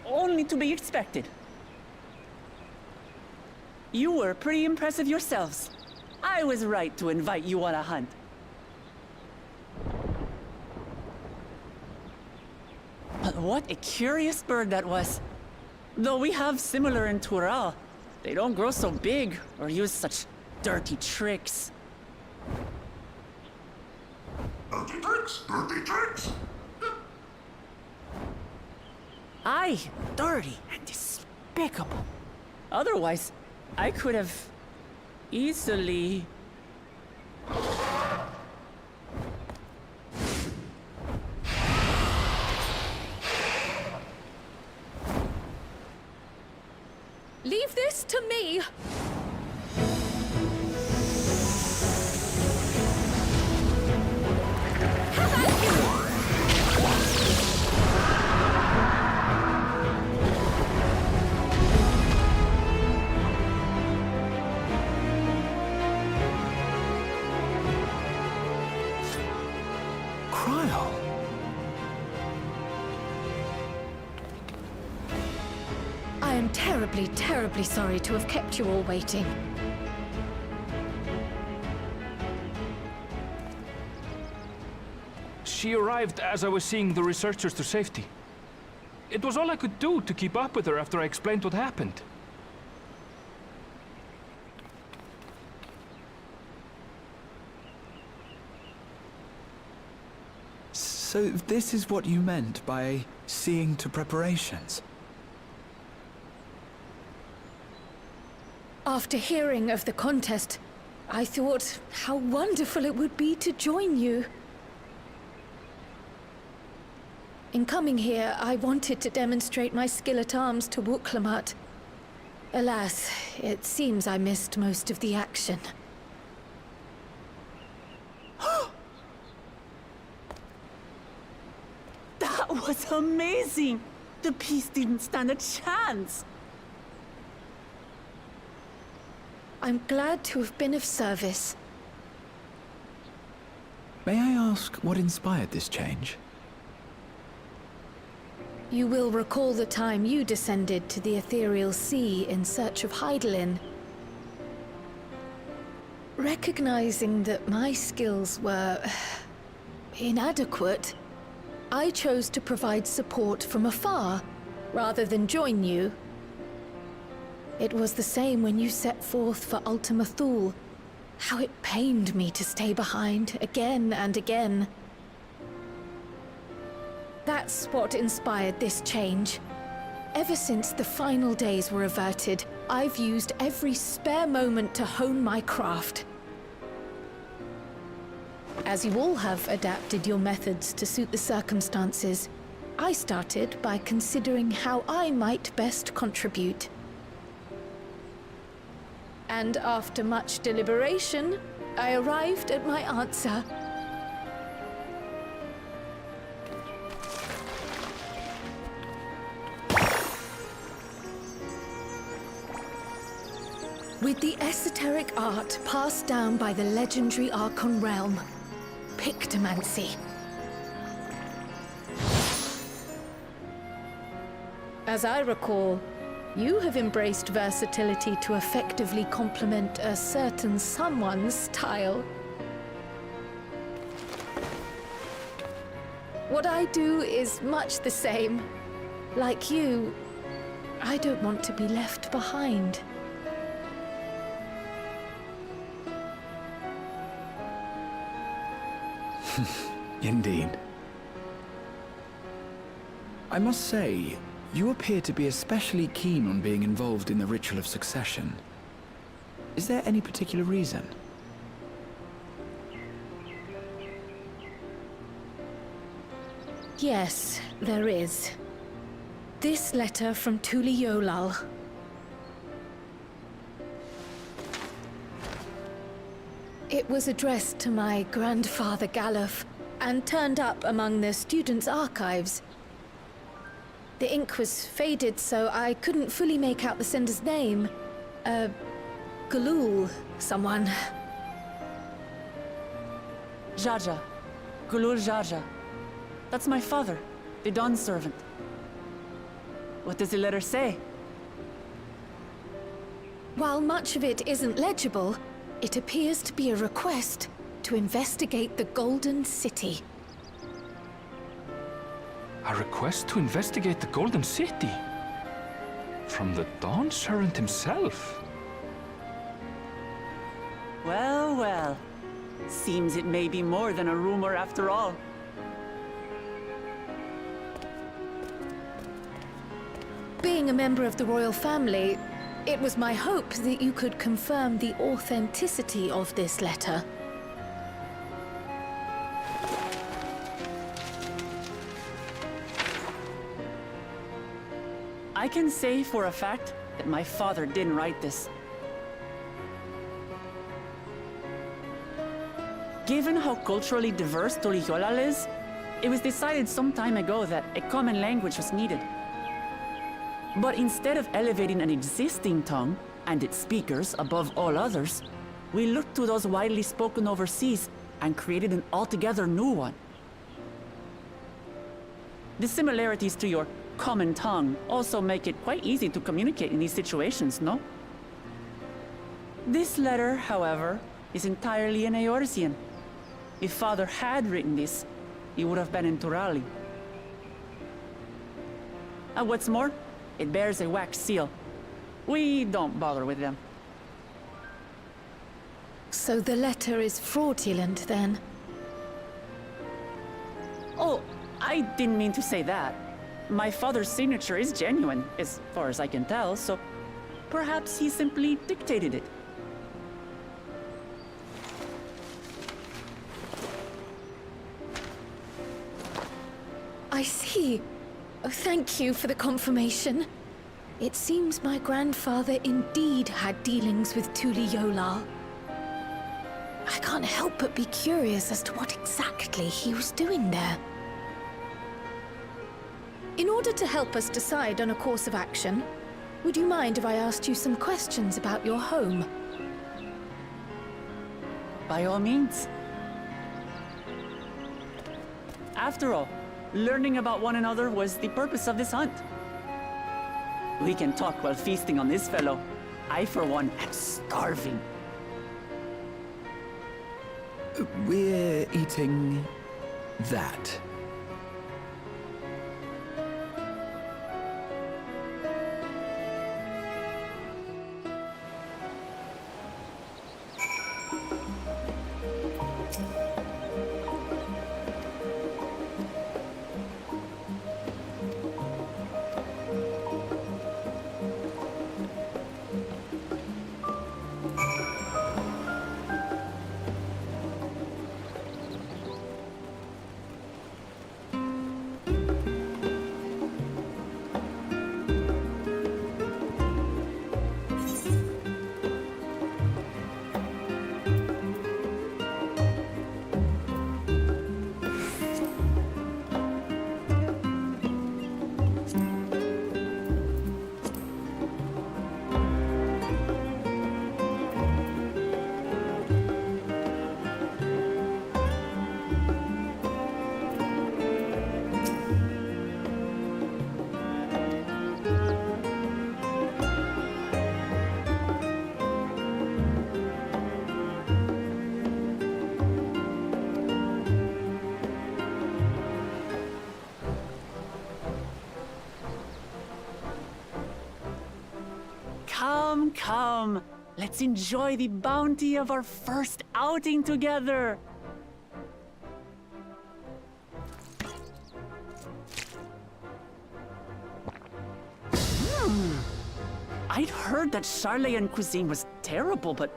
Only to be expected. You were pretty impressive yourselves. I was right to invite you on a hunt. But what a curious bird that was. Though we have similar in Tural, they don't grow so big or use such dirty tricks. Dirty tricks! Dirty tricks! Aye, dirty and despicable. Otherwise, I could have easily... Leave this to me! I am terribly, terribly sorry to have kept you all waiting. She arrived as I was seeing the researchers to safety. It was all I could do to keep up with her after I explained what happened. So this is what you meant by seeing to preparations? After hearing of the contest, I thought how wonderful it would be to join you. In coming here, I wanted to demonstrate my skill at arms to Wuklamat. Alas, it seems I missed most of the action. That was amazing! The piece didn't stand a chance! I'm glad to have been of service. May I ask what inspired this change? You will recall the time you descended to the ethereal sea in search of Heidelin. Recognizing that my skills were inadequate, I chose to provide support from afar, rather than join you. It was the same when you set forth for Ultima Thule. How it pained me to stay behind, again and again. That's what inspired this change. Ever since the final days were averted, I've used every spare moment to hone my craft. As you all have adapted your methods to suit the circumstances, I started by considering how I might best contribute. And after much deliberation, I arrived at my answer. With the esoteric art passed down by the legendary Archon realm, Pictomancy. As I recall, you have embraced versatility to effectively complement a certain someone's style. What I do is much the same. Like you, I don't want to be left behind. Indeed. I must say, you appear to be especially keen on being involved in the ritual of succession. Is there any particular reason? Yes, there is. This letter from Tuli Yolal. It was addressed to my grandfather Galuf and turned up among the students' archives. The ink was faded, so I couldn't fully make out the sender's name. Galul, someone. Jaja. Gulul Jaja. That's my father, the Dawn servant. What does the letter say? While much of it isn't legible, it appears to be a request to investigate the Golden City. A request to investigate the Golden City? From the Dawn Servant himself? Well, well. Seems it may be more than a rumor after all. Being a member of the royal family, it was my hope that you could confirm the authenticity of this letter. I can say for a fact that my father didn't write this. Given how culturally diverse Tuli Yolal is, it was decided some time ago that a common language was needed. But instead of elevating an existing tongue and its speakers above all others, we looked to those widely spoken overseas and created an altogether new one. The similarities to your common tongue also make it quite easy to communicate in these situations, no? This letter, however, is entirely in Eorzean. If Father had written this, he would have been in Turali. And what's more, it bears a wax seal. We don't bother with them. So the letter is fraudulent, then? Oh, I didn't mean to say that. My father's signature is genuine, as far as I can tell, so perhaps he simply dictated it. I see. Oh, thank you for the confirmation. It seems my grandfather indeed had dealings with Tuli Yolal. I can't help but be curious as to what exactly he was doing there. In order to help us decide on a course of action, would you mind if I asked you some questions about your home? By all means. After all, learning about one another was the purpose of this hunt. We can talk while feasting on this fellow. I, for one, am starving. We're eating that. come, come. Let's enjoy the bounty of our first outing together. I'd heard that Charlayan cuisine was terrible, but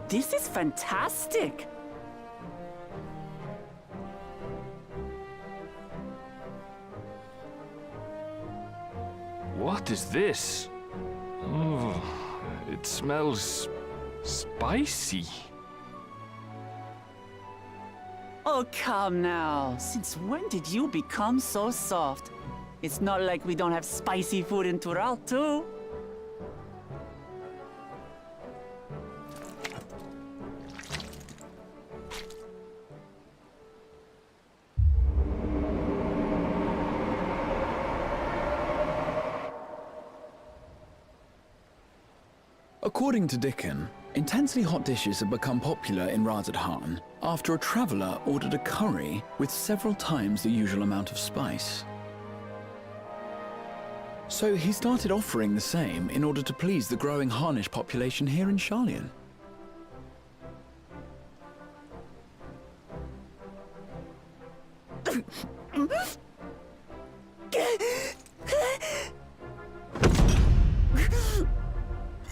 this is fantastic. What is this? Oh, it smells spicy. Oh, come now. Since when did you become so soft? It's not like we don't have spicy food in Tural, too. According to Dickon, intensely hot dishes have become popular in Azdaja after a traveler ordered a curry with several times the usual amount of spice. So he started offering the same in order to please the growing Harnish population here in Charlian.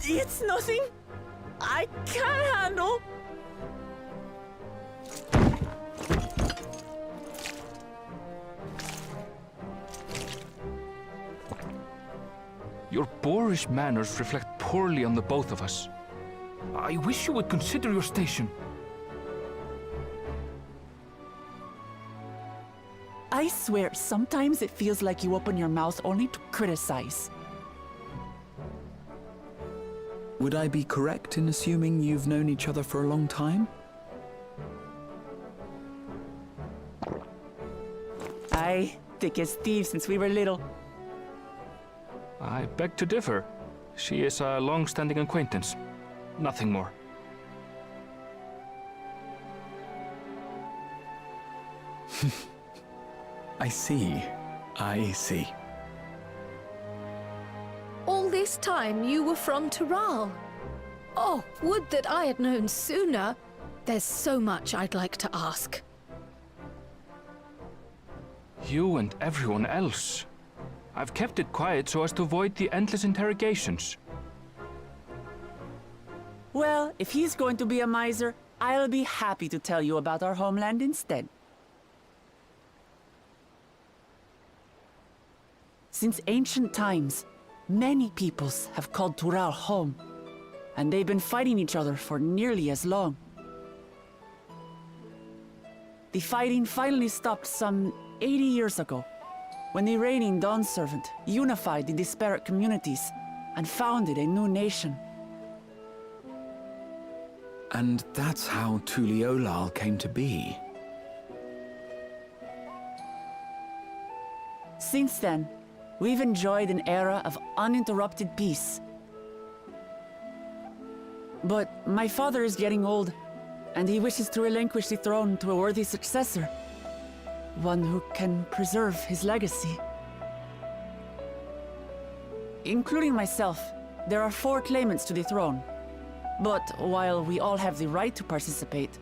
It's nothing I can't handle. Your boorish manners reflect poorly on the both of us. I wish you would consider your station. I swear, sometimes it feels like you open your mouth only to criticize. Would I be correct in assuming you've known each other for a long time? Aye, thick as thieves since we were little. I beg to differ. She is a long-standing acquaintance. Nothing more. I see. I see. All this time you were from Tural. Oh, would that I had known sooner. There's so much I'd like to ask. You and everyone else. I've kept it quiet so as to avoid the endless interrogations. Well, if he's going to be a miser, I'll be happy to tell you about our homeland instead. Since ancient times, many peoples have called Tural home, and they've been fighting each other for nearly as long. The fighting finally stopped some 80 years ago, when the reigning Dawn Servant unified the disparate communities and founded a new nation. And that's how Tuliolal came to be. Since then, we've enjoyed an era of uninterrupted peace. But my father is getting old, and he wishes to relinquish the throne to a worthy successor. One who can preserve his legacy. Including myself, there are 4 claimants to the throne. But while we all have the right to participate,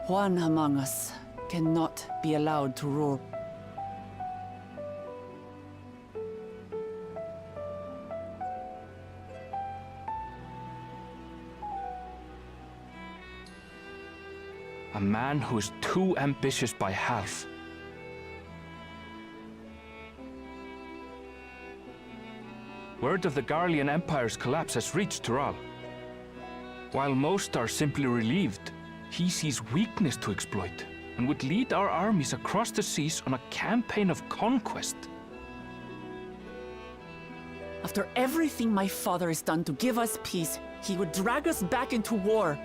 one among us cannot be allowed to rule. A man who is too ambitious by half. Word of the Garlean Empire's collapse has reached Tural. While most are simply relieved, he sees weakness to exploit and would lead our armies across the seas on a campaign of conquest. After everything my father has done to give us peace, he would drag us back into war.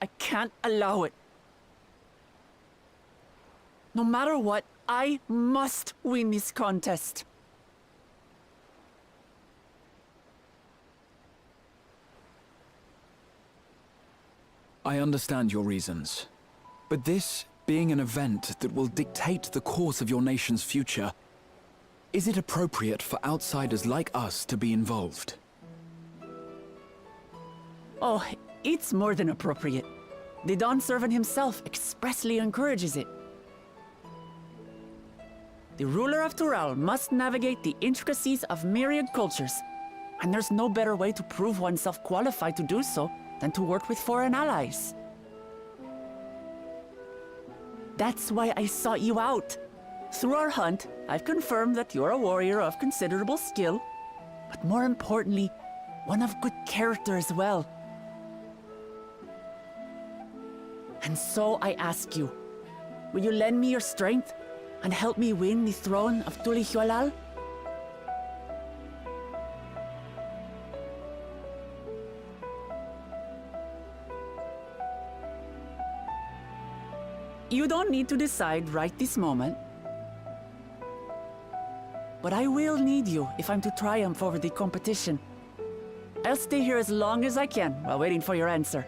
I can't allow it. No matter what, I must win this contest. I understand your reasons. But this being an event that will dictate the course of your nation's future, Is it appropriate for outsiders like us to be involved? Oh, it's more than appropriate. The Dawn Servant himself expressly encourages it. The ruler of Tural must navigate the intricacies of myriad cultures, and there's no better way to prove oneself qualified to do so than to work with foreign allies. That's why I sought you out. Through our hunt, I've confirmed that you're a warrior of considerable skill, but more importantly, one of good character as well. And so I ask you, will you lend me your strength and help me win the throne of Tulihualal? You don't need to decide right this moment. But I will need you if I'm to triumph over the competition. I'll stay here as long as I can while waiting for your answer.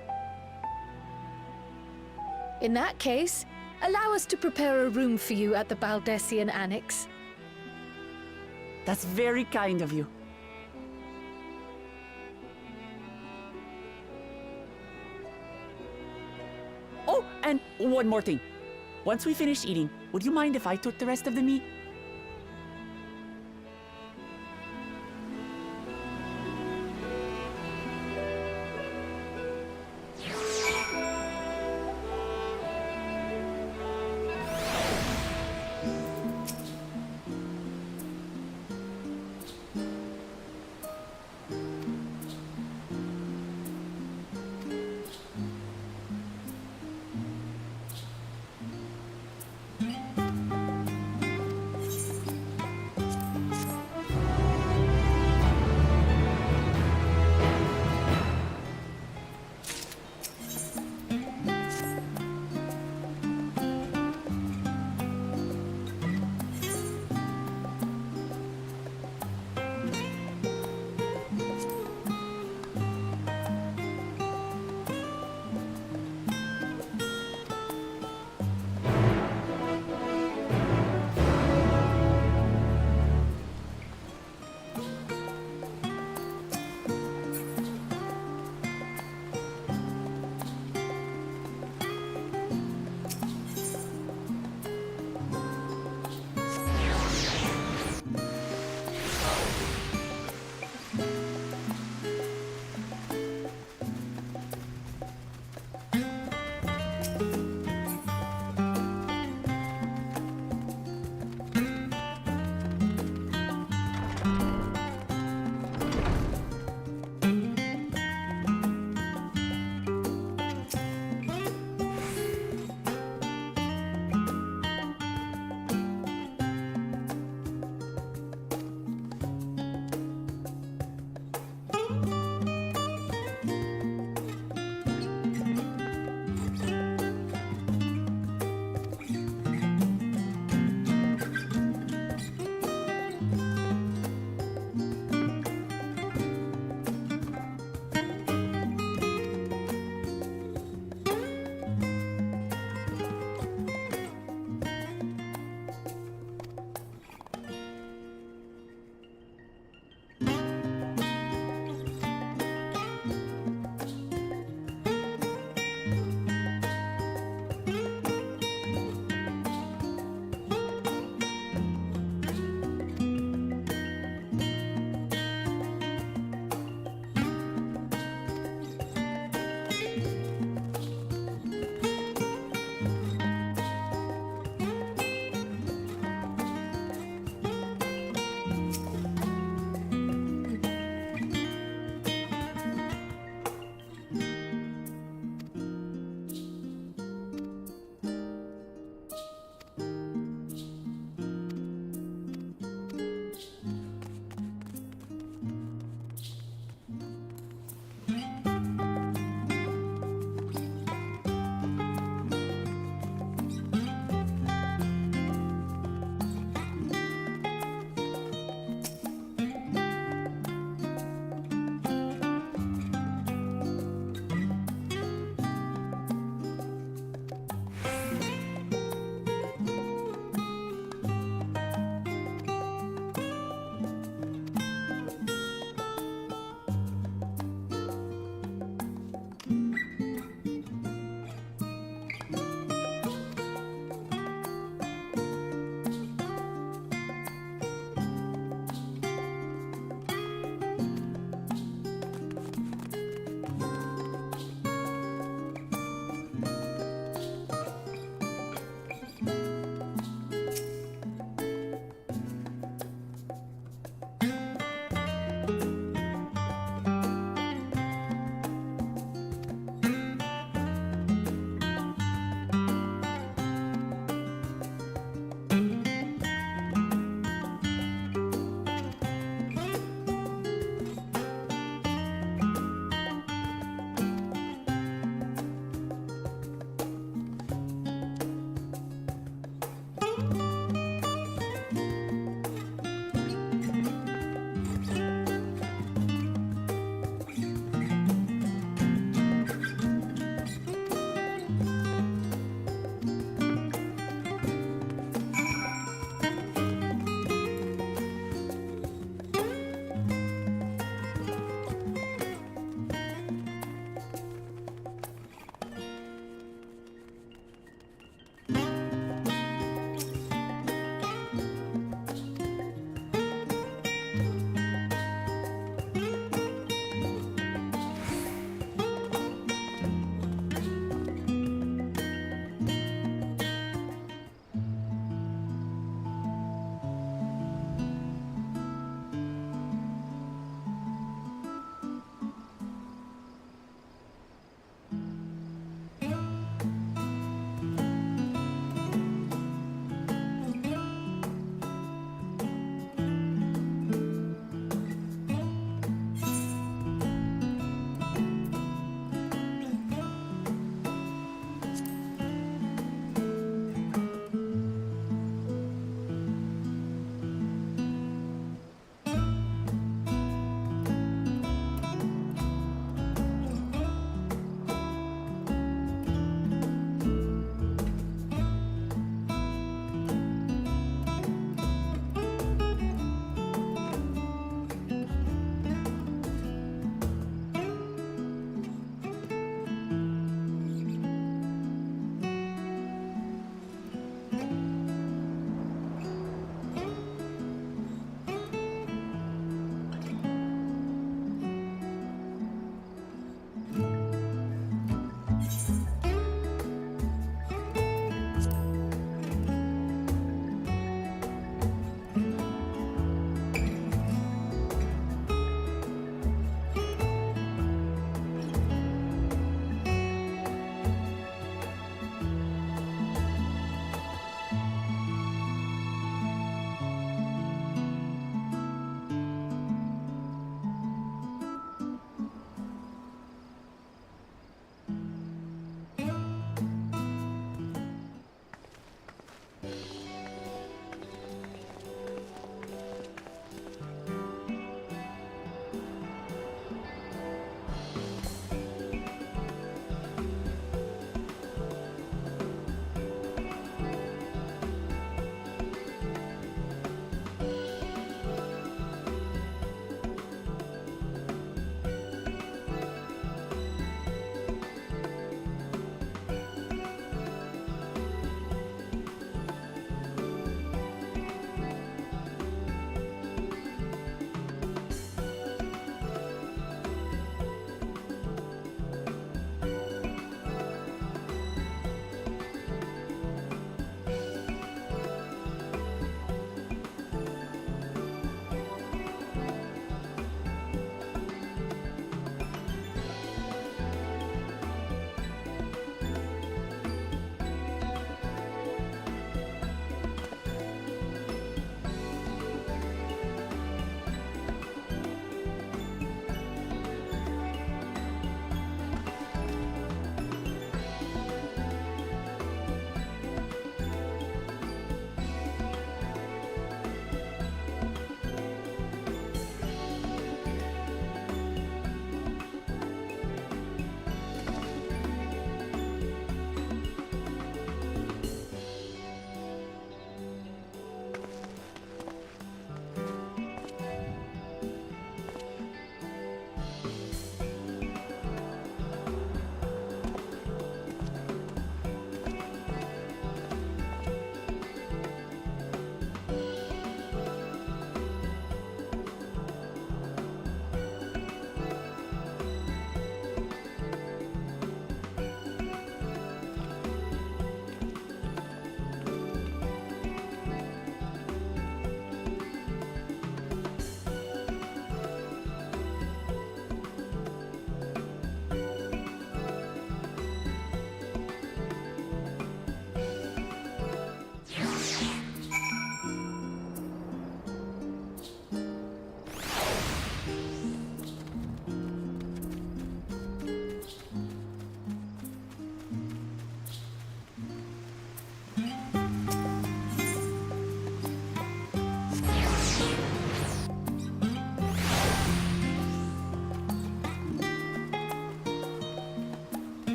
In that case, allow us to prepare a room for you at the Baldessian Annex. That's very kind of you. Oh, and one more thing. Once we finish eating, would you mind if I took the rest of the meat?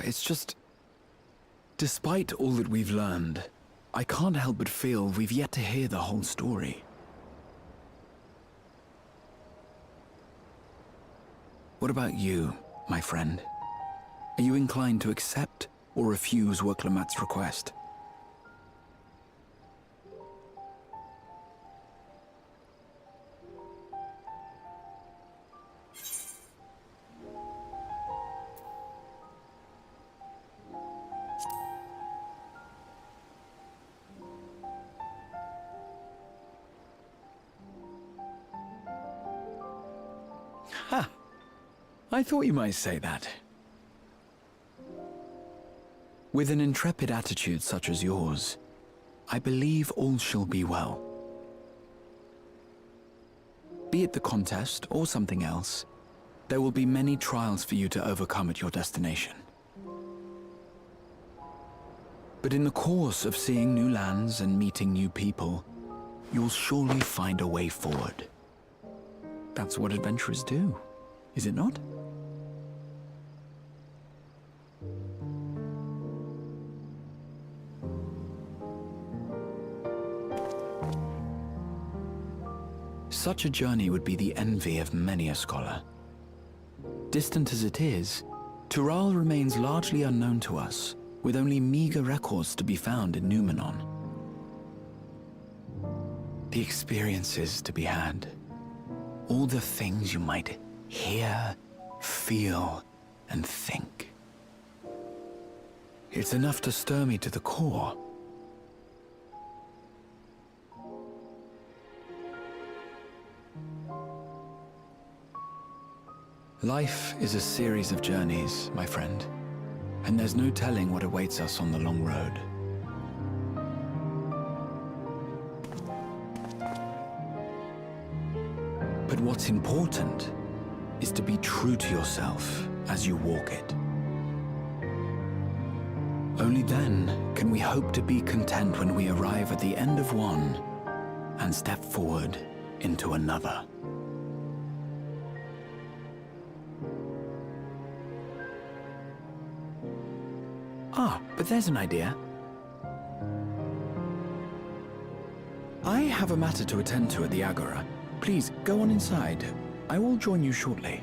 It's just... Despite all that we've learned, I can't help but feel we've yet to hear the whole story. What about you, my friend? Are you inclined to accept or refuse Worklamat's request? Ha! I thought you might say that. With an intrepid attitude such as yours, I believe all shall be well. Be it the contest or something else, there will be many trials for you to overcome at your destination. But in the course of seeing new lands and meeting new people, you'll surely find a way forward. That's what adventurers do, is it not? Such a journey would be the envy of many a scholar. Distant as it is, Tural remains largely unknown to us, with only meager records to be found in Numenor. The experiences to be had, all the things you might hear, feel, and think. It's enough to stir me to the core. Life is a series of journeys, my friend, and there's no telling what awaits us on the long road. But what's important is to be true to yourself as you walk it. Only then can we hope to be content when we arrive at the end of one and step forward into another. Ah, but there's an idea. I have a matter to attend to at the Agora. Please, go on inside. I will join you shortly.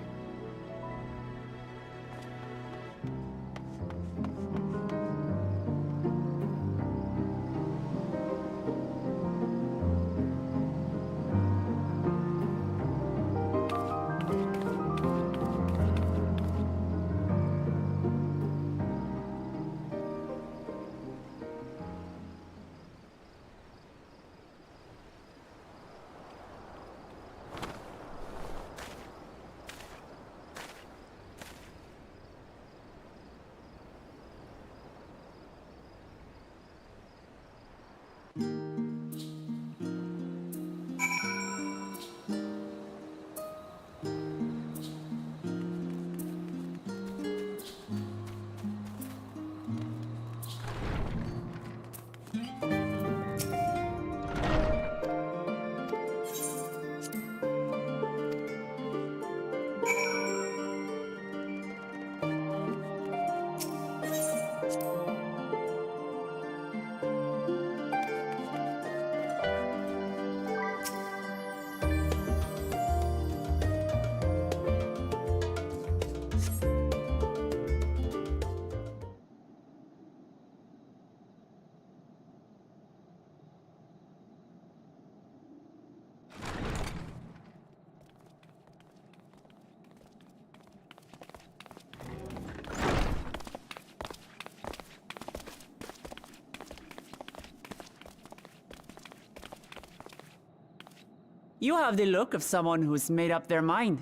You have the look of someone who's made up their mind.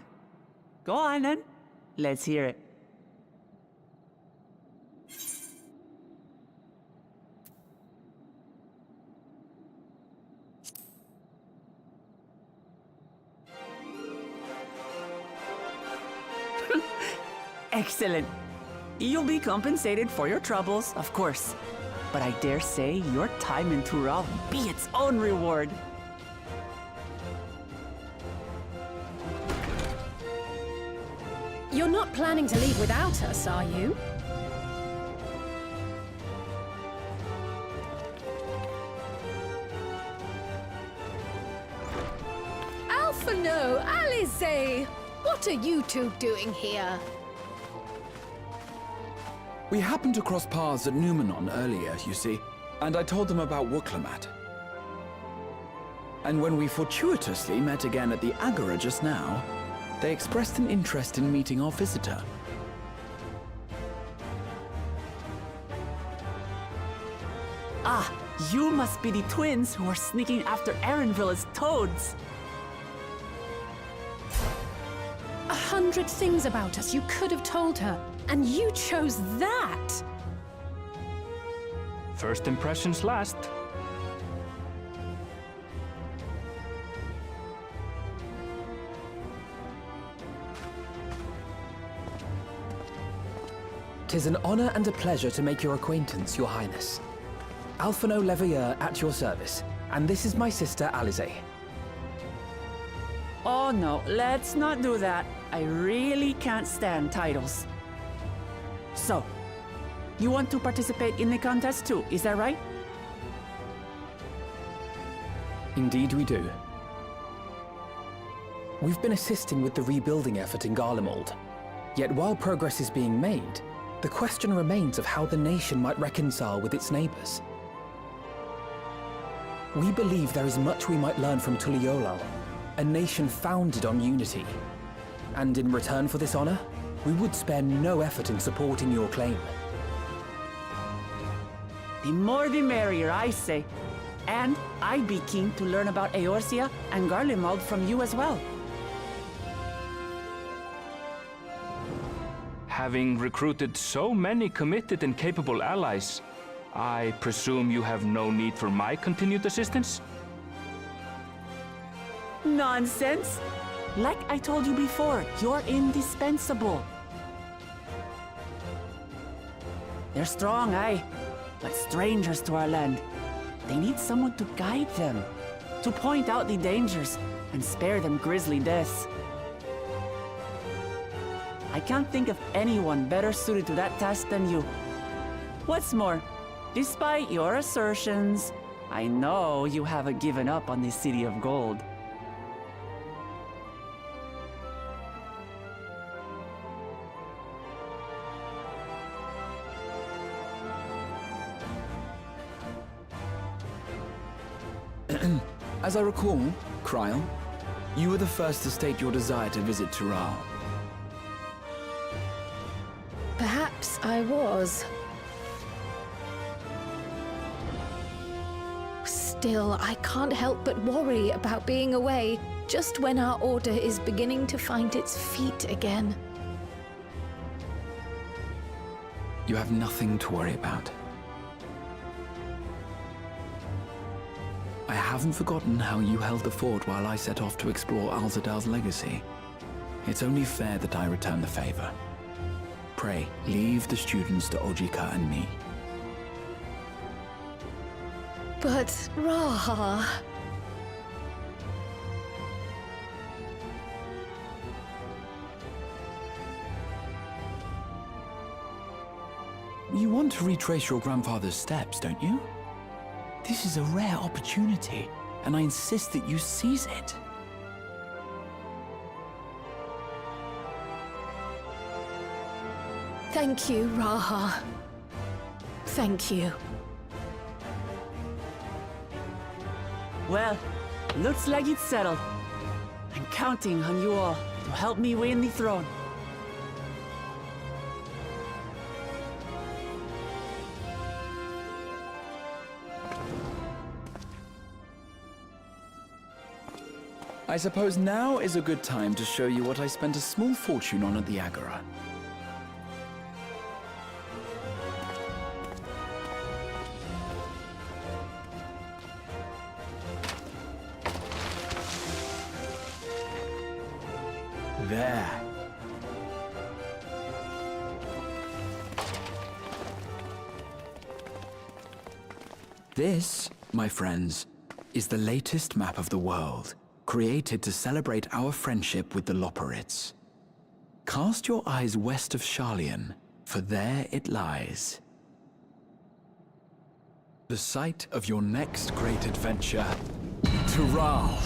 Go on then. Let's hear it. Excellent. You'll be compensated for your troubles, of course. But I dare say your time in Tural will be its own reward. You're not planning to leave without us, are you? Alphino, Alice! What are you two doing here? We happened to cross paths at Numenon earlier, you see, and I told them about Wuklemat. And when we fortuitously met again at the Agora just now, they expressed an interest in meeting our visitor. Ah, you must be the twins who are sneaking after Erenville as toads. 100 things about us you could have told her, and you chose that! First impressions last. "'Tis an honor and a pleasure to make your acquaintance, Your Highness. Alphino Leveilleur at your service, and this is my sister Alize." Oh no, let's not do that. I really can't stand titles. So, you want to participate in the contest too, is that right? Indeed we do. We've been assisting with the rebuilding effort in Garlemald. Yet while progress is being made, the question remains of how the nation might reconcile with its neighbors. We believe there is much we might learn from Tuliolal, a nation founded on unity. And in return for this honor, we would spare no effort in supporting your claim. The more the merrier, I say. And I'd be keen to learn about Eorzea and Garlemald from you as well. Having recruited so many committed and capable allies, I presume you have no need for my continued assistance? Nonsense! Like I told you before, you're indispensable. They're strong, aye, but strangers to our land. They need someone to guide them, to point out the dangers and spare them grisly deaths. I can't think of anyone better suited to that task than you. What's more, despite your assertions, I know you haven't given up on the City of Gold. As I recall, Kryl, you were the first to state your desire to visit Tural. Perhaps I was. Still, I can't help but worry about being away just when our order is beginning to find its feet again. You have nothing to worry about. I haven't forgotten how you held the fort while I set off to explore Azdaja's legacy. It's only fair that I return the favor. Pray, leave the students to Ojika and me. But, Raha... You want to retrace your grandfather's steps, don't you? This is a rare opportunity, and I insist that you seize it. Thank you, Raha. Thank you. Well, looks like it's settled. I'm counting on you all to help me win the throne. I suppose now is a good time to show you what I spent a small fortune on at the Agora. There. This, my friends, is the latest map of the world, created to celebrate our friendship with the Loporrits. Cast your eyes west of Sharlayan, for there it lies. The site of your next great adventure, Tural.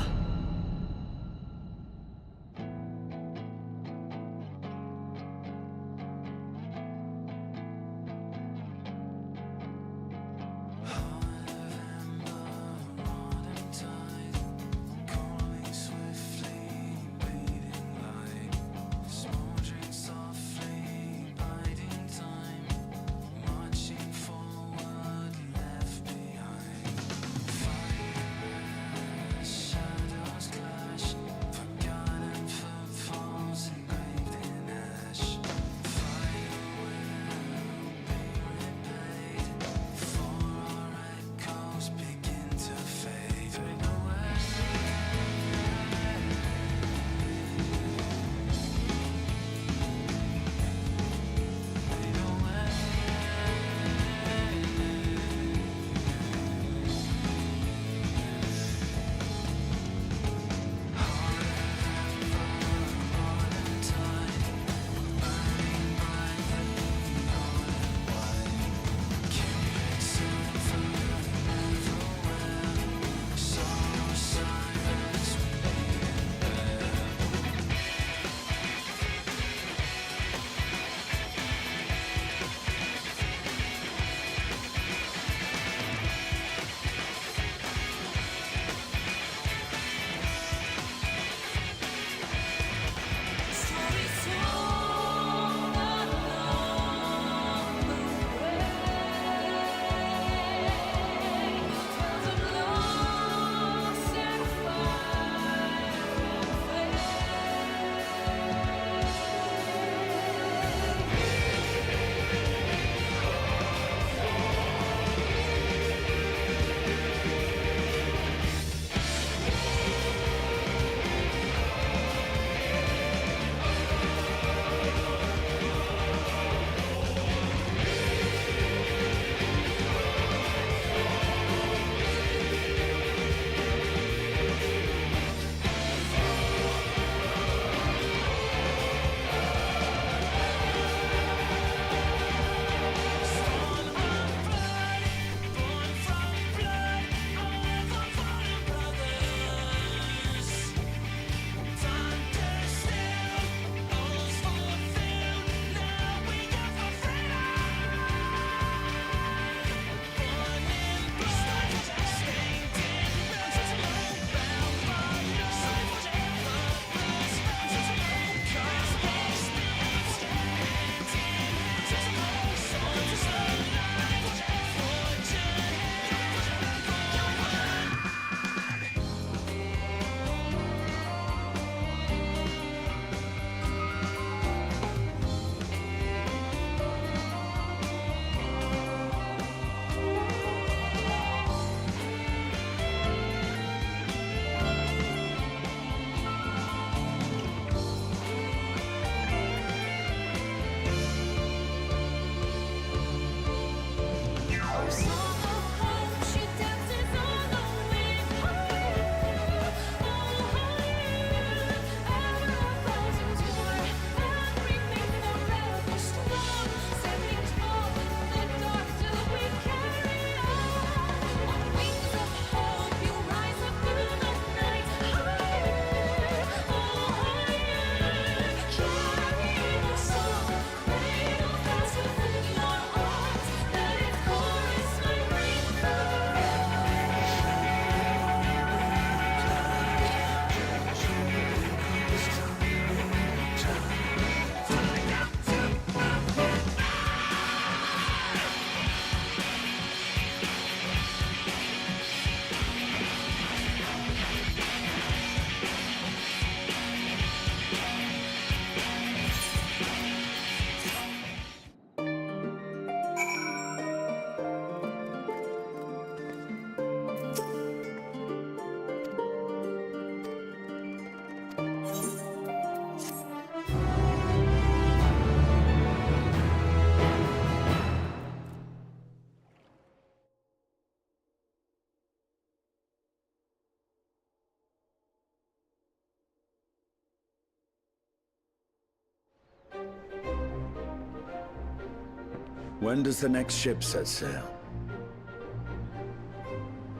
When does the next ship set sail?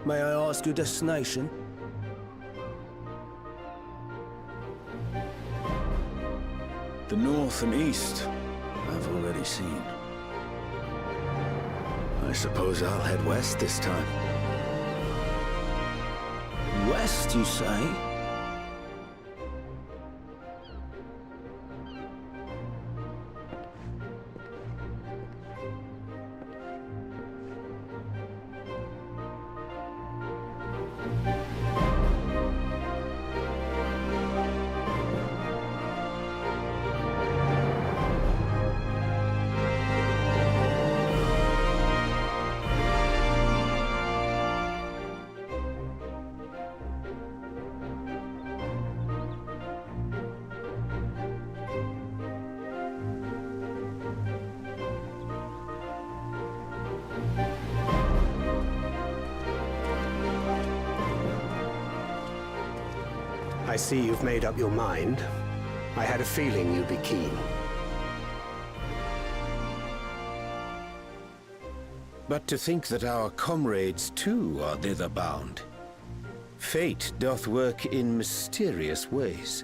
May I ask your destination? The north and east, I've already seen. I suppose I'll head west this time. West, you say? I see you've made up your mind. I had a feeling you'd be keen. But to think that our comrades too are thither bound. Fate doth work in mysterious ways.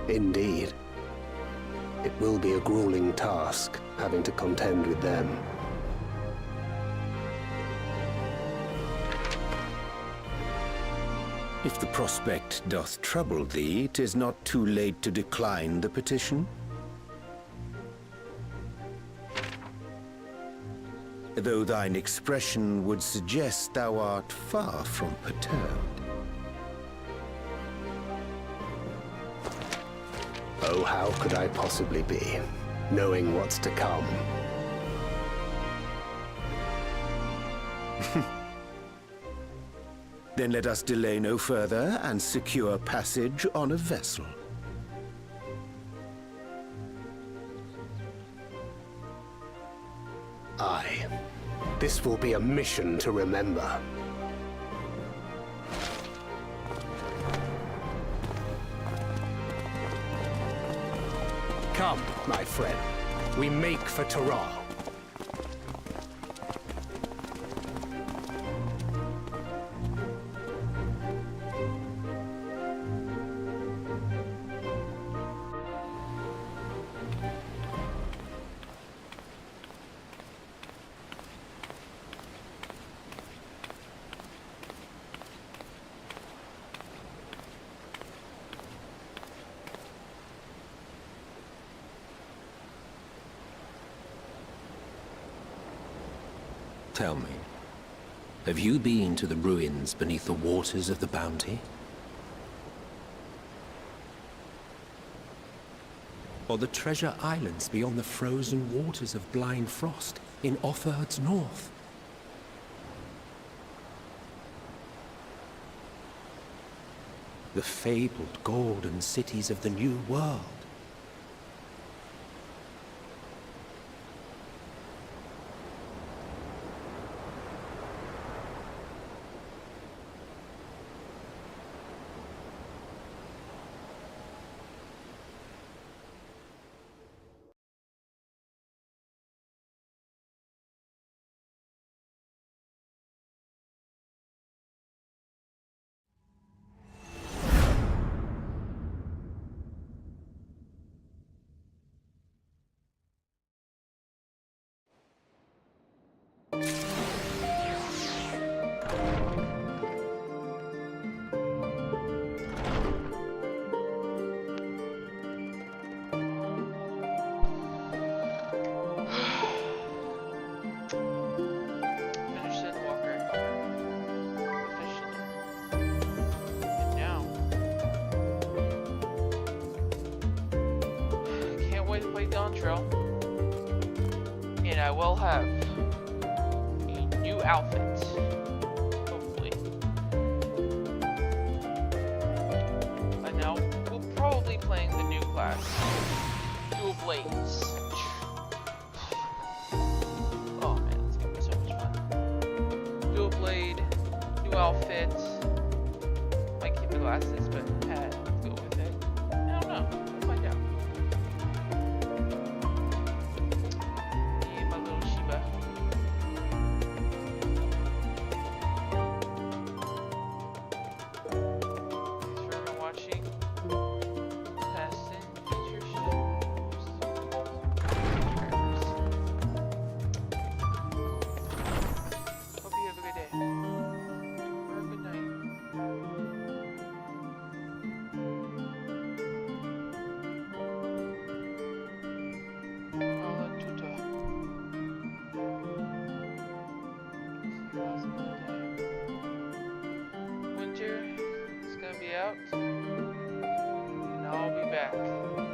Indeed. It will be a grueling task, having to contend with them. If the prospect doth trouble thee, 'tis not too late to decline the petition. Though thine expression would suggest thou art far from perturbed. Oh, how could I possibly be, knowing what's to come? Then let us delay no further and secure passage on a vessel. Aye. This will be a mission to remember. Come, my friend. We make for Taral. Tell me, have you been to the ruins beneath the waters of the Bounty? Or the treasure islands beyond the frozen waters of Blind Frost in Offerd's north? The fabled golden cities of the New World? Finish Endwalker. Officially. And now. Can't wait to play Dawn Trail. And I will have a new outfit. Hopefully. And now we'll probably be playing the new class. Dual Blades. Oh man, it's gonna be so much fun. Dual Blade, new outfit. Might keep the glasses, but let's go with it. I don't know. We'll find out. out, and I'll be back.